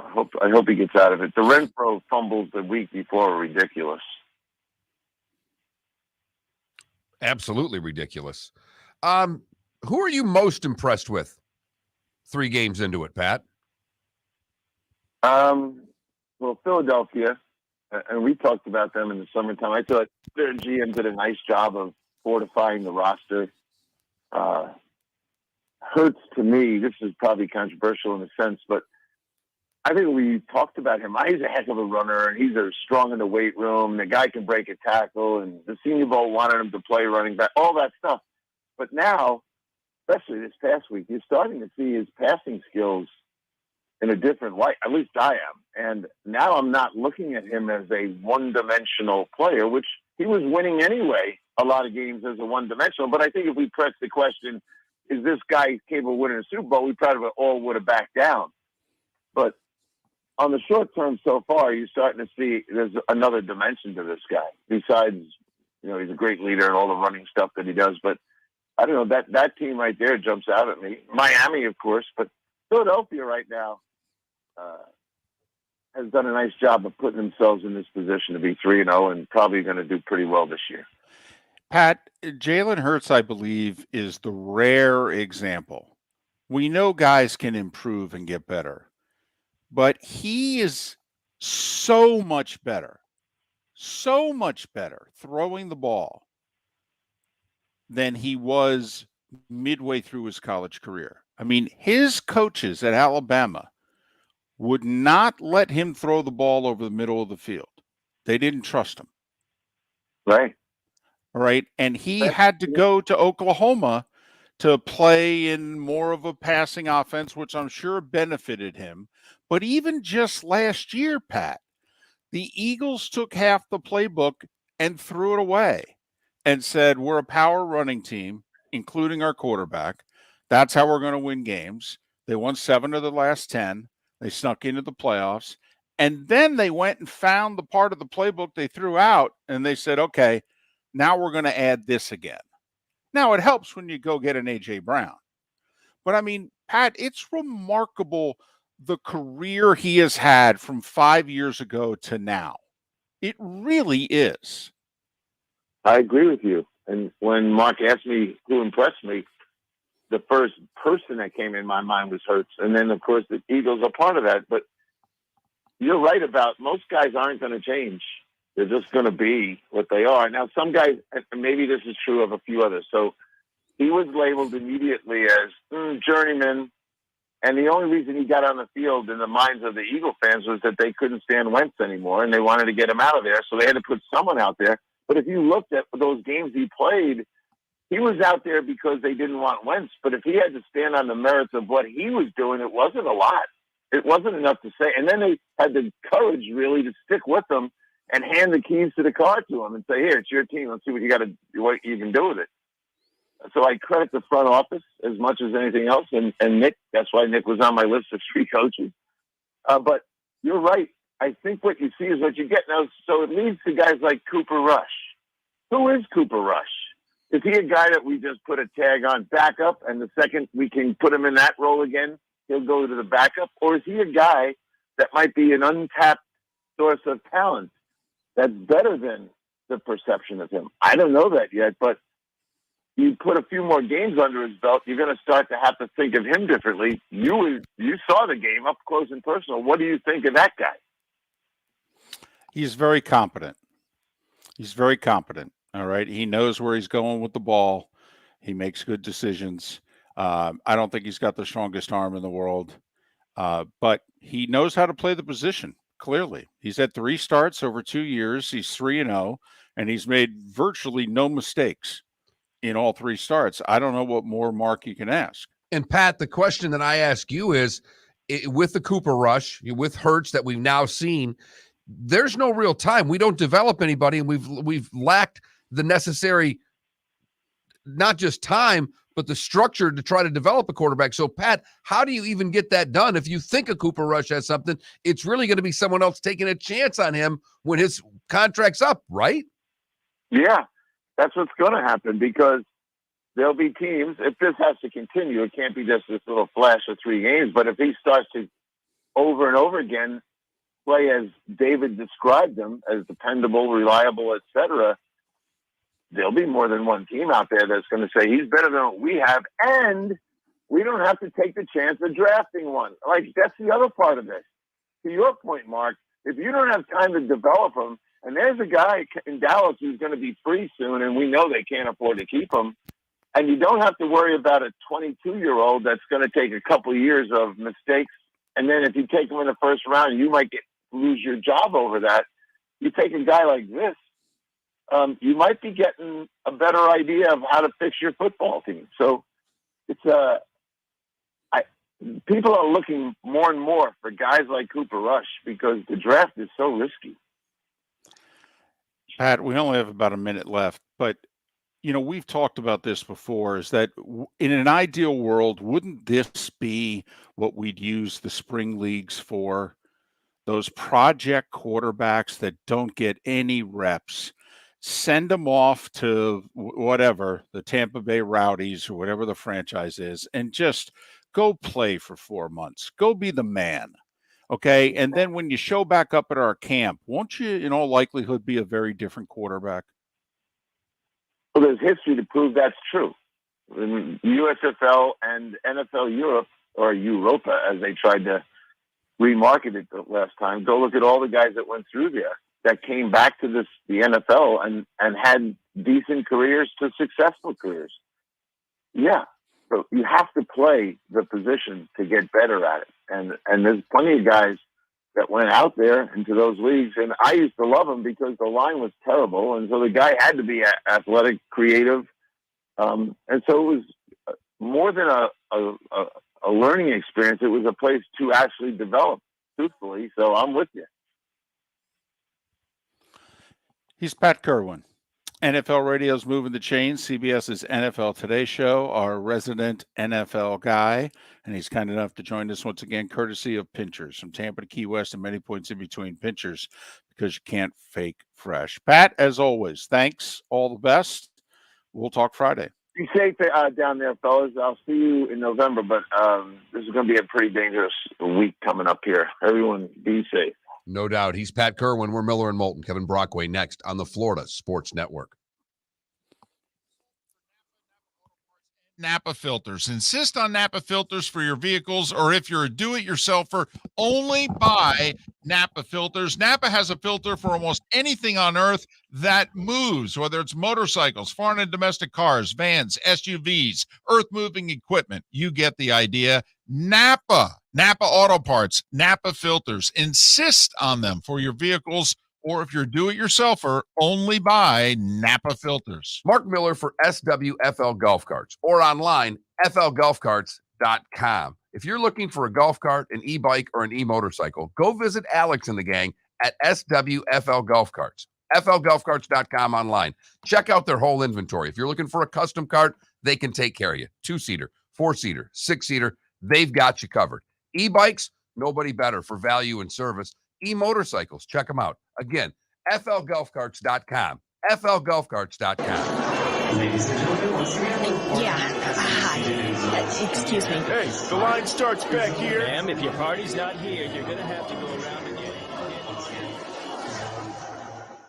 I hope he gets out of it. The Renfro fumbles the week before are ridiculous. Absolutely ridiculous. Who are you most impressed with 3 games into it, Pat? Well, Philadelphia, and we talked about them in the summertime. I thought their GM did a nice job of fortifying the roster. Hurts to me, this is probably controversial in a sense, but I think we talked about him. He's a heck of a runner, and he's strong in the weight room. The guy can break a tackle, and the Senior Bowl wanted him to play running back, all that stuff. But now, especially this past week, you're starting to see his passing skills in a different light. At least I am. And now I'm not looking at him as a one-dimensional player, which he was winning anyway, a lot of games as a one-dimensional. But I think if we press the question, is this guy capable of winning a Super Bowl, we probably all would have backed down. But on the short term so far, you're starting to see there's another dimension to this guy. Besides, he's a great leader and all the running stuff that he does. But I don't know, that team right there jumps out at me. Miami, of course, but Philadelphia right now has done a nice job of putting themselves in this position to be 3-0 and probably going to do pretty well this year. Pat, Jalen Hurts, I believe, is the rare example. We know guys can improve and get better, but he is so much better throwing the ball than he was midway through his college career. I mean, his coaches at Alabama would not let him throw the ball over the middle of the field. They didn't trust him. Right. All right. And he had to go to Oklahoma to play in more of a passing offense, which I'm sure benefited him. But even just last year, Pat, the Eagles took half the playbook and threw it away and said, we're a power running team, including our quarterback. That's how we're going to win games. They won 7 of the last 10. They snuck into the playoffs. And then they went and found the part of the playbook they threw out, and they said, okay, now we're going to add this again. Now, it helps when you go get an A.J. Brown. But, I mean, Pat, it's remarkable the career he has had from 5 years ago to now. It really is. I agree with you. And when Mark asked me who impressed me, the first person that came in my mind was Hurts. And then, of course, the Eagles are part of that. But you're right about most guys aren't going to change. They're just going to be what they are. Now, some guys, and maybe this is true of a few others. So he was labeled immediately as journeyman. And the only reason he got on the field in the minds of the Eagle fans was that they couldn't stand Wentz anymore, and they wanted to get him out of there. So they had to put someone out there. But if you looked at those games he played, he was out there because they didn't want Wentz. But if he had to stand on the merits of what he was doing, it wasn't a lot. It wasn't enough to say. And then they had the courage really to stick with him and hand the keys to the car to him and say, "Here, it's your team. Let's see what you can do with it." So I credit the front office as much as anything else. And Nick, that's why Nick was on my list of 3 coaches. But you're right. I think what you see is what you get now. So it leads to guys like Cooper Rush. Who is Cooper Rush? Is he a guy that we just put a tag on backup, and the second we can put him in that role again, he'll go to the backup? Or is he a guy that might be an untapped source of talent that's better than the perception of him? I don't know that yet, but you put a few more games under his belt, you're going to start to have to think of him differently. You saw the game up close and personal. What do you think of that guy? He's very competent. He's very competent. All right. He knows where he's going with the ball. He makes good decisions. I don't think he's got the strongest arm in the world, but he knows how to play the position. Clearly, he's had 3 starts over 2 years. He's 3-0, and he's made virtually no mistakes in all 3 starts. I don't know what more, Mark, you can ask. And Pat, the question that I ask you is, with the Cooper Rush, with Hurts that we've now seen, there's no real time. We don't develop anybody, and we've lacked the necessary, not just time, but the structure to try to develop a quarterback. So, Pat, how do you even get that done? If you think a Cooper Rush has something, it's really going to be someone else taking a chance on him when his contract's up, right? Yeah, that's what's going to happen, because there'll be teams, if this has to continue, it can't be just this little flash of 3 games, but if he starts to over and over again play as David described him, as dependable, reliable, etc., there'll be more than one team out there that's going to say he's better than what we have, and we don't have to take the chance of drafting one. Like, that's the other part of this. To your point, Mark, if you don't have time to develop him, and there's a guy in Dallas who's going to be free soon, and we know they can't afford to keep him, and you don't have to worry about a 22-year-old that's going to take a couple of years of mistakes, and then if you take him in the first round, you might lose your job over that. You take a guy like this, you might be getting a better idea of how to fix your football team. So it's people are looking more and more for guys like Cooper Rush because the draft is so risky. Pat, we only have about a minute left, but we've talked about this before, is that in an ideal world, wouldn't this be what we'd use the spring leagues for? Those project quarterbacks that don't get any reps, send them off to whatever, the Tampa Bay Rowdies or whatever the franchise is, and just go play for 4 months. Go be the man. Okay. And then when you show back up at our camp, won't you, in all likelihood, be a very different quarterback? Well, there's history to prove that's true. In USFL and NFL Europe, or Europa, as they tried to remarket it the last time, go look at all the guys that went through there that came back to the NFL and had decent careers to successful careers. Yeah. So you have to play the position to get better at it. And there's plenty of guys that went out there into those leagues. And I used to love them because the line was terrible. And so the guy had to be athletic, creative. And so it was more than a learning experience. It was a place to actually develop, truthfully. So I'm with you. He's Pat Kirwan. NFL Radio's moving the chains. CBS's NFL Today show, our resident NFL guy. And he's kind enough to join us once again, courtesy of Pinchers, from Tampa to Key West and many points in between. Pinchers, because you can't fake fresh. Pat, as always, thanks. All the best. We'll talk Friday. Be safe down there, fellas. I'll see you in November, but this is going to be a pretty dangerous week coming up here. Everyone, be safe. No doubt. He's Pat Kirwan. We're Miller and Moulton. Kevin Brockway next on the Florida Sports Network. Napa filters. Insist on Napa filters for your vehicles, or if you're a do-it-yourselfer, only buy Napa filters. Napa has a filter for almost anything on earth that moves, whether it's motorcycles, foreign and domestic cars, vans, SUVs, earth-moving equipment. You get the idea. Napa Auto Parts, Napa filters. Insist on them for your vehicles, or if you're a do-it-yourselfer, only buy Napa filters. Mark Miller for SWFL Golf Carts, or online, flgolfcarts.com. If you're looking for a golf cart, an e-bike, or an e-motorcycle, go visit Alex and the gang at SWFL Golf Carts. flgolfcarts.com online. Check out their whole inventory. If you're looking for a custom cart, they can take care of you. 2-seater, 4-seater, 6-seater, they've got you covered. E-bikes, nobody better for value and service. E-motorcycles, check them out. Again, flgolfcarts.com. flgolfcarts.com. Ladies and gentlemen, once again. Yeah. Hi. Excuse me. Hey, the line starts back here. Ma'am, if your party's not here, you're going to have to go around and get it.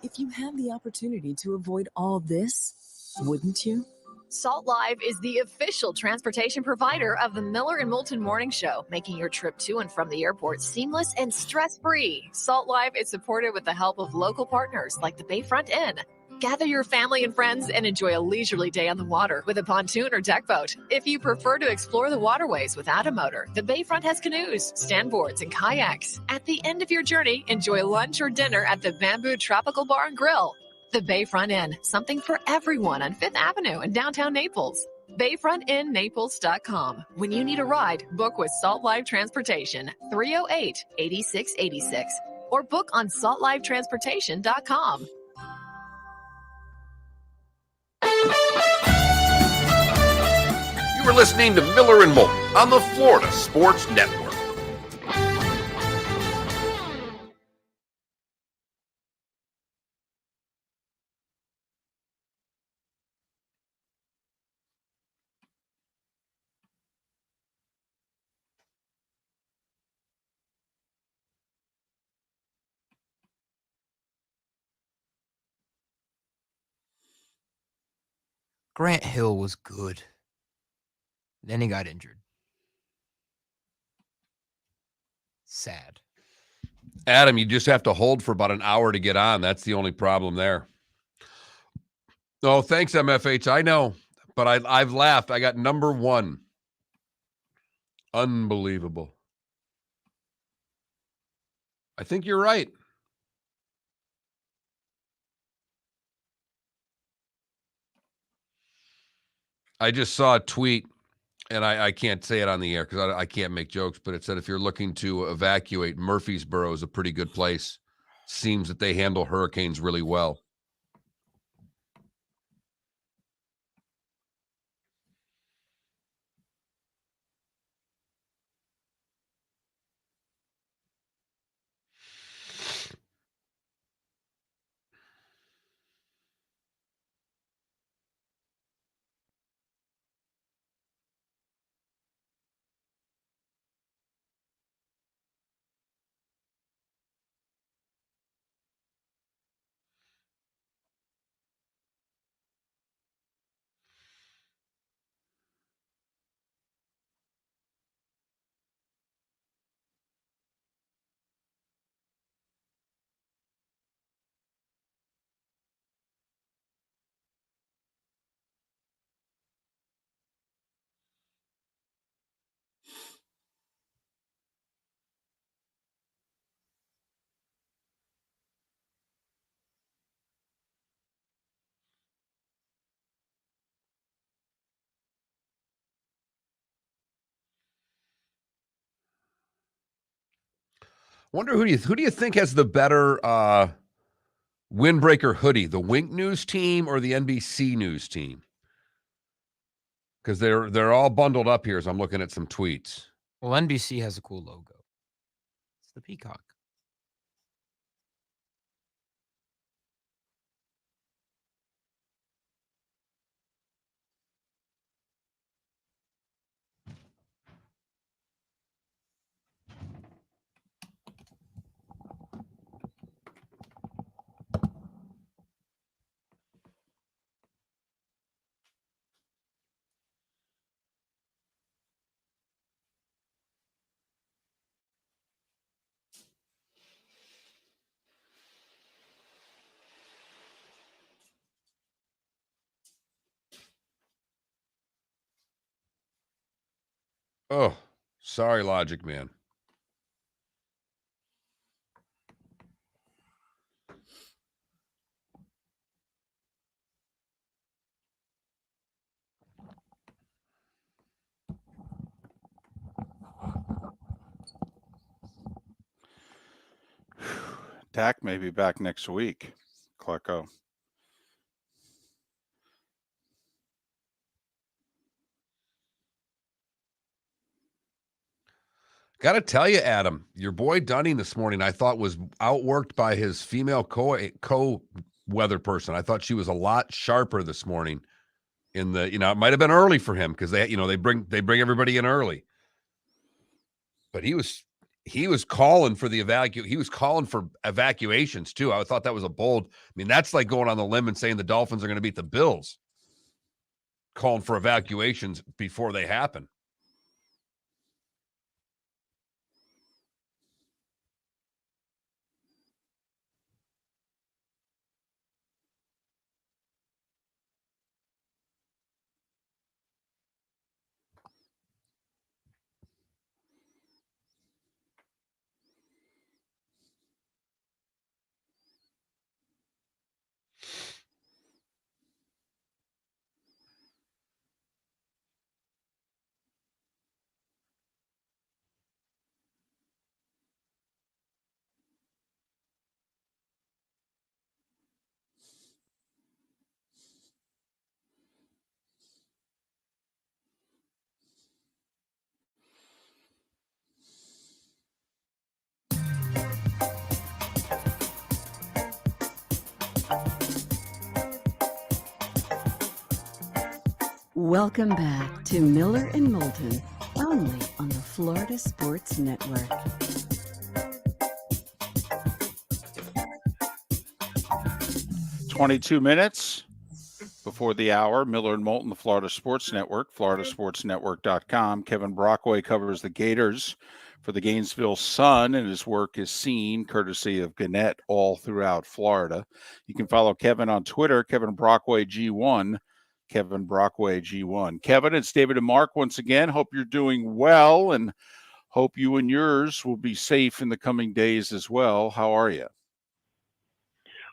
If you had the opportunity to avoid all this, wouldn't you? Salt Live is the official transportation provider of the Miller and Moulton Morning Show, making your trip to and from the airport seamless and stress-free. Salt Live is supported with the help of local partners like the Bayfront Inn. Gather your family and friends and enjoy a leisurely day on the water with a pontoon or deck boat. If you prefer to explore the waterways without a motor, the Bayfront has canoes, standboards, and kayaks. At the end of your journey, enjoy lunch or dinner at the Bamboo Tropical Bar and Grill. The Bayfront Inn, something for everyone on 5th Avenue in downtown Naples. BayfrontInNaples.com. When you need a ride, book with Salt Live Transportation, 308-8686, or book on saltlivetransportation.com. You were listening to Miller and Moulton on the Florida Sports Network. Grant Hill was good. Then he got injured. Sad. Adam, you just have to hold for about an hour to get on. That's the only problem there. Oh, thanks, MFH. I know, but I've laughed. I got number 1. Unbelievable. I think you're right. I just saw a tweet, and I can't say it on the air because I can't make jokes, but it said if you're looking to evacuate, Murfreesboro is a pretty good place. Seems that they handle hurricanes really well. Wonder who do you think has the better windbreaker hoodie, the Wink News team or the NBC News team? Because they're all bundled up here as I'm looking at some tweets. Well, NBC has a cool logo. It's the peacock. Oh, sorry, Logic Man. Dak may be back next week. Clarko. Got to tell you, Adam, your boy Dunning this morning, I thought was outworked by his female co-weather person. I thought she was a lot sharper this morning. It might have been early for him because they bring everybody in early. But he was calling for he was calling for evacuations too. I thought that was a bold. I mean, that's like going on the limb and saying the Dolphins are going to beat the Bills. Calling for evacuations before they happen. Welcome back to Miller and Moulton, only on the Florida Sports Network. $22 before the hour. Miller and Moulton, the Florida Sports Network, floridasportsnetwork.com. Kevin Brockway covers the Gators for the Gainesville Sun, and his work is seen courtesy of Gannett all throughout Florida. You can follow Kevin on Twitter, Kevin Brockway G1. Kevin Brockway G1. Kevin, it's David and Mark once again. Hope you're doing well and hope you and yours will be safe in the coming days as well. How are you?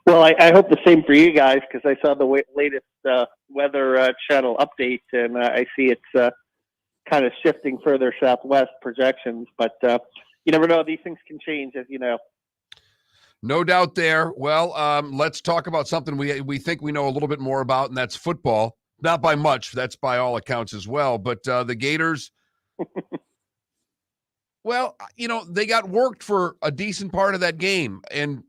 Well, I hope the same for you guys because I saw the latest weather channel update and I see it's kind of shifting further southwest projections. But you never know. These things can change, as you know. No doubt there. Well, let's talk about something we think we know a little bit more about, and that's football. Not by much. That's by all accounts as well. But the Gators, well, they got worked for a decent part of that game and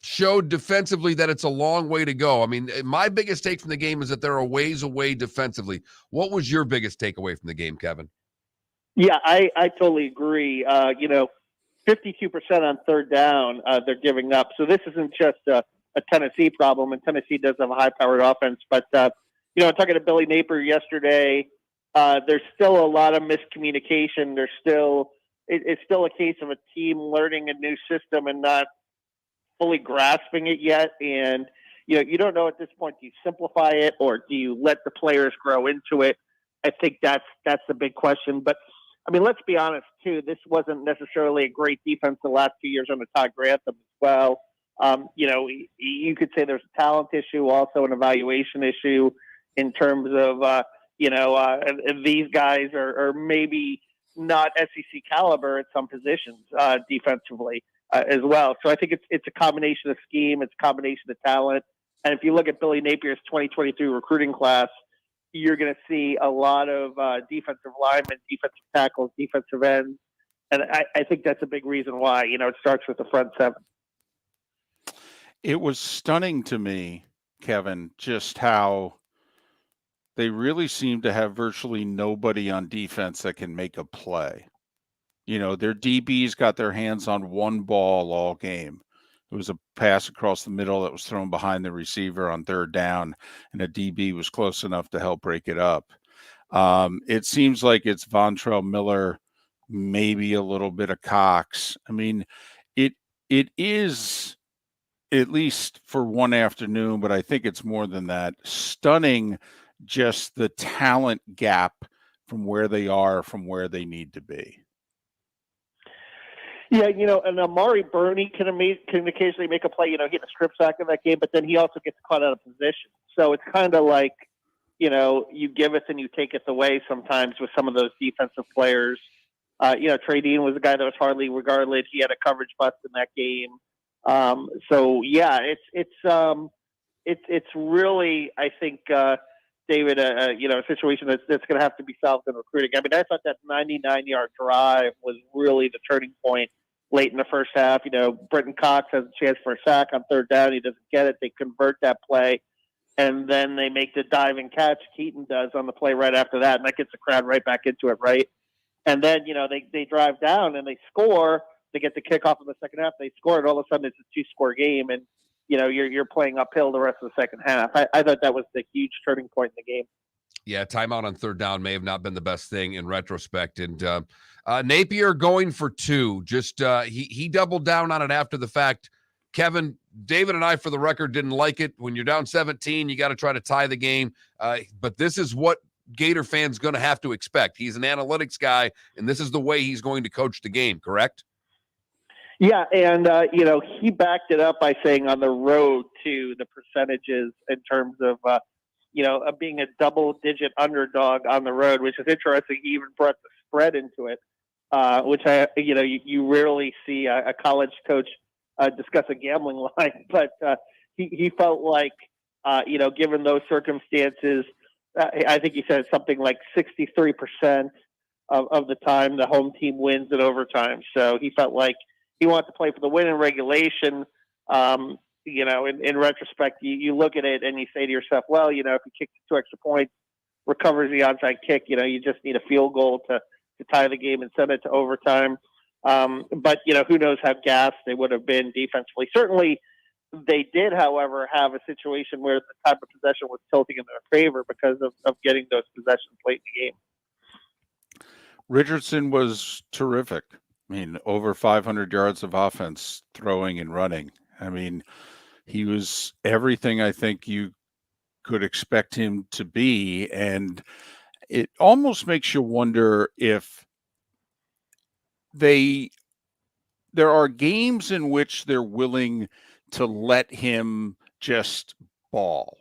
showed defensively that it's a long way to go. I mean, my biggest take from the game is that they're a ways away defensively. What was your biggest takeaway from the game, Kevin? Yeah, I totally agree. 52% on third down, they're giving up. So this isn't just a Tennessee problem, and Tennessee does have a high-powered offense. But, talking to Billy Napier yesterday, there's still a lot of miscommunication. It's still a case of a team learning a new system and not fully grasping it yet. And, you don't know at this point, do you simplify it or do you let the players grow into it? I think that's the big question. But, I mean, let's be honest, too. This wasn't necessarily a great defense the last 2 years under Todd Grantham as well. You could say there's a talent issue, also an evaluation issue in terms of, these guys are maybe not SEC caliber at some positions defensively as well. So I think it's a combination of scheme, it's a combination of talent. And if you look at Billy Napier's 2023 recruiting class, you're going to see a lot of defensive linemen, defensive tackles, defensive ends. And I think that's a big reason why, it starts with the front seven. It was stunning to me, Kevin, just how they really seem to have virtually nobody on defense that can make a play. Their DBs got their hands on one ball all game. It was a pass across the middle that was thrown behind the receiver on third down, and a DB was close enough to help break it up. It seems like it's Vontrell Miller, maybe a little bit of Cox. I mean, it is, at least for one afternoon, but I think it's more than that, stunning just the talent gap from where they are, from where they need to be. Yeah, and Amari Burney can occasionally make a play. He had a strip sack in that game, but then he also gets caught out of position. So it's kind of like, you give it and you take it away sometimes with some of those defensive players. Trey Dean was a guy that was hardly regarded. He had a coverage bust in that game. So yeah, it's really, I think, David, a situation that's going to have to be solved in recruiting. I mean, I thought that 99-yard drive was really the turning point late in the first half. Britton Cox has a chance for a sack on third down. He doesn't get it. They convert that play, and then they make the diving catch. Keaton does on the play right after that, and that gets the crowd right back into it, right? And then, they drive down and they score. They get the kickoff in the second half. They score, and all of a sudden it's a 2-score game, and you're playing uphill the rest of the second half. I thought that was the huge turning point in the game. Yeah, timeout on third down may have not been the best thing in retrospect. And Napier going for 2. Just he doubled down on it after the fact. Kevin, David and I, for the record, didn't like it. When you're down 17, you got to try to tie the game. But this is what Gator fans going to have to expect. He's an analytics guy, and this is the way he's going to coach the game, correct? Yeah, and, he backed it up by saying on the road, too, the percentages in terms of, being a double-digit underdog on the road, which is interesting. He even brought the spread into it, which, you rarely see a college coach discuss a gambling line. But he felt like, given those circumstances, I think he said something like 63% of the time the home team wins in overtime. So he felt like he wants to play for the win in regulation. In retrospect, you look at it and you say to yourself, well, if he kicks 2 extra points, recovers the onside kick, you just need a field goal to tie the game and send it to overtime. But who knows how gassed they would have been defensively. Certainly they did, however, have a situation where the time of possession was tilting in their favor because of getting those possessions late in the game. Richardson was terrific. I mean, over 500 yards of offense, throwing and running. I mean, he was everything I think you could expect him to be. And it almost makes you wonder if there are games in which they're willing to let him just ball,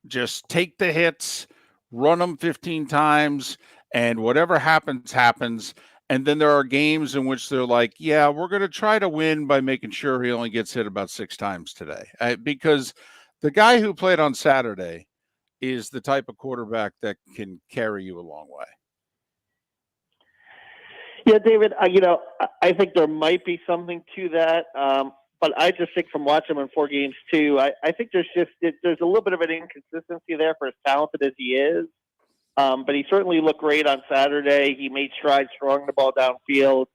just take the hits, run them 15 times, and whatever happens, happens. And then there are games in which they're like, yeah, we're going to try to win by making sure he only gets hit about 6 times today. Because the guy who played on Saturday is the type of quarterback that can carry you a long way. Yeah, David, I think there might be something to that. But I just think from watching him in 4 games too, I think there's a little bit of an inconsistency there for as talented as he is. But he certainly looked great on Saturday. He made strides throwing the ball downfield.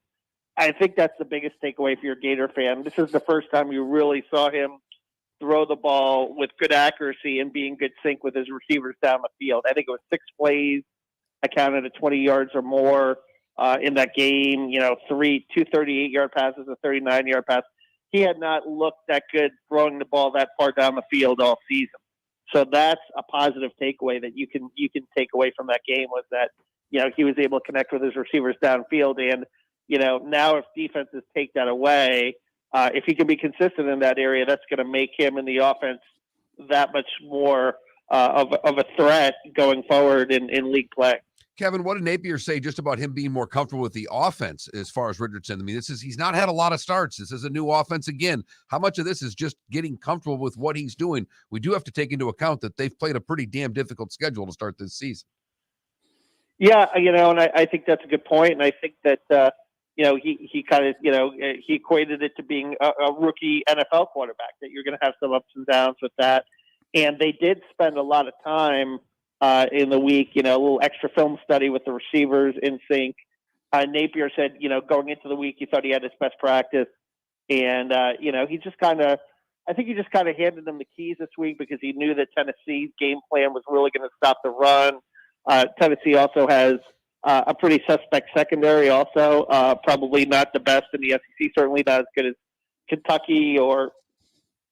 I think that's the biggest takeaway for your Gator fan. This is the first time you really saw him throw the ball with good accuracy and be in good sync with his receivers down the field. I think it was 6 plays. I counted at 20 yards or more in that game. 2 38-yard passes, a 39-yard pass. He had not looked that good throwing the ball that far down the field all season. So that's a positive takeaway that you can take away from that game, was that, he was able to connect with his receivers downfield. And, now if defenses take that away, if he can be consistent in that area, that's going to make him in the offense that much more of a threat going forward in league play. Kevin, what did Napier say just about him being more comfortable with the offense as far as Richardson? I mean, he's not had a lot of starts. This is a new offense again. How much of this is just getting comfortable with what he's doing? We do have to take into account that they've played a pretty damn difficult schedule to start this season. Yeah, and I think that's a good point. And I think that, he kind of, he equated it to being a rookie NFL quarterback, that you're going to have some ups and downs with that. And they did spend a lot of time in the week, a little extra film study with the receivers in sync. Napier said, going into the week, he thought he had his best practice. And, he just kind of handed them the keys this week because he knew that Tennessee's game plan was really going to stop the run. Tennessee also has a pretty suspect secondary also, probably not the best in the SEC, certainly not as good as Kentucky or,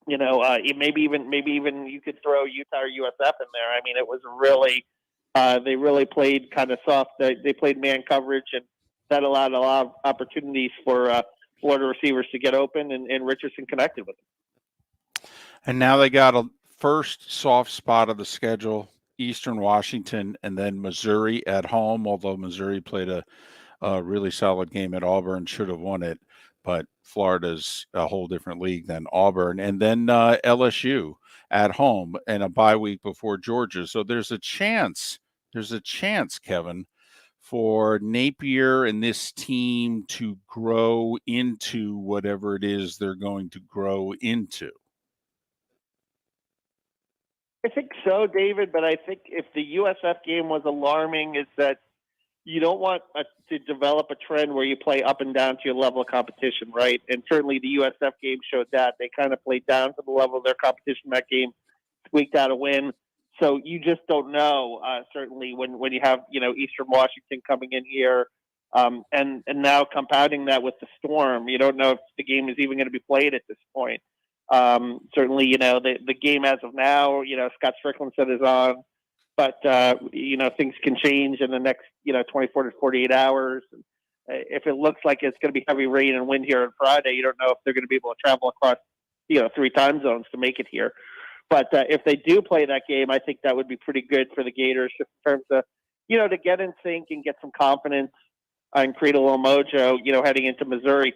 maybe even you could throw Utah or USF in there. I mean, it was really They really played kind of soft. They played man coverage, and that allowed a lot of opportunities for Florida receivers to get open, and Richardson connected with them. And now they got a first soft spot of the schedule, Eastern Washington, and then Missouri at home, although Missouri played a really solid game at Auburn, should have won it. But Florida's a whole different league than Auburn. And then LSU at home and a bye week before Georgia. So there's a chance, Kevin, for Napier and this team to grow into whatever it is they're going to grow into. I think so, David, but I think if the USF game was alarming, is that you don't want to develop a trend where you play up and down to your level of competition, right? And certainly the USF game showed that. They kind of played down to the level of their competition that game, squeaked out a win. So you just don't know, certainly when you have, Eastern Washington coming in here and now compounding that with the Storm. You don't know if the game is even going to be played at this point. Certainly, the game as of now, Scott Strickland said is on. But, things can change in the next, 24 to 48 hours. And if it looks like it's going to be heavy rain and wind here on Friday, you don't know if they're going to be able to travel across, 3 time zones to make it here. But if they do play that game, I think that would be pretty good for the Gators just in terms of, to get in sync and get some confidence and create a little mojo, heading into Missouri.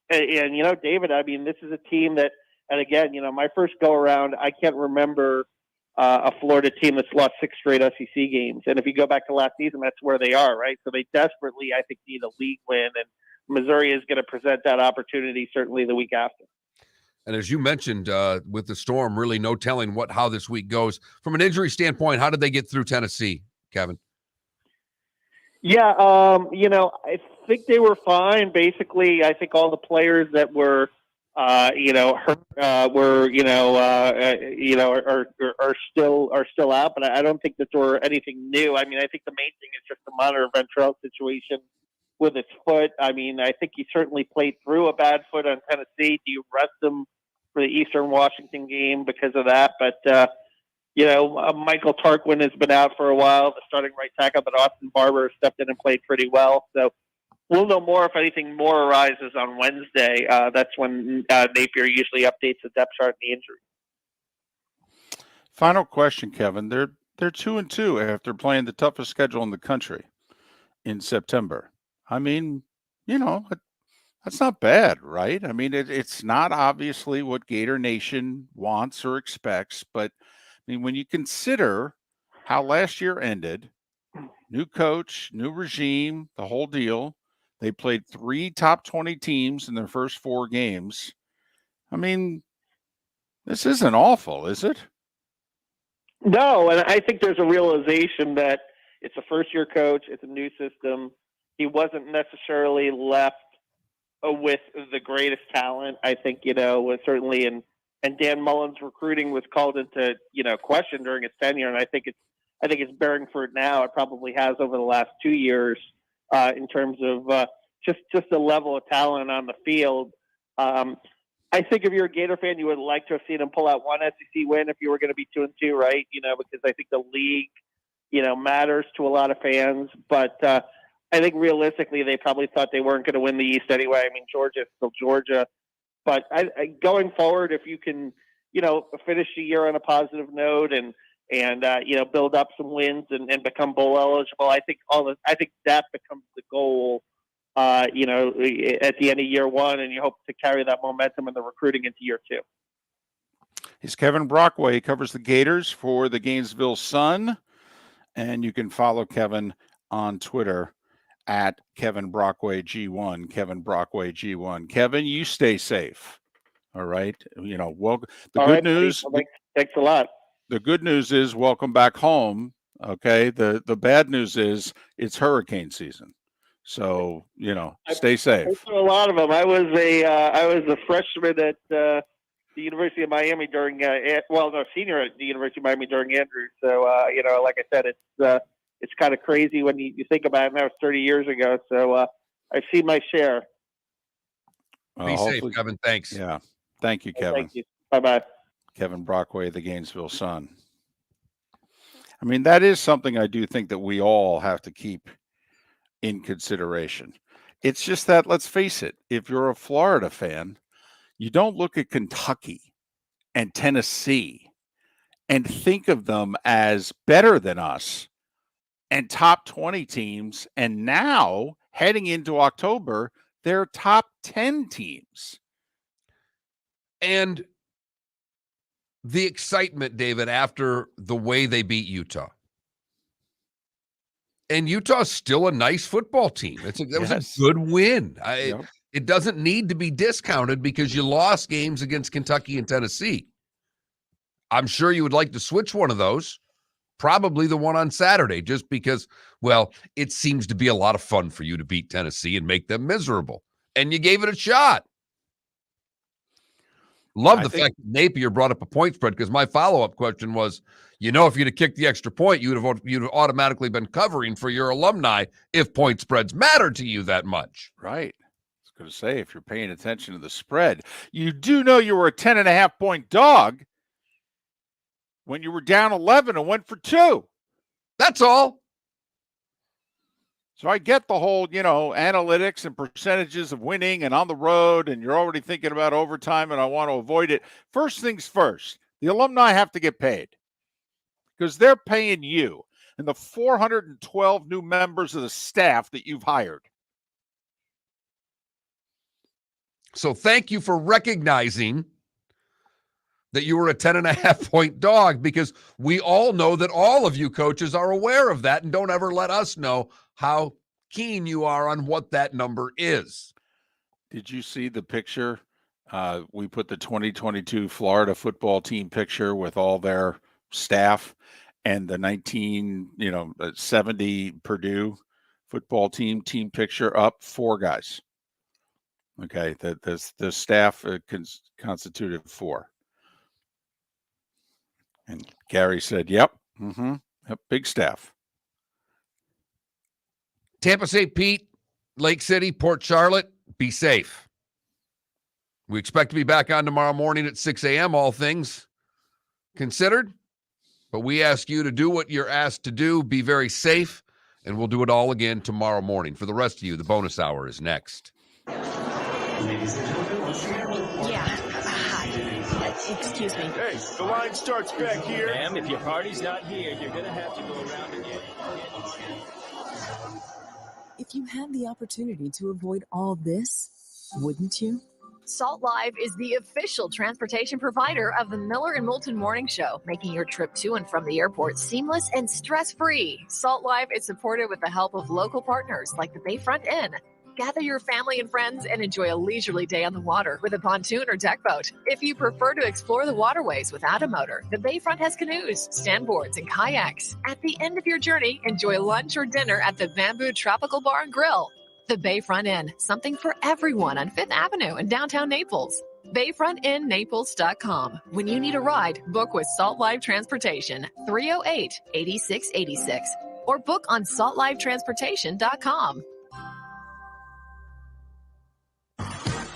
And David, I mean, this is a team that, and again, my first go around, I can't remember a Florida team that's lost 6 straight SEC games. And if you go back to last season, that's where they are, right? So they desperately, I think, need a league win. And Missouri is going to present that opportunity certainly the week after. And as you mentioned, with the Storm, really no telling how this week goes. From an injury standpoint, how did they get through Tennessee, Kevin? Yeah, I think they were fine. Basically, I think all the players that were hurt are still out, but I don't think that there were anything new. I mean, I think the main thing is just to monitor Ventrell's situation with his foot. I mean, I think he certainly played through a bad foot on Tennessee. Do you rest him for the Eastern Washington game because of that? But Michael Tarquin has been out for a while, the starting right tackle, but Austin Barber stepped in and played pretty well. So we'll know more if anything more arises on Wednesday. That's when Napier usually updates the depth chart and the injury. Final question, Kevin. They're 2-2 after playing the toughest schedule in the country in September. I mean, that's not bad, right? I mean, it's not obviously what Gator Nation wants or expects, but I mean, when you consider how last year ended, new coach, new regime, the whole deal. They played 3 top 20 teams in their first 4 games. I mean, this isn't awful, is it? No, and I think there's a realization that it's a first-year coach. It's a new system. He wasn't necessarily left with the greatest talent. I think, was certainly and Dan Mullen's recruiting was called into, question during his tenure, and I think it's bearing fruit now. It probably has over the last 2 years. In terms of just the level of talent on the field. I think if you're a Gator fan, you would like to have seen him pull out one SEC win if you were going to be 2-2, right? Because I think the league, matters to a lot of fans. But I think realistically, they probably thought they weren't going to win the East anyway. I mean, Georgia is still Georgia. But going forward, if you can, finish the year on a positive note and build up some wins and become bowl eligible. I think that becomes the goal, at the end of year 1, and you hope to carry that momentum and the recruiting into year 2. He's Kevin Brockway. He covers the Gators for the Gainesville Sun, and you can follow Kevin on Twitter at Kevin Brockway G1. Kevin Brockway G1. Kevin, you stay safe. All right. The good news. Well, thanks a lot. The good news is welcome back home. Okay. The bad news is it's hurricane season. So, stay safe. There's a lot of them. I was a freshman at the University of Miami during, senior at the University of Miami during Andrews. So, like I said, it's kind of crazy when you think about it. That was 30 years ago. So I've seen my share. Be safe, Kevin. Thanks. Yeah. Thank you, Kevin. Thank you. Bye-bye. Kevin Brockway, the Gainesville Sun. I mean, that is something I do think that we all have to keep in consideration. It's just that, let's face it, if you're a Florida fan, you don't look at Kentucky and Tennessee and think of them as better than us and top 20 teams. And now, heading into October, they're top 10 teams. And the excitement, David, after the way they beat Utah. And Utah's still a nice football team. That was a good win. It doesn't need to be discounted because you lost games against Kentucky and Tennessee. I'm sure you would like to switch one of those, probably the one on Saturday, just because, well, it seems to be a lot of fun for you to beat Tennessee and make them miserable. And you gave it a shot. Love the fact that Napier brought up a point spread, because my follow-up question was, if you'd have kicked the extra point, you'd have automatically been covering for your alumni if point spreads matter to you that much. Right. I was going to say, if you're paying attention to the spread, you do know you were a 10.5-point dog when you were down 11 and went for 2. That's all. So I get the whole, analytics and percentages of winning and on the road, and you're already thinking about overtime, and I want to avoid it. First things first, the alumni have to get paid because they're paying you and the 412 new members of the staff that you've hired. So thank you for recognizing that you were a 10.5-point dog, because we all know that all of you coaches are aware of that and don't ever let us know how keen you are on what that number is. Did you see the picture? We put the 2022 Florida football team picture with all their staff and the 1970 Purdue football team picture up. 4 guys. Okay, the staff constituted 4. And Gary said, yep, big staff. Tampa, St. Pete, Lake City, Port Charlotte, be safe. We expect to be back on tomorrow morning at 6 a.m., all things considered. But we ask you to do what you're asked to do. Be very safe, and we'll do it all again tomorrow morning. For the rest of you, the bonus hour is next. Ladies and gentlemen, once again, excuse me. Hey, the line starts back here. Ma'am, if your party's not here, you're going to have to go around again. If you had the opportunity to avoid all this, wouldn't you? Salt Live is the official transportation provider of the Miller and Moulton Morning Show, making your trip to and from the airport seamless and stress-free. Salt Live is supported with the help of local partners like the Bayfront Inn. Gather your family and friends and enjoy a leisurely day on the water with a pontoon or deck boat. If you prefer to explore the waterways without a motor, the Bayfront has canoes, standboards, and kayaks. At the end of your journey, enjoy lunch or dinner at the Bamboo Tropical Bar and Grill. The Bayfront Inn, something for everyone on 5th Avenue in downtown Naples. BayfrontInNaples.com. When you need a ride, book with Salt Live Transportation, 308-8686, or book on saltlivetransportation.com.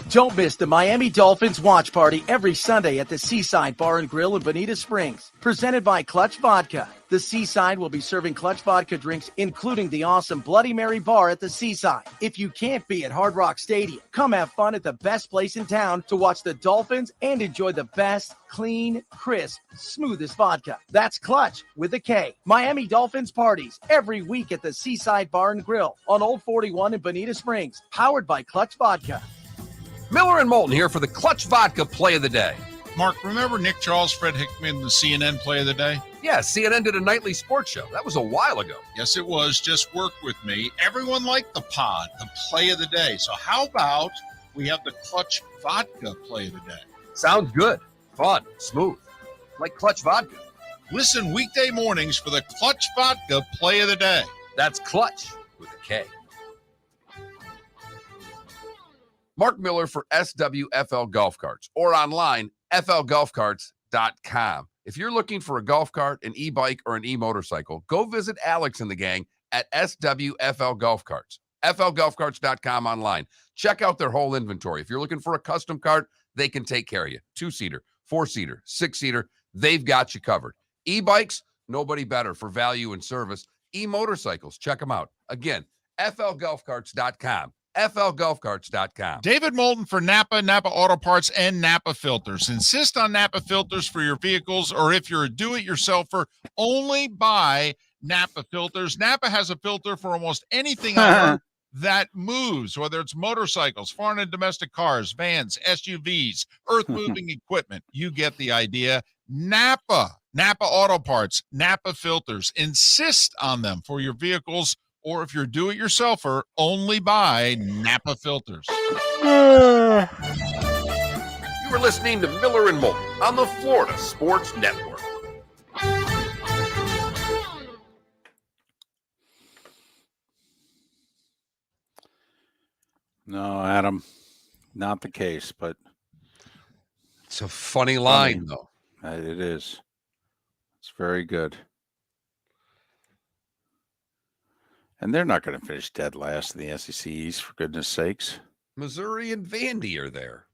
Don't miss the Miami Dolphins watch party every Sunday at the Seaside Bar and Grill in Bonita Springs. Presented by Clutch Vodka. The Seaside will be serving Clutch Vodka drinks, including the awesome Bloody Mary bar at the Seaside. If you can't be at Hard Rock Stadium, come have fun at the best place in town to watch the Dolphins and enjoy the best, clean, crisp, smoothest vodka. That's Clutch with a K. Miami Dolphins parties every week at the Seaside Bar and Grill on Old 41 in Bonita Springs. Powered by Clutch Vodka. Miller and Moulton here for the Clutch Vodka Play of the Day. Mark, remember Nick Charles, Fred Hickman, the CNN Play of the Day? Yeah, CNN did a nightly sports show. That was a while ago. Yes, it was. Just work with me. Everyone liked the pod, the Play of the Day. So how about we have the Clutch Vodka Play of the Day? Sounds good. Fun. Smooth. Like Clutch Vodka. Listen weekday mornings for the Clutch Vodka Play of the Day. That's Clutch with a K. Mark Miller for SWFL Golf Carts, or online, flgolfcarts.com. If you're looking for a golf cart, an e-bike, or an e-motorcycle, go visit Alex and the gang at SWFL Golf Carts, flgolfcarts.com online. Check out their whole inventory. If you're looking for a custom cart, they can take care of you. 2-seater, 4-seater, 6-seater, they've got you covered. E-bikes, Nobody better for value and service. E-motorcycles. Check them out. Again, flgolfcarts.com. flgolfcarts.com. David Moulton for Napa Auto Parts, and Napa Filters. Insist on Napa filters for your vehicles, or if you're a do-it-yourselfer, only buy Napa filters. Napa has a filter for almost anything on earth that moves, whether it's motorcycles, foreign and domestic cars, vans, SUVs, earth-moving equipment. You get the idea. Napa Auto Parts, Napa filters. Insist on them for your vehicles, or if you're do-it-yourselfer, only buy Napa filters. You are listening to Miller and Moulton on the Florida Sports Network. No, Adam, not the case, but it's a funny line, though. It is. It's very good. And they're not going to finish dead last in the SEC East, for goodness sakes. Missouri and Vandy are there.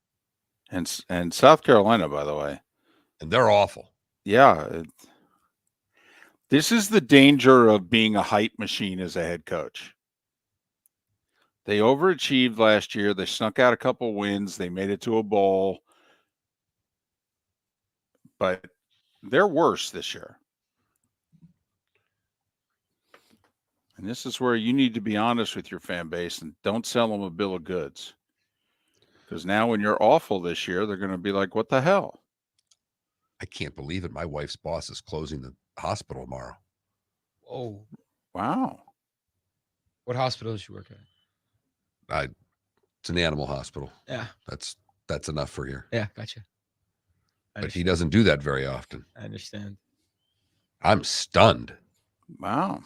And South Carolina, by the way. And they're awful. Yeah. This is the danger of being a hype machine as a head coach. They overachieved last year. They snuck out a couple wins. They made it to a bowl. But they're worse this year. And this is where you need to be honest with your fan base and don't sell them a bill of goods. Because now when you're awful this year, they're going to be like, what the hell? I can't believe it. My wife's boss is closing the hospital tomorrow. Oh. Wow. What hospital does she work at? It's an animal hospital. Yeah. That's enough for here. Yeah, gotcha. But he doesn't do that very often. I understand. I'm stunned. Wow.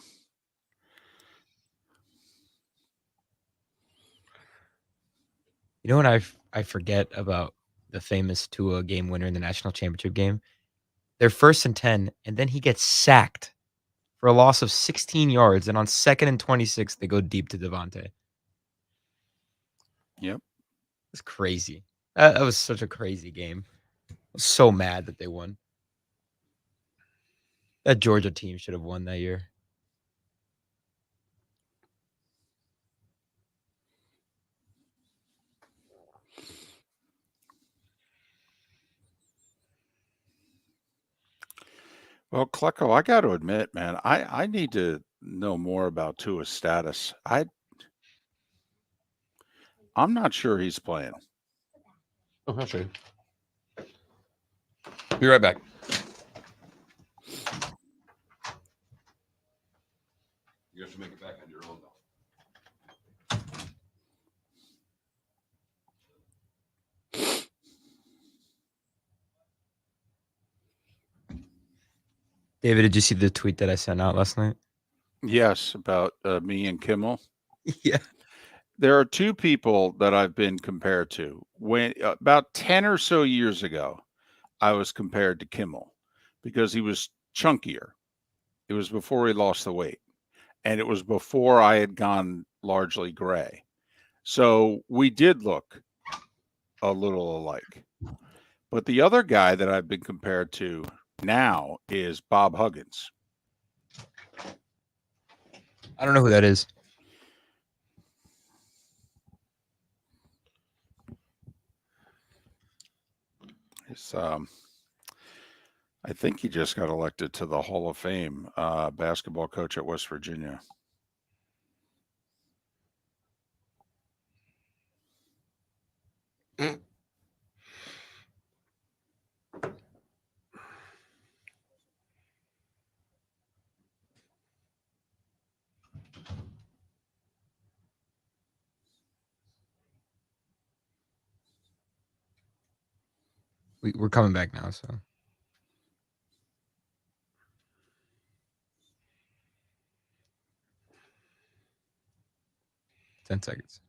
You know what I forget about the famous Tua game winner in the national championship game? They're 1st and 10, and then he gets sacked for a loss of 16 yards. And on 2nd and 26, they go deep to Devontae. Yep. It's crazy. That was such a crazy game. I was so mad that they won. That Georgia team should have won that year. Well, Klecko, I got to admit, man, I need to know more about Tua's status. I'm not sure he's playing. Oh, that's right. Be right back. You have to make it back on your own, though. David, did you see the tweet that I sent out last night? Yes, about me and Kimmel. Yeah. There are two people that I've been compared to. When about 10 or so years ago, I was compared to Kimmel because he was chunkier. It was before he lost the weight. And it was before I had gone largely gray. So we did look a little alike. But the other guy that I've been compared to now is Bob Huggins. I don't know who that is. It's, I think he just got elected to the Hall of Fame, basketball coach at West Virginia. We're coming back now, so. Ten seconds.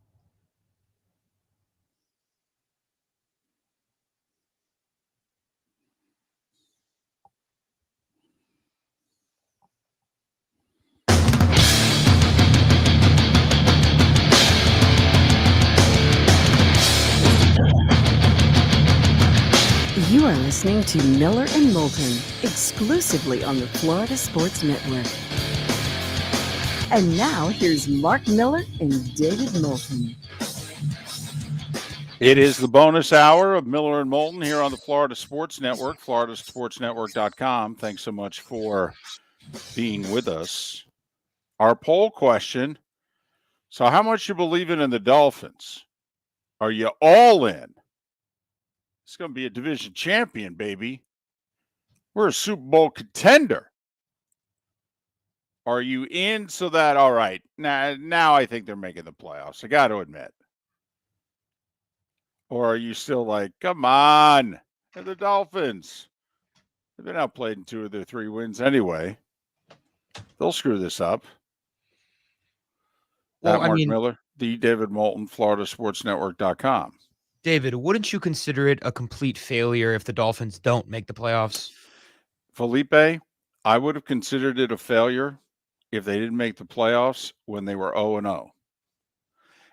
You are listening listening to Miller and Moulton, exclusively on the Florida Sports Network. And now, here's Mark Miller and David Moulton. It is the bonus hour of Miller and Moulton here on the Florida Sports Network, floridasportsnetwork.com. Thanks so much for being with us. Our poll question, so how much you believing in the Dolphins? Are you all in? It's going to be a division champion, baby. We're a Super Bowl contender. Are you in so that, all right, now I think they're making the playoffs. I got to admit. Or are you still like, come on, they're the Dolphins. They've been outplayed in 2 of their 3 wins anyway. They'll screw this up. Well, Mark Miller, the David Moulton, floridasportsnetwork.com. David, wouldn't you consider it a complete failure if the Dolphins don't make the playoffs? Felipe, I would have considered it a failure if they didn't make the playoffs when they were 0-0.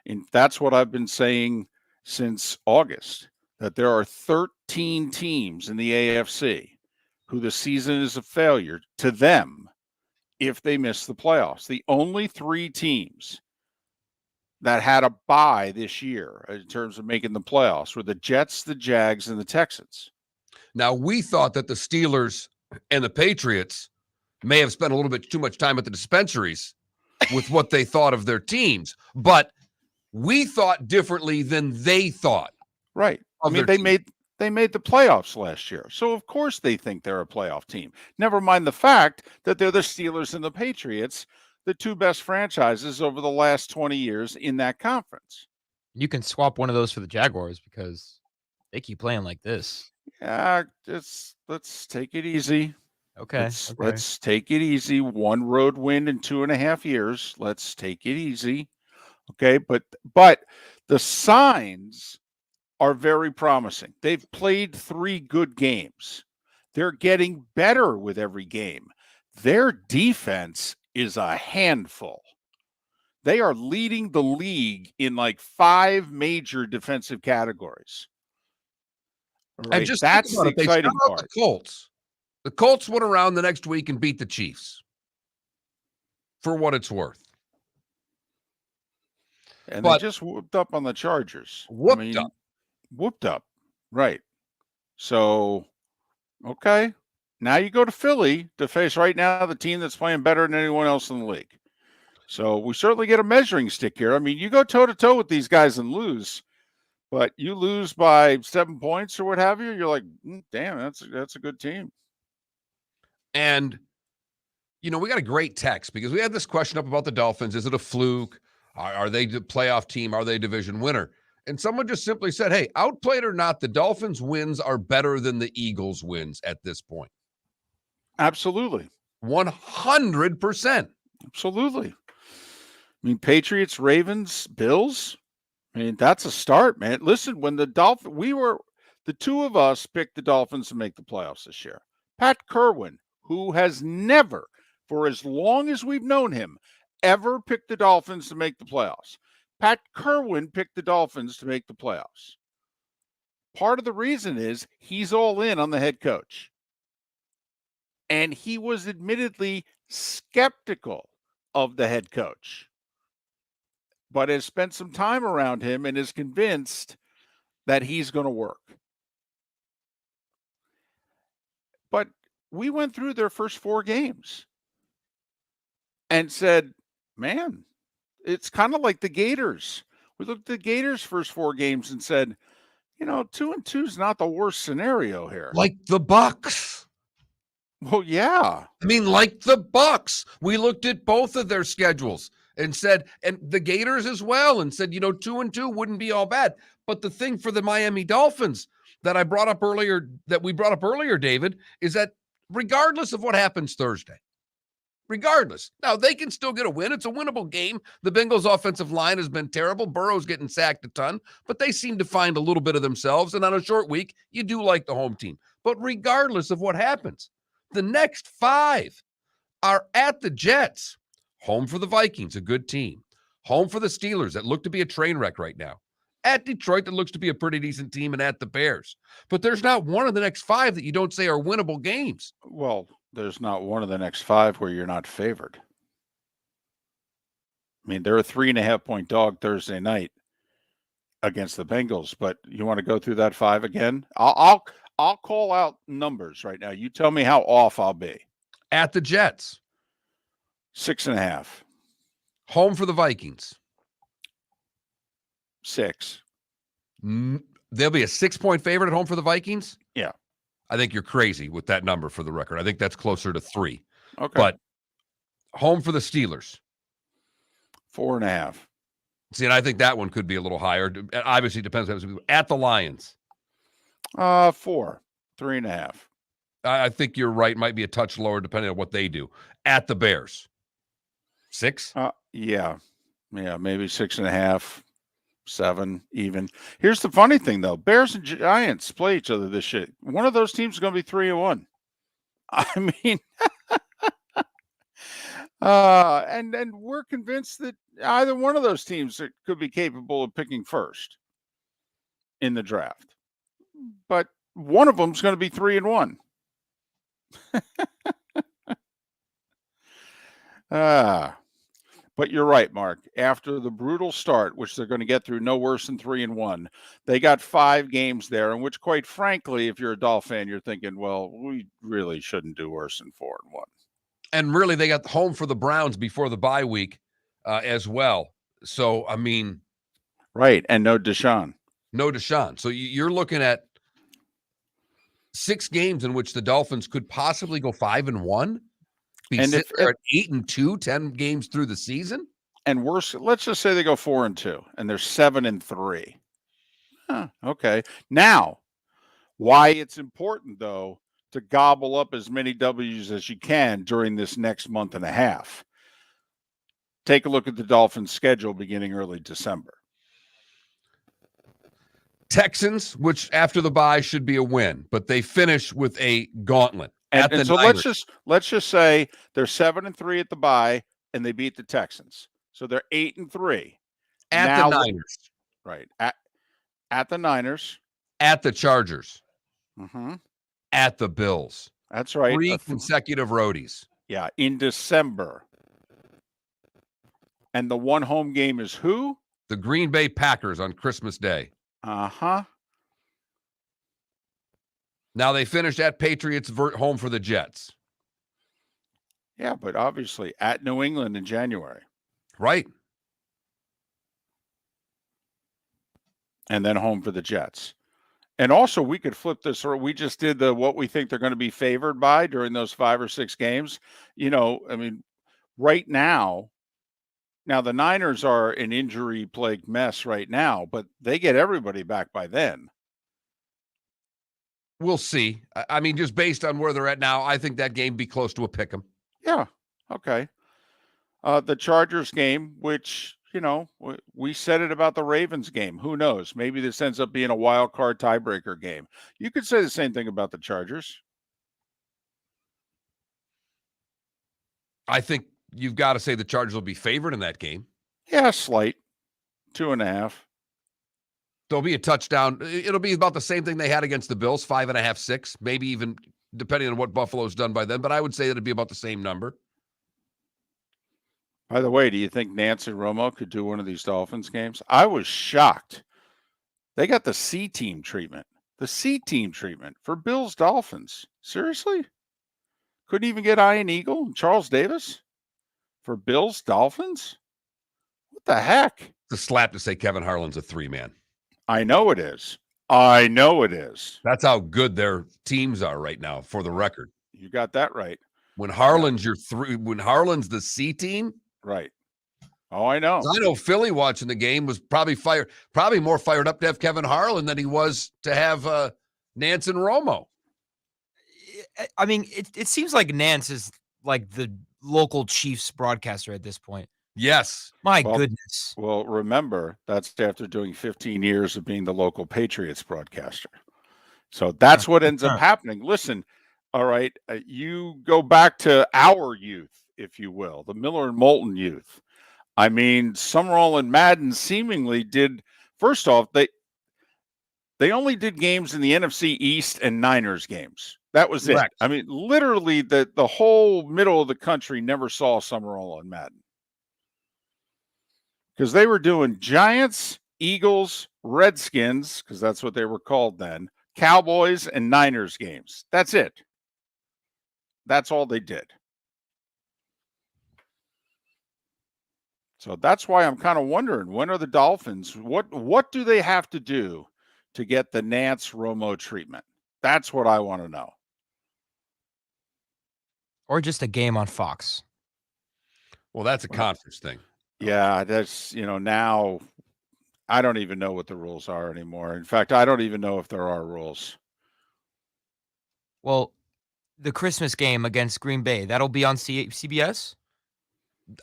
And that's what I've been saying since August, that there are 13 teams in the AFC who the season is a failure to them if they miss the playoffs. The only 3 teams that had a bye this year in terms of making the playoffs were the Jets, the Jags, and the Texans. Now, we thought that the Steelers and the Patriots may have spent a little bit too much time at the dispensaries with what they thought of their teams, but we thought differently than they thought. Right. I mean, they made the playoffs last year, so of course they think they're a playoff team. Never mind the fact that they're the Steelers and the Patriots, the 2 best franchises over the last 20 years in that conference. You can swap one of those for the Jaguars because they keep playing like this. Yeah, let's take it easy. Okay. Let's take it easy. 1 road win in 2.5 years. Let's take it easy. Okay, but the signs are very promising. They've played 3 good games. They're getting better with every game. Their defense is a handful. They are leading the league in like 5 major defensive categories. Right? And just that's think about the it. exciting They part. the Colts. The Colts went around the next week and beat the Chiefs. For what it's worth. And they just whooped up on the Chargers. Whooped up. Right. So, okay. Now you go to Philly to face right now the team that's playing better than anyone else in the league. So we certainly get a measuring stick here. I mean, you go toe-to-toe with these guys and lose, but you lose by 7 points or what have you, you're like, damn, that's a good team. And, we got a great text because we had this question up about the Dolphins. Is it a fluke? Are they the playoff team? Are they division winner? And someone just simply said, hey, outplayed or not, the Dolphins' wins are better than the Eagles' wins at this point. Absolutely. 100%. Absolutely. I mean, Patriots, Ravens, Bills. I mean, that's a start, man. Listen, when the 2 of us picked the Dolphins to make the playoffs this year. Pat Kirwan, who has never, for as long as we've known him, ever picked the Dolphins to make the playoffs. Pat Kirwan picked the Dolphins to make the playoffs. Part of the reason is he's all in on the head coach. And he was admittedly skeptical of the head coach, but has spent some time around him and is convinced that he's going to work. But we went through their first 4 games and said, man, it's kind of like the Gators. We looked at the Gators' first 4 games and said, 2-2 is not the worst scenario here. Like the Bucs. Well, yeah. I mean, like the Bucs. We looked at both of their schedules and said, and the Gators as well, and said, 2-2 wouldn't be all bad. But the thing for the Miami Dolphins that we brought up earlier, David, is that regardless of what happens Thursday, now they can still get a win. It's a winnable game. The Bengals' offensive line has been terrible. Burrow's getting sacked a ton, but they seem to find a little bit of themselves. And on a short week, you do like the home team. But regardless of what happens, the next 5 are at the Jets. Home for the Vikings, a good team. Home for the Steelers that look to be a train wreck right now. at Detroit, that looks to be a pretty decent team, and at the Bears. But there's not one of the next 5 that you don't say are winnable games. Well, there's not one of the next 5 where you're not favored. I mean, they're a 3.5-point dog Thursday night against the Bengals, but you want to go through that 5 again? I'll call out numbers right now. You tell me how off I'll be. At the Jets. 6.5. Home for the Vikings. 6. They'll be a 6-point favorite at home for the Vikings? Yeah. I think you're crazy with that number for the record. I think that's closer to 3. Okay. But home for the Steelers. 4.5. See, and I think that one could be a little higher. It obviously depends on at the Lions. 4. 3.5. I think you're right. Might be a touch lower depending on what they do. At the Bears. 6? Yeah. Maybe 6.5, 7 even. Here's the funny thing, though. Bears and Giants play each other this shit. One of those teams is going to be 3-1. I mean, and we're convinced that either one of those teams could be capable of picking first in the draft. But one of them is going to be 3-1. But you're right, Mark. After the brutal start, which they're going to get through no worse than 3-1, they got 5 games there, in which, quite frankly, if you're a Dolphin fan, you're thinking, well, we really shouldn't do worse than 4-1. And really, they got home for the Browns before the bye week as well. So, I mean. Right, and no Deshaun. No Deshaun. So you're looking at 6 games in which the Dolphins could possibly go 5-1. And if they're at 8-2, 10 games through the season, and worse, let's just say they go 4-2, and they're 7-3. Okay. Now, why it's important though to gobble up as many W's as you can during this next month and a half. Take a look at the Dolphins' schedule beginning early December. Texans, which after the bye should be a win, but they finish with a gauntlet. And so let's just say they're 7-3 at the bye, and they beat the Texans. So they're 8-3 at the Niners. Right at the Niners, at the Chargers, at the Bills. That's right. 3 consecutive roadies. Yeah, in December. And the one home game is who? The Green Bay Packers on Christmas Day. Now they finished at Patriots, home for the Jets. Yeah, but obviously at New England in January. Right. And then home for the Jets. And also we could flip this, or we just did what we think they're going to be favored by during those 5 or 6 games. You know, I mean, right now the Niners are an injury-plagued mess right now, but they get everybody back by then. We'll see. I mean, just based on where they're at now, I think that game be close to a pick 'em. Yeah. Okay. The Chargers game, which, you know, we said it about the Ravens game. Who knows? Maybe this ends up being a wild card tiebreaker game. You could say the same thing about the Chargers. I think you've got to say the Chargers will be favored in that game. Yeah, slight. 2.5. There'll be a touchdown. It'll be about the same thing they had against the Bills, 5.5, 6, maybe even depending on what Buffalo's done by then. But I would say that it'd be about the same number. By the way, do you think Nance and Romo could do one of these Dolphins games? I was shocked. They got the C team treatment. The C team treatment for Bills Dolphins. Seriously? Couldn't even get Ian Eagle and Charles Davis for Bills Dolphins? What the heck? It's a slap to say Kevin Harlan's a 3-man. I know it is. I know it is. That's how good their teams are right now, for the record. You got that right. When Harlan's when Harlan's the C team. Right. Oh, I know. I know Philly watching the game was probably more fired up to have Kevin Harlan than he was to have Nance and Romo. I mean, it seems like Nance is like the local Chiefs broadcaster at this point. Yes. My goodness. Well, remember, that's after doing 15 years of being the local Patriots broadcaster. So that's what ends up happening. Listen, all right, you go back to our youth, if you will, the Miller and Moulton youth. I mean, Summerall and Madden seemingly did first off, they only did games in the NFC East and Niners games. That was it. Correct. I mean, literally the whole middle of the country never saw Summerall on Madden. Because they were doing Giants, Eagles, Redskins, because that's what they were called then, Cowboys, and Niners games. That's it. That's all they did. So that's why I'm kind of wondering, when are the Dolphins, what do they have to do to get the Nance Romo treatment? That's what I want to know. Or just a game on Fox. Well, that's a conference thing. Yeah, that's, now I don't even know what the rules are anymore. In fact, I don't even know if there are rules. Well, the Christmas game against Green Bay, that'll be on CBS?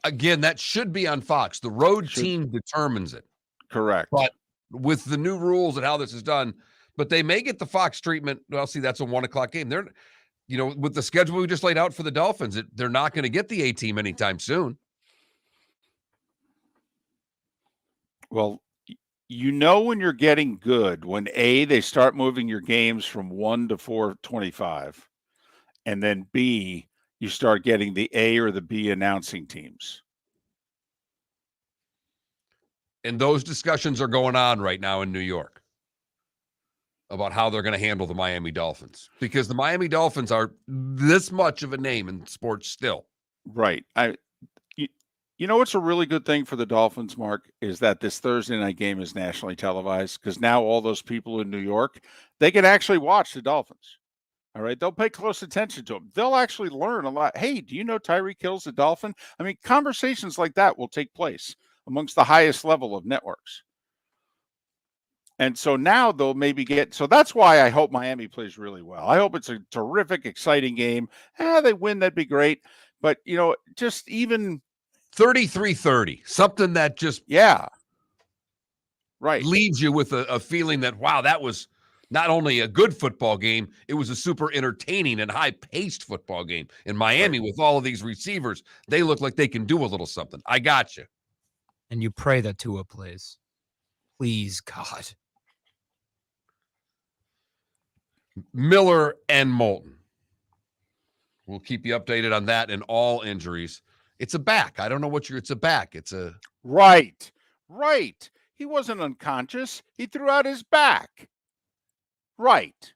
Again, that should be on Fox. The road team determines it. Correct. But with the new rules and how this is done, but they may get the Fox treatment. Well, see, that's a 1:00 game. They're, with the schedule we just laid out for the Dolphins, they're not going to get the A team anytime soon. Well, when you're getting good, when they start moving your games from 1 to 425, and then B, you start getting the A or the B announcing teams. And those discussions are going on right now in New York about how they're going to handle the Miami Dolphins, because the Miami Dolphins are this much of a name in sports still. Right. What's a really good thing for the Dolphins, Mark, is that this Thursday night game is nationally televised, because now all those people in New York, they can actually watch the Dolphins. All right. They'll pay close attention to them. They'll actually learn a lot. Hey, do you know Tyreek Hill's a Dolphin? I mean, conversations like that will take place amongst the highest level of networks. And so now they'll maybe so that's why I hope Miami plays really well. I hope it's a terrific, exciting game. They win, that'd be great. But, just even 33-30, something that just leaves you with a feeling that, wow, that was not only a good football game, it was a super entertaining and high-paced football game. In Miami, with all of these receivers, they look like they can do a little something. I got you. And you pray that Tua plays. Please, God. Miller and Moulton. We'll keep you updated on that and all injuries. It's a back. I don't know it's a back. It's a... Right. He wasn't unconscious. He threw out his back. Right.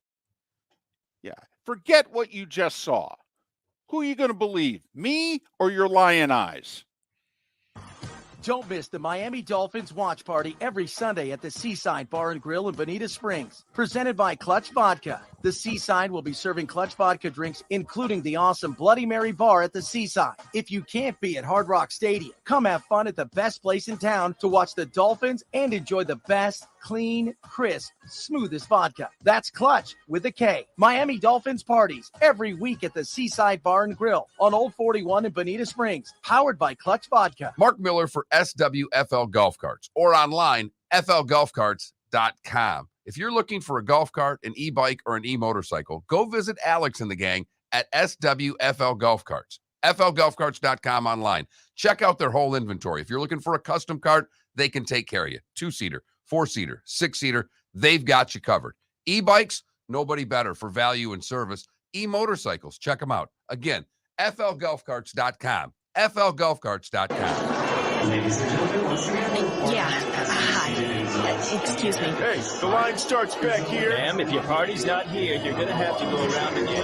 Yeah. Forget what you just saw. Who are you going to believe? Me or your lying eyes? Don't miss the Miami Dolphins watch party every Sunday at the Seaside Bar and Grill in Bonita Springs. Presented by Clutch Vodka. The Seaside will be serving Clutch Vodka drinks, including the awesome Bloody Mary bar at the Seaside. If you can't be at Hard Rock Stadium, come have fun at the best place in town to watch the Dolphins and enjoy the best, clean, crisp, smoothest vodka. That's Clutch with a K. Miami Dolphins parties every week at the Seaside Bar and Grill on Old 41 in Bonita Springs. Powered by Clutch Vodka. Mark Miller for SWFL Golf Carts, or online, flgolfcarts.com. If you're looking for a golf cart, an e-bike, or an e-motorcycle, go visit Alex and the gang at SWFL Golf Carts. flgolfcarts.com online. Check out their whole inventory. If you're looking for a custom cart, they can take care of you. 2-seater, 4-seater, 6-seater, they've got you covered. E-bikes, nobody better for value and service. E-motorcycles, check them out. Again, flgolfcarts.com. flgolfcarts.com. Ladies and gentlemen, once again. Hi. Excuse me. Hey, the line starts back here. Ma'am, if your party's not here, you're going to have to go around again.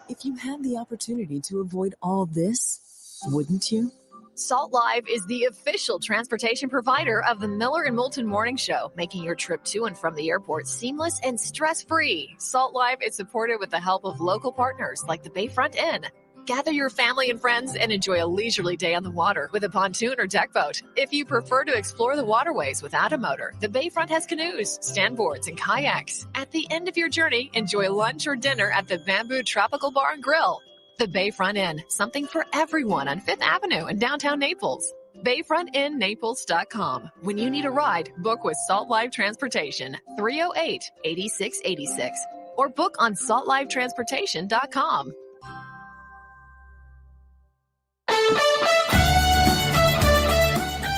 If you had the opportunity to avoid all this, wouldn't you? Salt Live is the official transportation provider of the Miller and Moulton Morning Show, making your trip to and from the airport seamless and stress-free. Salt Live is supported with the help of local partners like the Bayfront Inn. Gather your family and friends and enjoy a leisurely day on the water with a pontoon or deck boat. If you prefer to explore the waterways without a motor, the Bayfront has canoes, standboards, and kayaks. At the end of your journey, enjoy lunch or dinner at the Bamboo Tropical Bar and Grill. The Bayfront Inn, something for everyone on 5th Avenue in downtown Naples. BayfrontInNaples.com. When you need a ride, book with Salt Live Transportation, 308-8686, or book on saltlivetransportation.com.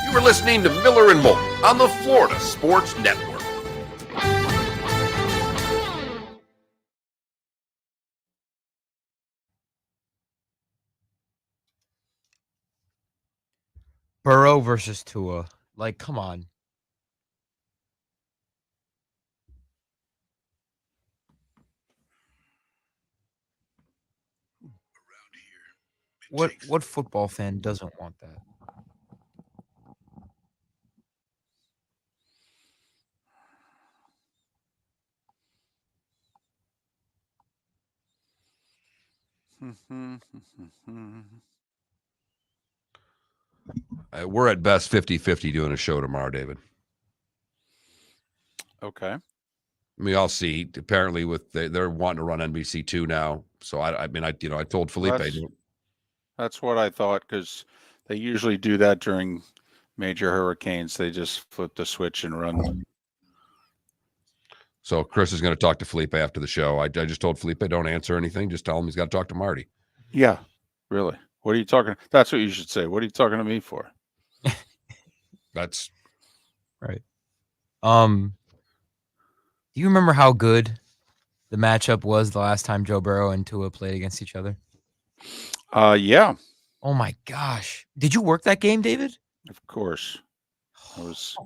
You You are listening to Miller and Moulton on the Florida Sports Network. Burrow versus Tua. Like, come on. What football fan doesn't want that? We're at best 50-50 doing a show tomorrow, David. Okay. I'll see. Apparently, they're wanting to run NBC2 now. So I told Felipe. That's what I thought, because they usually do that during major hurricanes. They just flip the switch and run. So Chris is going to talk to Felipe after the show. I just told Felipe, don't answer anything. Just tell him he's got to talk to Marty. Yeah, really. What are you talking? That's what you should say. What are you talking to me for? That's right. Do you remember how good the matchup was the last time Joe Burrow and Tua played against each other? Yeah. Oh my gosh. Did you work that game, David? Of course. I was.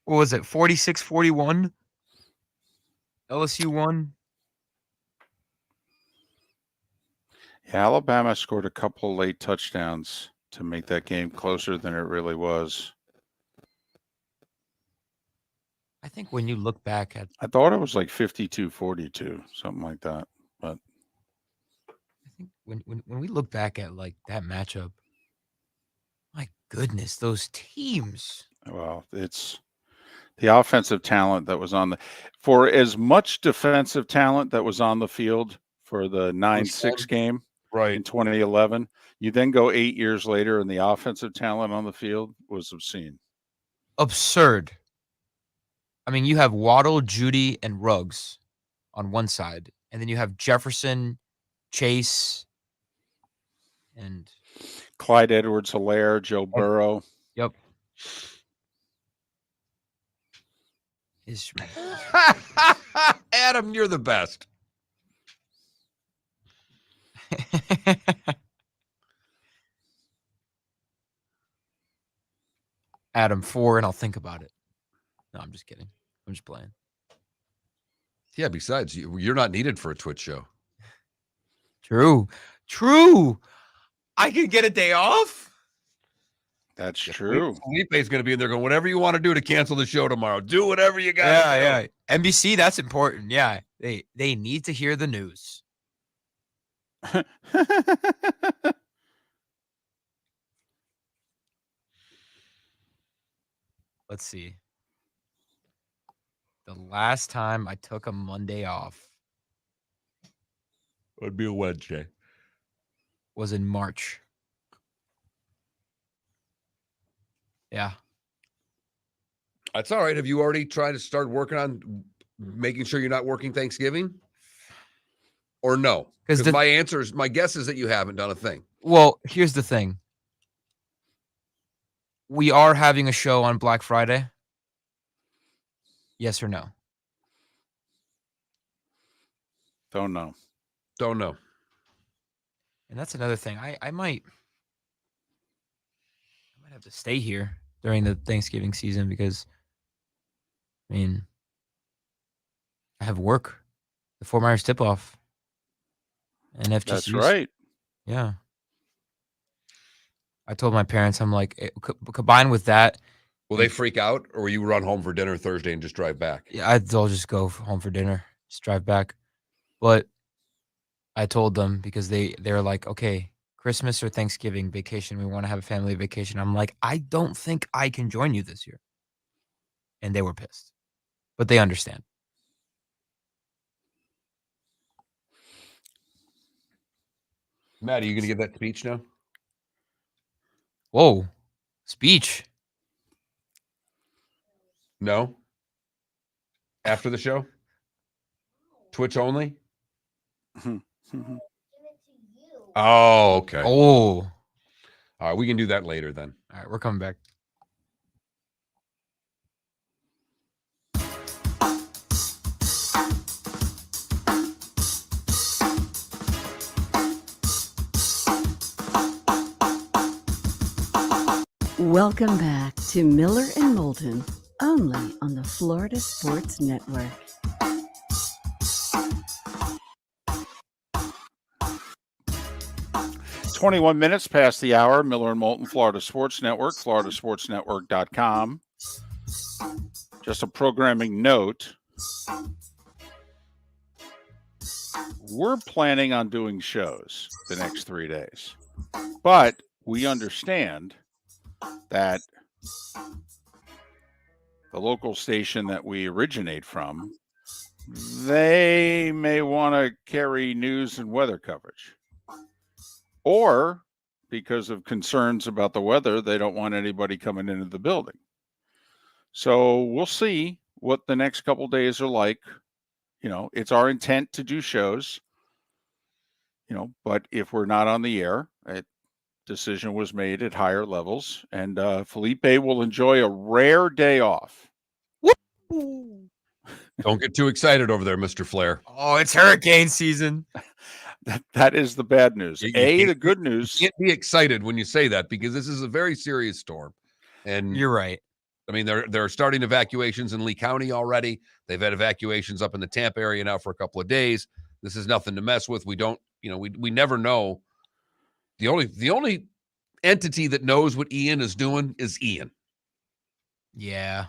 What was it? 46-41? LSU won. Yeah, Alabama scored a couple late touchdowns to make that game closer than it really was. I think when you look back at, I thought it was like 52-42, something like that. But I think when we look back at like that matchup, my goodness, those teams. Well, it's the offensive talent that was for as much defensive talent that was on the field for the 9-6 game in 2011. You then go 8 years later, and the offensive talent on the field was obscene. Absurd. I mean, you have Waddle, Judy, and Ruggs on one side, and then you have Jefferson, Chase, and Clyde Edwards-Helaire, Joe Burrow. Yep. Adam, you're the best. Adam, 4, and I'll think about it. No, I'm just kidding. I'm just playing. Yeah, besides, you're not needed for a Twitch show. True. I could get a day off. That's true. Felipe's going to be in there going, whatever you want to do to cancel the show tomorrow. Do whatever you got to do. Yeah. NBC, that's important. Yeah. They need to hear the news. Let's see. The last time I took a Monday off It would be a Wednesday. Was in March. Yeah. That's all right. Have you already tried to start working on making sure you're not working Thanksgiving? Or no? Because my guess is that you haven't done a thing. Well, here's the thing. We are having a show on Black Friday. Yes or no? Don't know. And that's another thing. I might have to stay here during the Thanksgiving season because, I mean, I have work. The Fort Myers tip-off. And FGCs. That's right. Yeah. I told my parents, I'm like, combined with that. Will they freak out, or will you run home for dinner Thursday and just drive back? Yeah, I'll just go home for dinner, just drive back. But I told them because they're like, okay, Christmas or Thanksgiving vacation, we want to have a family vacation. I'm like, I don't think I can join you this year. And they were pissed, but they understand. Matt, are you going to give that speech now? Whoa, speech. No? After the show? Twitch only? Oh, okay. Oh. All right, we can do that later then. All right, we're coming back. Welcome back to Miller and Moulton, only on the Florida Sports Network. It's 21 minutes past the hour. Miller and Moulton, Florida Sports Network, floridasportsnetwork.com. Just a programming note. We're planning on doing shows the next 3 days, but we understand that the local station that we originate from, they may want to carry news and weather coverage. Or because of concerns about the weather, they don't want anybody coming into the building. So we'll see what the next couple days are like. You know, it's our intent to do shows, you know, but if we're not on the air, a decision was made at higher levels, and Felipe will enjoy a rare day off. Don't get too excited over there, Mr. Flair. Oh, it's hurricane season. That is the bad news. The good news. You can't be excited when you say that because this is a very serious storm. And you're right. I mean, they're starting evacuations in Lee County already. They've had evacuations up in the Tampa area now for a couple of days. This is nothing to mess with. We don't, you know, we never know. The only entity that knows what Ian is doing is Ian. Yeah.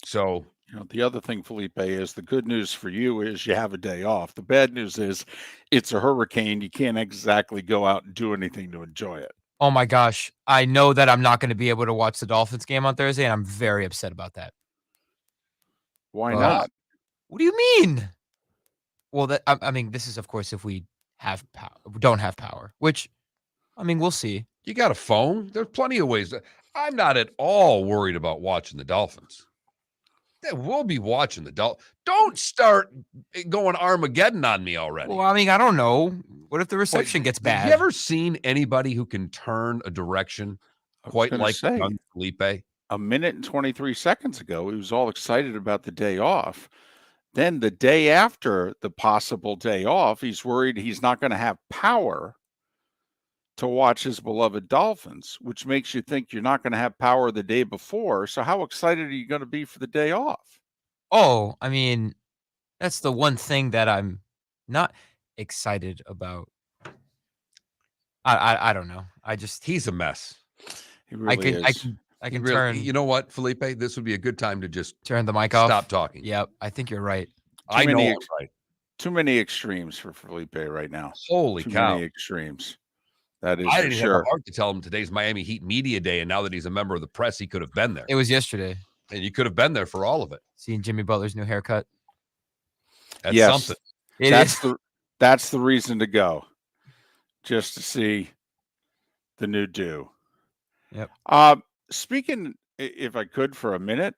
So, you know, the other thing, Felipe, is the good news for you is you have a day off. The bad news is it's a hurricane. You can't exactly go out and do anything to enjoy it. Oh my gosh. I know that I'm not going to be able to watch the Dolphins game on Thursday, and I'm very upset about that. Why not? What do you mean? Well, I mean, this is, of course, if we have don't have power, which, I mean, we'll see. You got a phone? There's plenty of ways. I'm not at all worried about watching the Dolphins. We'll be watching the Dolphins. Don't start going Armageddon on me already. Well, I mean, I don't know. What if the reception gets bad? Have you ever seen anybody who can turn a direction quite like young Felipe? A minute and 23 seconds ago, he was all excited about the day off. Then the day after the possible day off, he's worried he's not going to have power to watch his beloved Dolphins, which makes you think you're not going to have power the day before. So how excited are you going to be for the day off? Oh, I mean, that's the one thing that I'm not excited about. I don't know. He's a mess. He really is. I can really, turn. You know what, Felipe? This would be a good time to just turn the mic off. Stop talking. Yep, I think you're right. I know I'm right. Too many extremes for Felipe right now. Holy cow! Too many extremes. That is I for didn't sure. have the heart to tell him today's Miami Heat Media Day, and now that he's a member of the press, he could have been there. It was yesterday, and you could have been there for all of it. Seeing Jimmy Butler's new haircut. That's something. That's the reason to go, just to see the new do. Yep. Speaking, if I could, for a minute.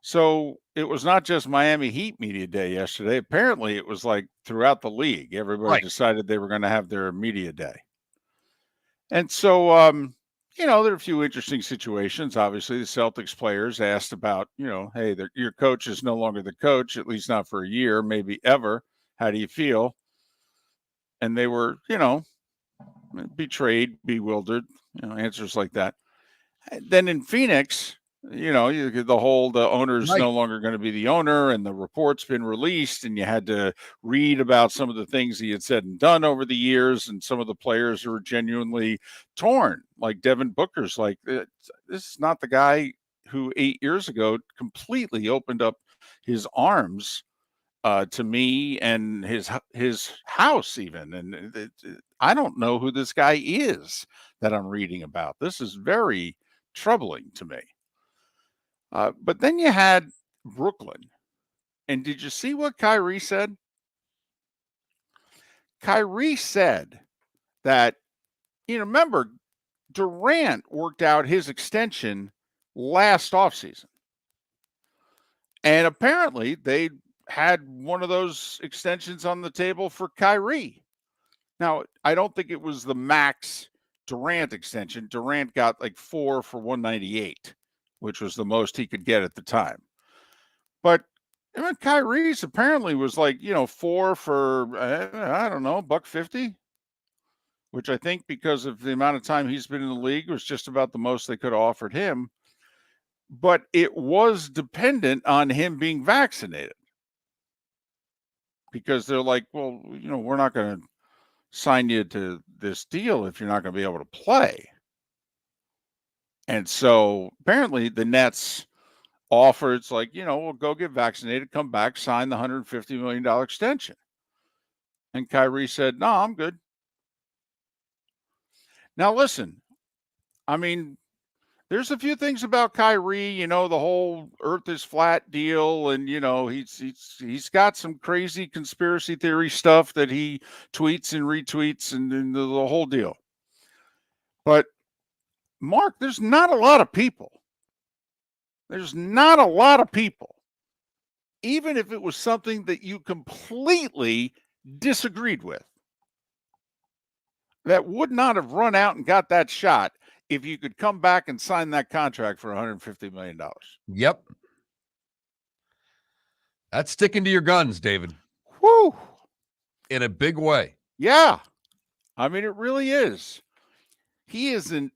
So it was not just Miami Heat Media Day yesterday. Apparently, it was like throughout the league. Everybody decided they were going to have their media day. And so, you know, there are a few interesting situations. Obviously, the Celtics players asked about, you know, hey, your coach is no longer the coach, at least not for a year, maybe ever. How do you feel? And they were, you know, betrayed, bewildered, you know, answers like that. Then in Phoenix, you know, the owner's no longer going to be the owner, and the report's been released, and you had to read about some of the things he had said and done over the years, and some of the players were genuinely torn. Like Devin Booker's like, this is not the guy who 8 years ago completely opened up his arms to me and his house even. And I don't know who this guy is that I'm reading about. This is very troubling to me. But then you had Brooklyn. And did you see what Kyrie said? Kyrie said that, you know, remember, Durant worked out his extension last offseason. And apparently they had one of those extensions on the table for Kyrie. Now, I don't think it was the max Durant extension, Durant got like 4 for $198, which was the most he could get at the time. But Kyrie's apparently was like, 4 for, I don't know, $150, which I think because of the amount of time he's been in the league was just about the most they could have offered him. But it was dependent on him being vaccinated. Because they're like, well, we're not going to sign you to this deal if you're not going to be able to play. And so apparently the Nets offer, it's like, we'll go get vaccinated, come back, sign the $150 million extension. And Kyrie said, no, I'm good. Now, listen, I mean, there's a few things about Kyrie, the whole earth is flat deal. And, he's got some crazy conspiracy theory stuff that he tweets and retweets and the whole deal. But Mark, there's not a lot of people. Even if it was something that you completely disagreed with, that would not have run out and got that shot if you could come back and sign that contract for $150 million. Yep. That's sticking to your guns, David. Whew. In a big way. Yeah. I mean, it really is. He is an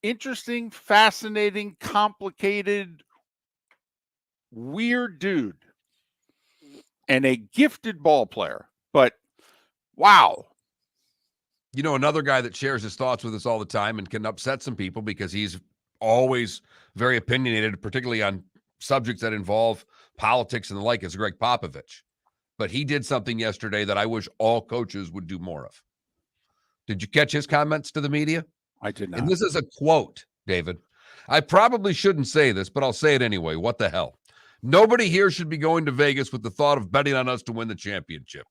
interesting, fascinating, complicated, weird dude and a gifted ball player. But wow. Another guy that shares his thoughts with us all the time and can upset some people because he's always very opinionated, particularly on subjects that involve politics and the like, is Greg Popovich. But he did something yesterday that I wish all coaches would do more of. Did you catch his comments to the media? I did not. And this is a quote, David. I probably shouldn't say this, but I'll say it anyway. What the hell? Nobody here should be going to Vegas with the thought of betting on us to win the championship.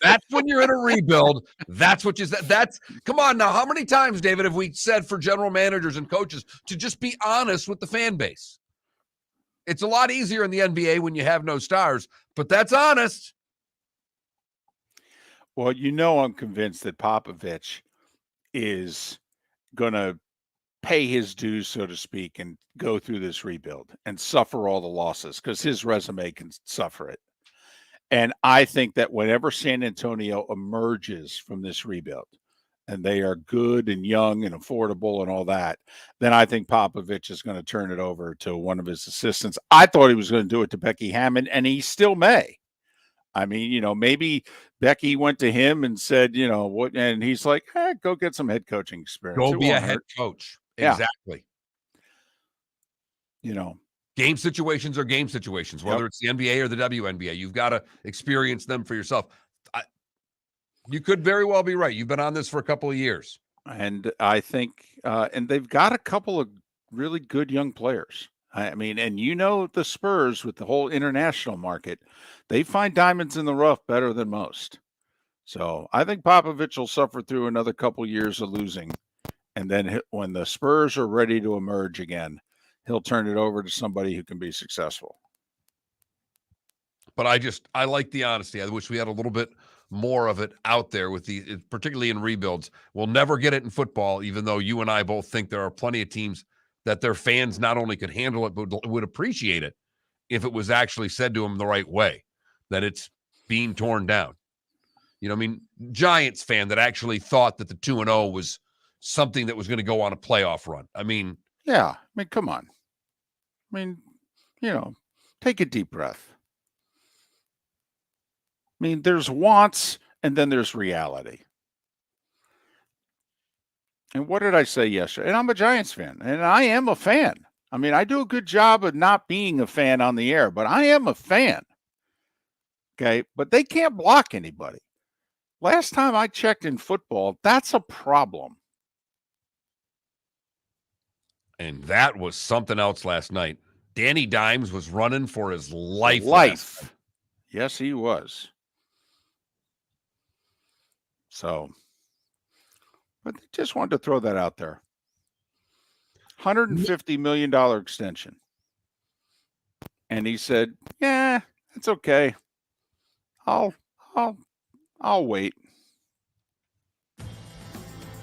That's when you're in a rebuild. That's what you said. Come on now. How many times, David, have we said for general managers and coaches to just be honest with the fan base? It's a lot easier in the NBA when you have no stars, but that's honest. Well, I'm convinced that Popovich is going to pay his dues, so to speak, and go through this rebuild and suffer all the losses because his resume can suffer it. And I think that whenever San Antonio emerges from this rebuild and they are good and young and affordable and all that, then I think Popovich is going to turn it over to one of his assistants. I thought he was going to do it to Becky Hammond, and he still may. I mean, maybe Becky went to him and said, what, and he's like, go get some head coaching experience. Go be a head coach. Yeah. Exactly. Game situations are game situations, whether it's the NBA or the WNBA. You've got to experience them for yourself. You could very well be right. You've been on this for a couple of years. And I think, and they've got a couple of really good young players. I mean, and the Spurs with the whole international market, they find diamonds in the rough better than most. So I think Popovich will suffer through another couple years of losing. And then when the Spurs are ready to emerge again, he'll turn it over to somebody who can be successful. But I like the honesty. I wish we had a little bit more of it out there particularly in rebuilds. We'll never get it in football, even though you and I both think there are plenty of teams that their fans not only could handle it, but would appreciate it if it was actually said to them the right way, that it's being torn down. Giants fan that actually thought that the 2-0 was something that was going to go on a playoff run. Yeah. Come on. Take a deep breath. There's wants and then there's reality. And what did I say yesterday? And I'm a Giants fan, and I am a fan. I do a good job of not being a fan on the air, but I am a fan. Okay. But they can't block anybody. Last time I checked in football, that's a problem. And that was something else last night. Danny Dimes was running for his life. Yes, he was. So, but just wanted to throw that out there. $150 million extension. And he said, yeah, it's okay. I'll wait.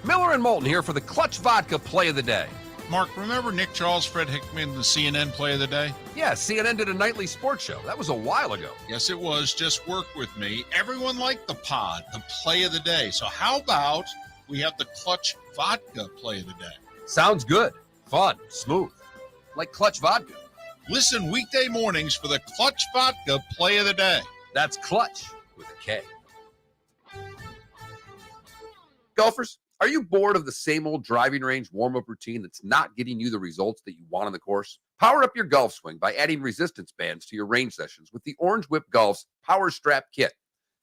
Miller and Moulton here for the Clutch Vodka Play of the Day. Mark, remember Nick Charles, Fred Hickman, the CNN Play of the Day? Yeah, CNN did a nightly sports show. That was a while ago. Yes, it was. Just work with me. Everyone liked the pod, the Play of the Day. So how about we have the Clutch Vodka Play of the Day? Sounds good. Fun. Smooth. Like Clutch Vodka. Listen weekday mornings for the Clutch Vodka Play of the Day. That's Clutch with a K. Golfers, are you bored of the same old driving range warm-up routine that's not getting you the results that you want on the course? Power up your golf swing by adding resistance bands to your range sessions with the Orange Whip Golf's Power Strap Kit.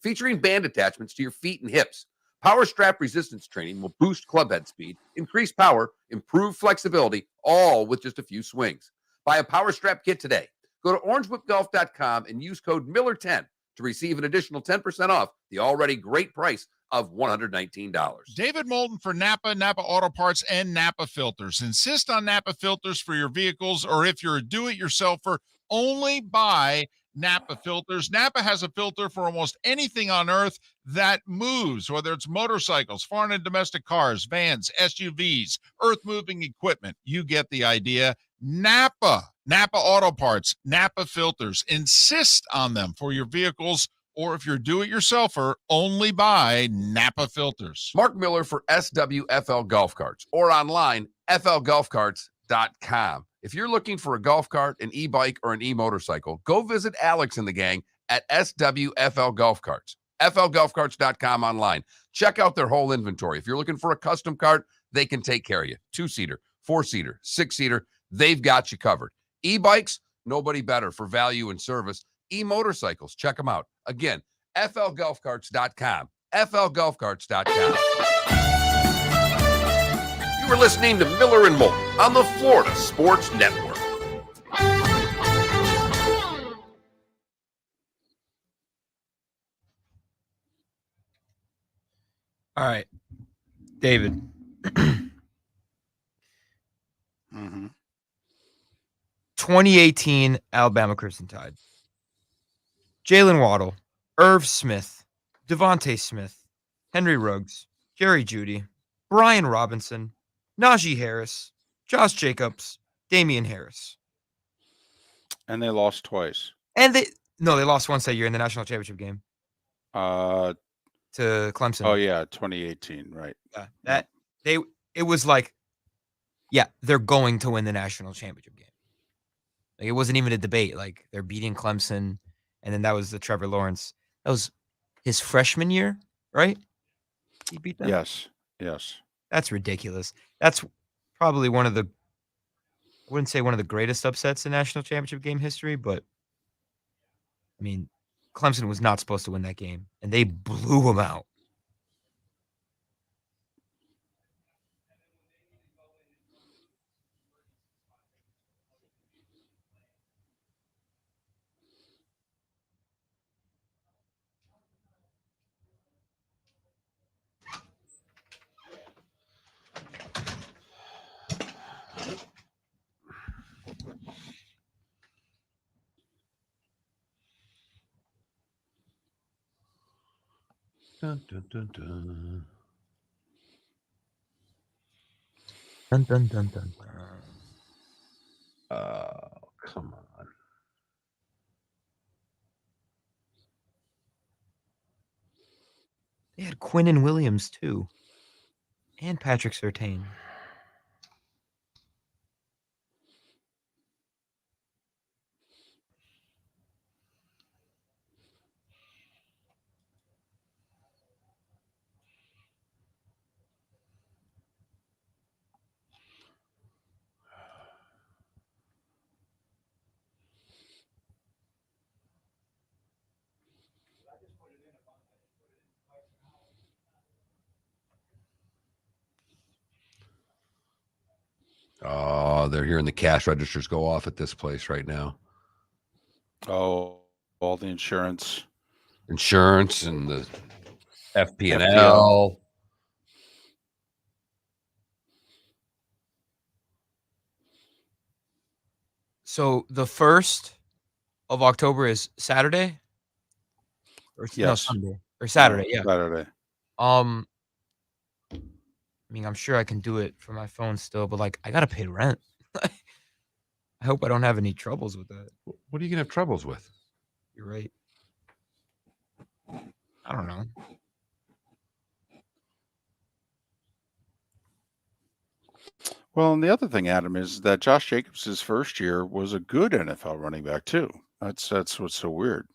Featuring band attachments to your feet and hips, Power Strap resistance training will boost club head speed, increase power, improve flexibility, all with just a few swings. Buy a Power Strap Kit today. Go to orangewhipgolf.com and use code Miller10 to receive an additional 10% off the already great price of $119. David Moulton for Napa, Napa Auto Parts, and Napa Filters. Insist on Napa filters for your vehicles, or if you're a do-it-yourselfer, only buy Napa filters. Napa has a filter for almost anything on earth that moves, whether it's motorcycles, foreign and domestic cars, vans, SUVs, earth-moving equipment. You get the idea. Napa Auto Parts, Napa filters. Insist on them for your vehicles, or if you're do-it-yourselfer, only buy Napa filters. Mark Miller for SWFL Golf Carts, or online, flgolfcarts.com. If you're looking for a golf cart, an e-bike, or an e-motorcycle, go visit Alex and the gang at SWFL Golf Carts. flgolfcarts.com online. Check out their whole inventory. If you're looking for a custom cart, they can take care of you. 2-seater, 4-seater, 6-seater, they've got you covered. E-bikes, nobody better for value and service. E-motorcycles, check them out. Again, flgolfcarts.com. flgolfcarts.com. You were listening to Miller and Moulton on the Florida Sports Network. All right, David. Mm-hmm. 2018 Alabama Crimson Tide. Jalen Waddle, Irv Smith, Devontae Smith, Henry Ruggs, Jerry Jeudy, Brian Robinson, Najee Harris, Josh Jacobs, Damian Harris. And they lost twice. And they lost once that year in the national championship game. To Clemson. Oh yeah, 2018, right. It was like, yeah, they're going to win the national championship game. Like, it wasn't even a debate. Like, they're beating Clemson, and then that was the Trevor Lawrence. That was his freshman year, right? He beat them. Yes. That's ridiculous. That's probably I wouldn't say one of the greatest upsets in national championship game history, but I mean, Clemson was not supposed to win that game, and they blew them out. Dun, dun, dun, dun. Dun, dun, dun, dun, dun. Oh, come on. They had Quinnen Williams, too. And Patrick Surtain. Oh, they're hearing the cash registers go off at this place right now. Oh, all the insurance and the FP&L. So the 1st of October is Saturday? Or no, Yes. Sunday. Or Saturday, yeah. Saturday. Let mean, I'm sure I can do it from my phone still, but like I gotta pay rent. I hope I don't have any troubles with that. What are you gonna have troubles with? You're right. I don't know. Well, and the other thing, Adam, is that Josh Jacobs' first year was a good NFL running back too. That's what's so weird.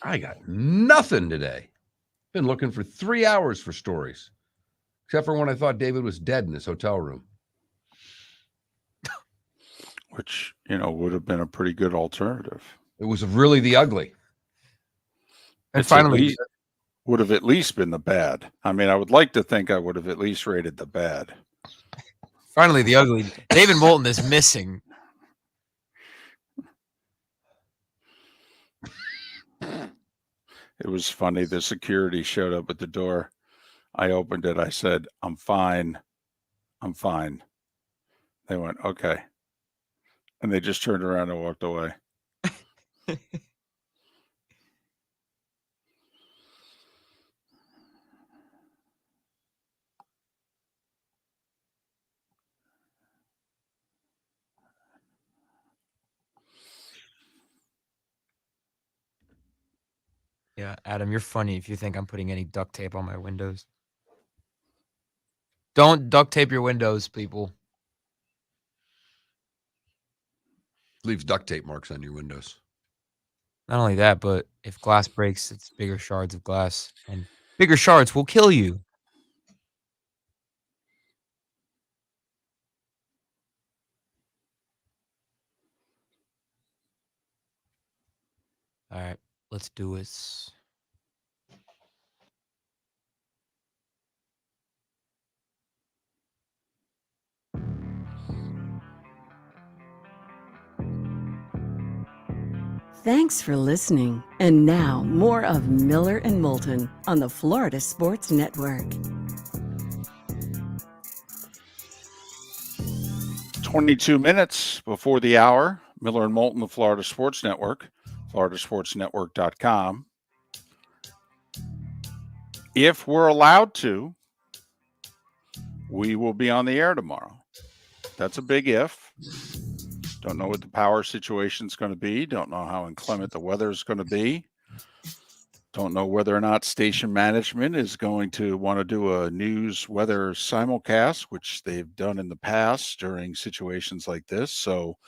I got nothing today. Been looking for 3 hours for stories, except for when I thought David was dead in his hotel room. Which, would have been a pretty good alternative. It was really the ugly. And finally, would have at least been the bad. I mean, I would like to think I would have at least rated the bad. Finally, the ugly. David Moulton is missing. It was funny. The security showed up at the door. I opened it. I said, "I'm fine. I'm fine." They went, "Okay." And they just turned around and walked away. Yeah, Adam, you're funny if you think I'm putting any duct tape on my windows. Don't duct tape your windows, people. Leaves duct tape marks on your windows. Not only that, but if glass breaks, it's bigger shards of glass, and bigger shards will kill you. All right, let's do this. Thanks for listening. And now, more of Miller and Moulton on the Florida Sports Network. 22 minutes before the hour. Miller and Moulton, the Florida Sports Network, floridasportsnetwork.com. If we're allowed to, we will be on the air tomorrow. That's a big if. Don't know what the power situation is going to be. Don't know how inclement the weather is going to be. Don't know whether or not station management is going to want to do a news weather simulcast, which they've done in the past during situations like this. So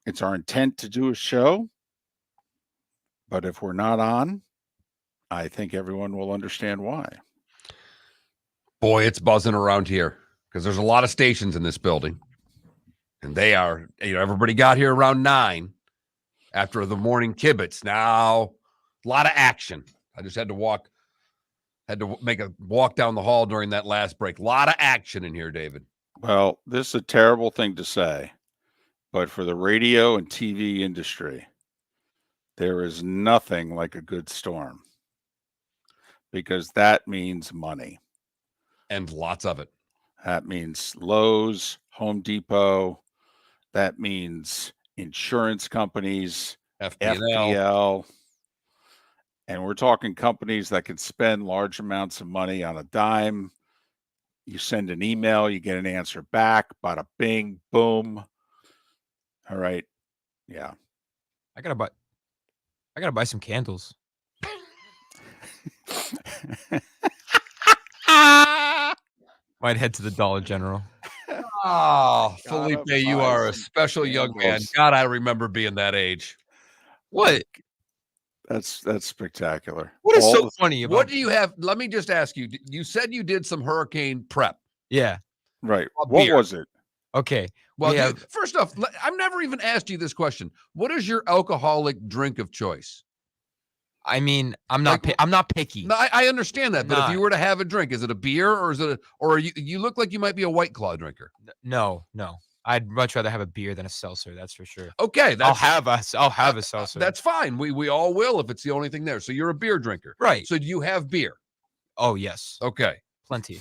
it's our intent to do a show. But if we're not on, I think everyone will understand why. Boy, it's buzzing around here because there's a lot of stations in this building. And they are, everybody got here around 9 after the morning kibitz. Now, a lot of action. I just had to make a walk down the hall during that last break. A lot of action in here, David. Well, this is a terrible thing to say, but for the radio and TV industry, there is nothing like a good storm because that means money. And lots of it. That means Lowe's, Home Depot. That means insurance companies, FPL. And we're talking companies that can spend large amounts of money on a dime. You send an email, you get an answer back, bada bing, boom. All right. Yeah. I gotta buy some candles. Might head to the Dollar General. Oh, Felipe, you are a special young man. God, I remember being that age. What? That's spectacular. What is so funny about What do you have? Let me just ask you. You said you did some hurricane prep. Yeah. Right. What was it? Okay. Well, first off, I've never even asked you this question. What is your alcoholic drink of choice? I mean, I'm not picky. No, I understand that, but if you were to have a drink, is it a beer or is it you look like you might be a White Claw drinker? No. I'd much rather have a beer than a seltzer, that's for sure. Okay, I'll have a seltzer. That's fine. We all will if it's the only thing there. So you're a beer drinker. Right. So do you have beer? Oh, yes. Okay. Plenty.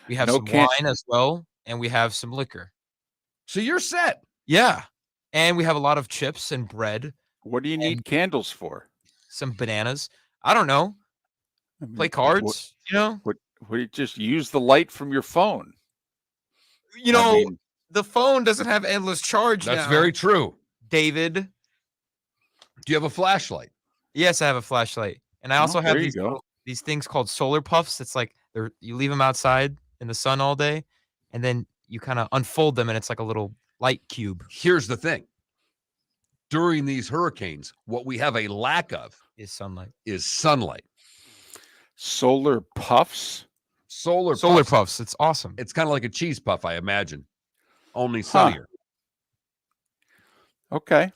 We have some wine as well, and we have some liquor. So you're set. Yeah. And we have a lot of chips and bread. What do you need candles for? Some bananas. I don't know. I mean, Play cards, Would you just use the light from your phone? I I mean, the phone doesn't have endless charge That's now. very true. David. Do you have a flashlight? Yes, I have a flashlight. And I also have there you go. these things called solar puffs. It's like you leave them outside in the sun all day, and then you kind of unfold them, and it's like a little light cube. Here's the thing. During these hurricanes, what we have a lack of is sunlight. Solar puffs? Solar puffs. It's awesome. It's kind of like a cheese puff, I imagine. Only sunnier. Okay.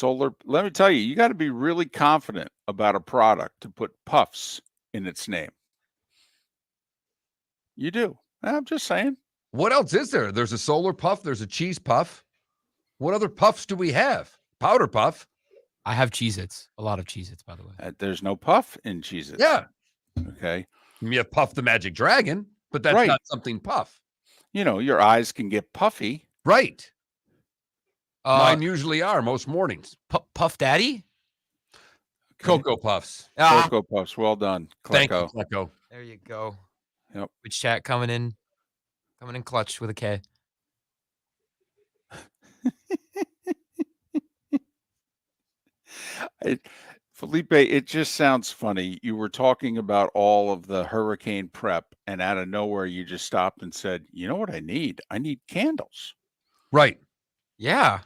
Let me tell you, you got to be really confident about a product to put puffs in its name. You do. I'm just saying. What else is there? There's a solar puff. There's a cheese puff. What other puffs do we have? Powder puff. I have Cheez-Its. A lot of Cheez-Its, by the way. There's no puff in Cheez-Its. Yeah. Okay. You have Puff the Magic Dragon, but that's not something puff. Your eyes can get puffy. Right. Mine usually are most mornings. Puff Daddy? Cocoa Puffs. Cocoa Puffs. Well done. Thank you, Klecko. Klecko. There you go. Yep. Which chat coming in clutch with a K. Felipe, it just sounds funny. You were talking about all of the hurricane prep, and out of nowhere, you just stopped and said, "You know what I need? I need candles." Right. Yeah.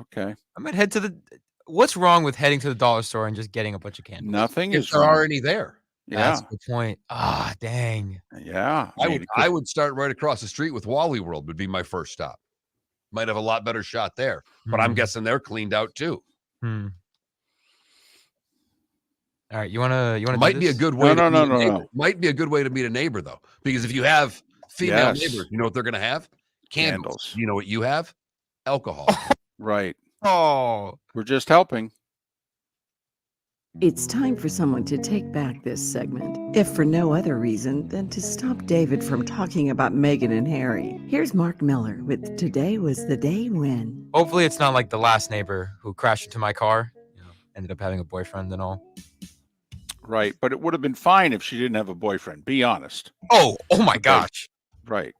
Okay. I might head to the. What's wrong with heading to the dollar store and just getting a bunch of candles? Nothing If is there wrong. are any there. Yeah. That's the point. Ah, dang. Yeah. I would start right across the street with Wally World would be my first stop. Might have a lot better shot there, but I'm guessing they're cleaned out too. All right, you wanna Might be a good way. No. Might be a good way to meet a neighbor though, because if you have female neighbors, you know what they're going to have? Candles. You know what you have? Alcohol. Right. Oh, we're just helping. It's time for someone to take back this segment, if for no other reason than to stop David from talking about Meghan and Harry. Here's Mark Miller with Today Was the Day When. Hopefully it's not like the last neighbor who crashed into my car, ended up having a boyfriend and all. Right. But it would have been fine if she didn't have a boyfriend. Be honest. Oh my gosh. Right.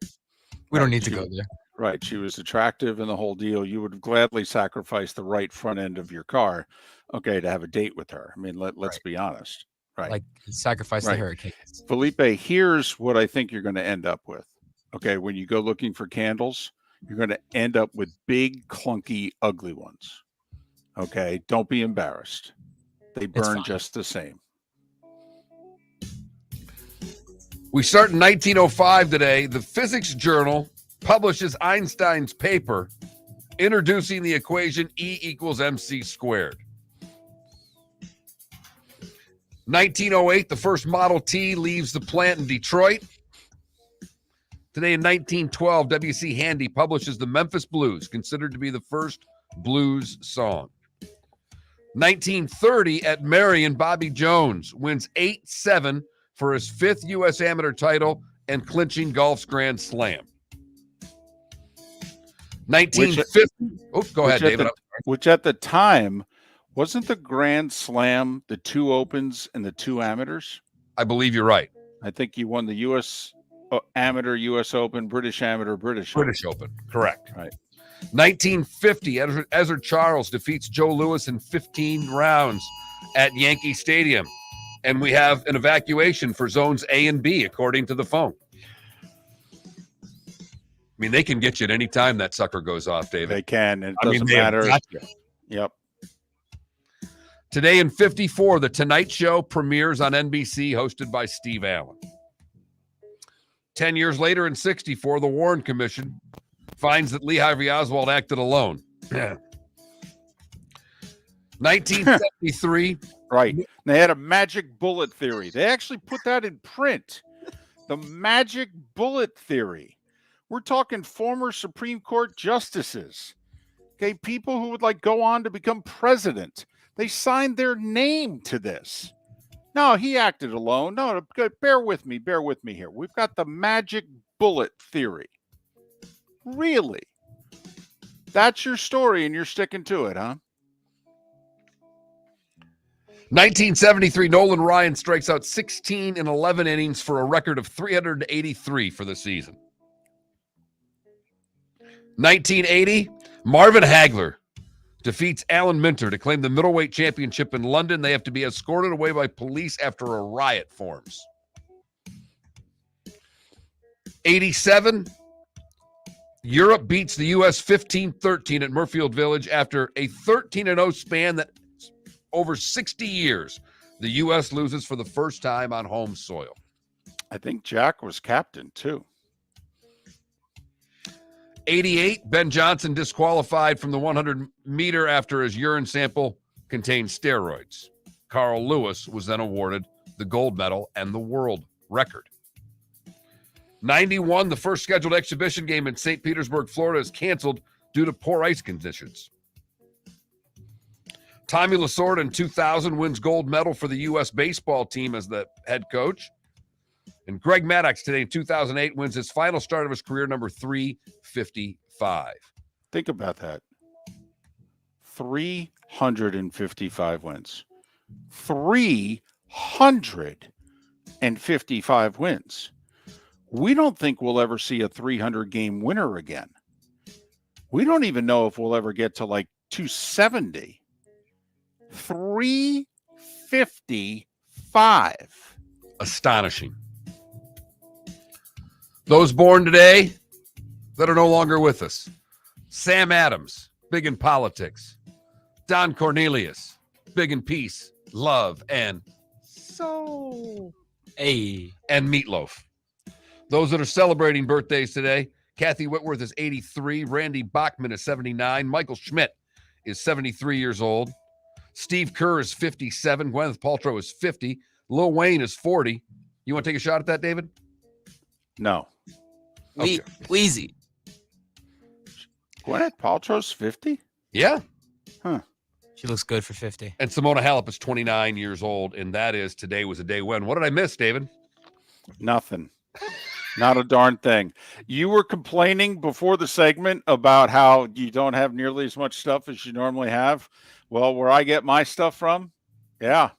We don't need to go there. Right. She was attractive in the whole deal. You would have gladly sacrificed the right front end of your car, to have a date with her. I mean, let's be honest. Right. Like sacrifice the hurricanes. Felipe, here's what I think you're going to end up with. Okay. When you go looking for candles, you're going to end up with big, clunky, ugly ones. Okay. Don't be embarrassed. They burn just the same. We start in 1905 today. The Physics Journal publishes Einstein's paper introducing the equation E equals mc squared. 1908, the first Model T leaves the plant in Detroit. Today in 1912, W.C. Handy publishes the Memphis Blues, considered to be the first blues song. 1930, at Marion, Bobby Jones wins 8-7 for his 5th U.S. amateur title and clinching golf's Grand Slam. 1950. Go ahead, David. Which at the time, wasn't the Grand Slam the 2 Opens and the 2 Amateurs? I believe you're right. I think you won the U.S. Amateur, U.S. Open, British Amateur, British Open. Correct. Right. 1950, Ezra Charles defeats Joe Louis in 15 rounds at Yankee Stadium. And we have an evacuation for zones A and B, according to the phone. I mean, they can get you at any time that sucker goes off, David. They can. It doesn't matter. Yep. Today in 54, The Tonight Show premieres on NBC, hosted by Steve Allen. 10 years later in 64, the Warren Commission finds that Lee Harvey Oswald acted alone. 1973. Right. They had a magic bullet theory. They actually put that in print. The magic bullet theory. We're talking former Supreme Court justices. Okay, people who would go on to become president. They signed their name to this. No, he acted alone. No, bear with me here. We've got the magic bullet theory. Really? That's your story and you're sticking to it, huh? 1973, Nolan Ryan strikes out 16 in 11 innings for a record of 383 for the season. 1980, Marvin Hagler defeats Alan Minter to claim the middleweight championship in London. They have to be escorted away by police after a riot forms. 87, Europe beats the U.S. 15-13 at Murfield Village after a 13-0 span that over 60 years, the U.S. loses for the first time on home soil. I think Jack was captain, too. 88, Ben Johnson disqualified from the 100-meter after his urine sample contained steroids. Carl Lewis was then awarded the gold medal and the world record. 91, the first scheduled exhibition game in St. Petersburg, Florida is canceled due to poor ice conditions. Tommy Lasorda in 2000 wins gold medal for the U.S. baseball team as the head coach. And Greg Maddox today in 2008 wins his final start of his career, number 355. Think about that. 355 wins. 355 wins. We don't think we'll ever see a 300-game winner again. We don't even know if we'll ever get to like 270. 355. Astonishing. Those born today that are no longer with us. Sam Adams, big in politics. Don Cornelius, big in peace, love, and soul. Hey. And meatloaf. Those that are celebrating birthdays today, Kathy Whitworth is 83. Randy Bachman is 79. Michael Schmidt is 73 years old. Steve Kerr is 57. Gwyneth Paltrow is 50. Lil Wayne is 40. You want to take a shot at that, David? No. Okay. Wheezy. Gwyneth Paltrow's 50? Yeah. Huh. She looks good for 50. And Simona Halep is 29 years old, and that is today was a day when. What did I miss, David? Nothing. Not a darn thing. You were complaining before the segment about how you don't have nearly as much stuff as you normally have. Well, where I get my stuff from, yeah.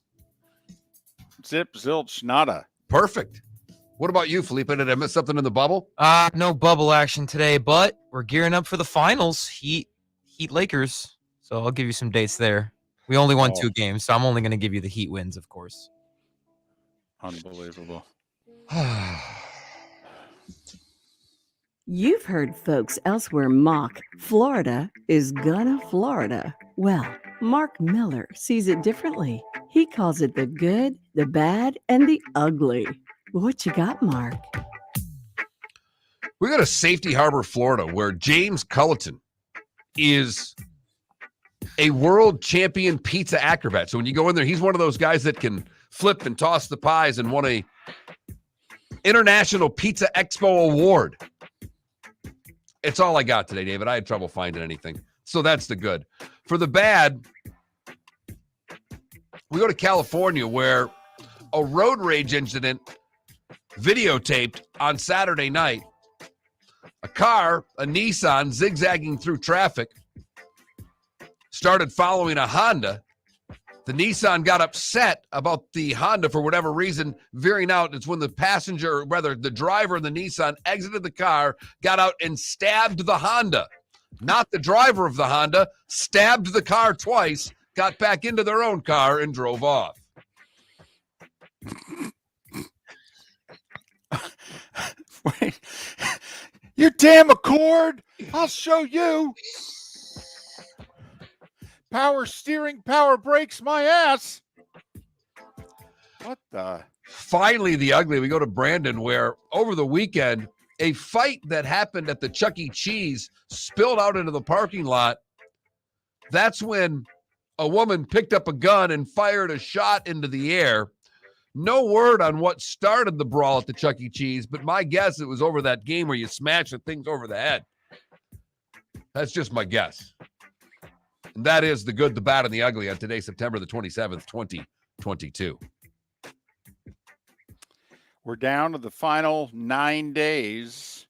Zip, zilch, nada. Perfect. What about you, Felipe? Did I miss something in the bubble? No bubble action today, but we're gearing up for the finals. Heat Lakers. So I'll give you some dates there. We only won 2 games, so I'm only going to give you the Heat wins, of course. Unbelievable. You've heard folks elsewhere mock Florida is gonna Florida. Well, Mark Miller sees it differently. He calls it the good, the bad, and the ugly. What you got, Mark? We got a Safety Harbor, Florida, where James Culleton is a world champion pizza acrobat. So when you go in there, he's one of those guys that can flip and toss the pies and won a International Pizza Expo award. It's all I got today, David. I had trouble finding anything. So that's the good. For the bad, we go to California where a road rage incident videotaped on Saturday night. A car, a Nissan, zigzagging through traffic, started following a Honda. The Nissan got upset about the Honda for whatever reason veering out. It's when the passenger, or rather the driver of the Nissan, exited the car, got out and stabbed the Honda. Not the driver of the Honda, stabbed the car twice, got back into their own car and drove off. Wait, you damn Accord! I'll show you. Power steering, power brakes, my ass. What the? Finally, the ugly. We go to Brandon, where over the weekend, a fight that happened at the Chuck E. Cheese spilled out into the parking lot. That's when a woman picked up a gun and fired a shot into the air. No word on what started the brawl at the Chuck E. Cheese, but my guess it was over that game where you smash the things over the head. That's just my guess. And that is the good, the bad, and the ugly on today, September the 27th, 2022. We're down to the final 9 days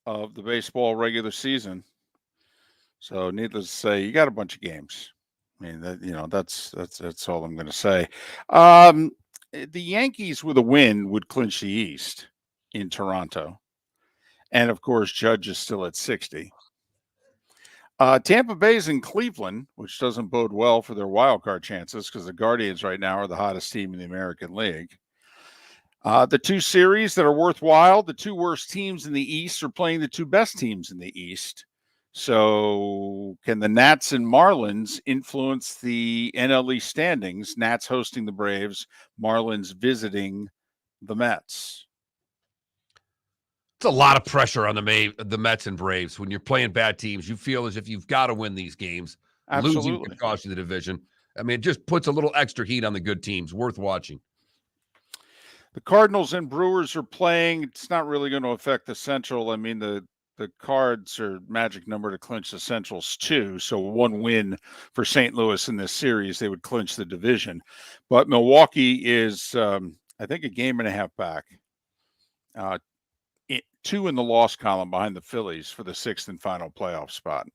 of the baseball regular season. So needless to say, you got a bunch of games. I mean, that's all I'm going to say. The Yankees with a win would clinch the East in Toronto. And of course, Judge is still at 60. Tampa Bay's in Cleveland, which doesn't bode well for their wild card chances because the Guardians right now are the hottest team in the American League. The two series that are worthwhile, the two worst teams in the East are playing the two best teams in the East. So can the Nats and Marlins influence the NL East standings? Nats hosting the Braves, Marlins visiting the Mets. It's a lot of pressure on the Mets and Braves. When you're playing bad teams, you feel as if you've got to win these games. Absolutely. Losing could cost you the division. I mean, it just puts a little extra heat on the good teams. Worth watching. The Cardinals and Brewers are playing. It's not really going to affect the Central. I mean, the Cards are magic number to clinch the Centrals too. So one win for St. Louis in this series, they would clinch the division. But Milwaukee is, I think, a game and a half back. 2 in the loss column behind the Phillies for the 6th and final playoff spot.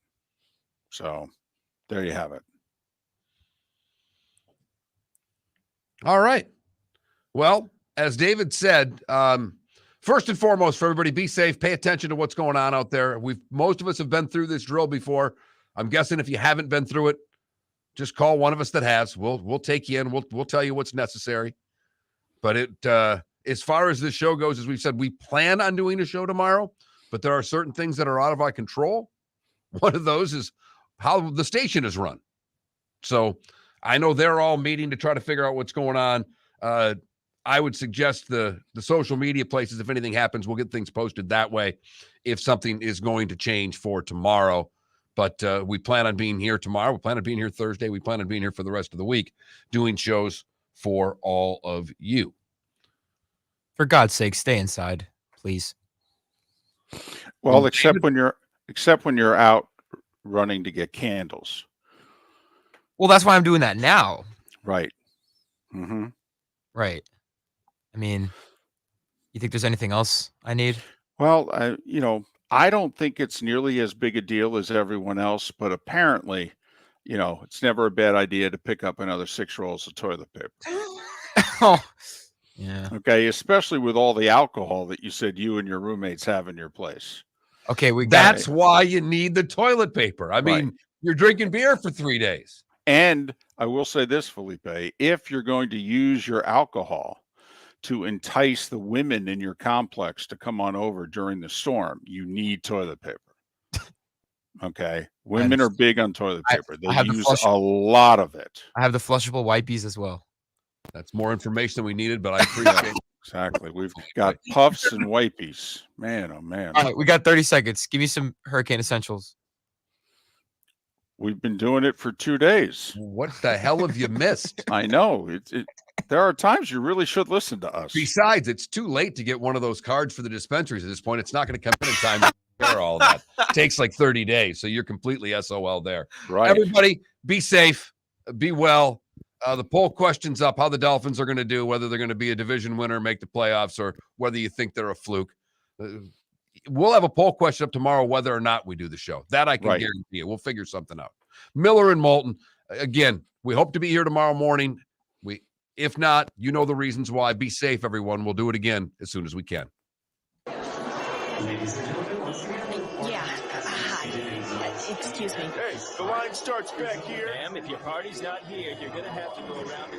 So there you have it. All right. Well, as David said, first and foremost, for everybody, be safe. Pay attention to what's going on out there. Most of us have been through this drill before. I'm guessing if you haven't been through it, just call one of us that has. We'll take you in. We'll tell you what's necessary. But as far as this show goes, as we've said, we plan on doing a show tomorrow, but there are certain things that are out of our control. One of those is how the station is run. So I know they're all meeting to try to figure out what's going on. I would suggest the social media places, if anything happens, we'll get things posted that way if something is going to change for tomorrow. But we plan on being here tomorrow. We plan on being here Thursday. We plan on being here for the rest of the week, doing shows for all of you. For God's sake, stay inside, please. Well, except when you're out running to get candles. Well, that's why I'm doing that now. Right. Mm-hmm. Right. I mean, you think there's anything else I need? Well, I don't think it's nearly as big a deal as everyone else, but apparently, it's never a bad idea to pick up another 6 rolls of toilet paper. Oh, yeah. Okay, especially with all the alcohol that you said you and your roommates have in your place. Okay, that's why you need the toilet paper. I mean, you're drinking beer for 3 days. And I will say this, Felipe, if you're going to use your alcohol to entice the women in your complex to come on over during the storm, you need toilet paper. Okay. Women are big on toilet paper. They use a lot of it. I have the flushable wipies as well. That's more information than we needed, but I appreciate it. Exactly. We've got puffs and wipies. Man, oh man. All right, we got 30 seconds. Give me some hurricane essentials. We've been doing it for 2 days. What the hell have you missed? I know. There are times you really should listen to us. Besides, it's too late to get one of those cards for the dispensaries at this point. It's not going to come in time to repair all that. It takes like 30 days, so you're completely SOL there. Right. Everybody, be safe, be well. The poll question's up, how the Dolphins are going to do, whether they're going to be a division winner, make the playoffs, or whether you think they're a fluke. We'll have a poll question up tomorrow whether or not we do the show. That I can guarantee you. We'll figure something out. Miller and Moulton, again, we hope to be here tomorrow morning. If not, you know the reasons why. Be safe, everyone. We'll do it again as soon as we can. Ladies and gentlemen, excuse me. Hey, the line starts back here. Ma'am, if your party's not here, you're going to have to go around.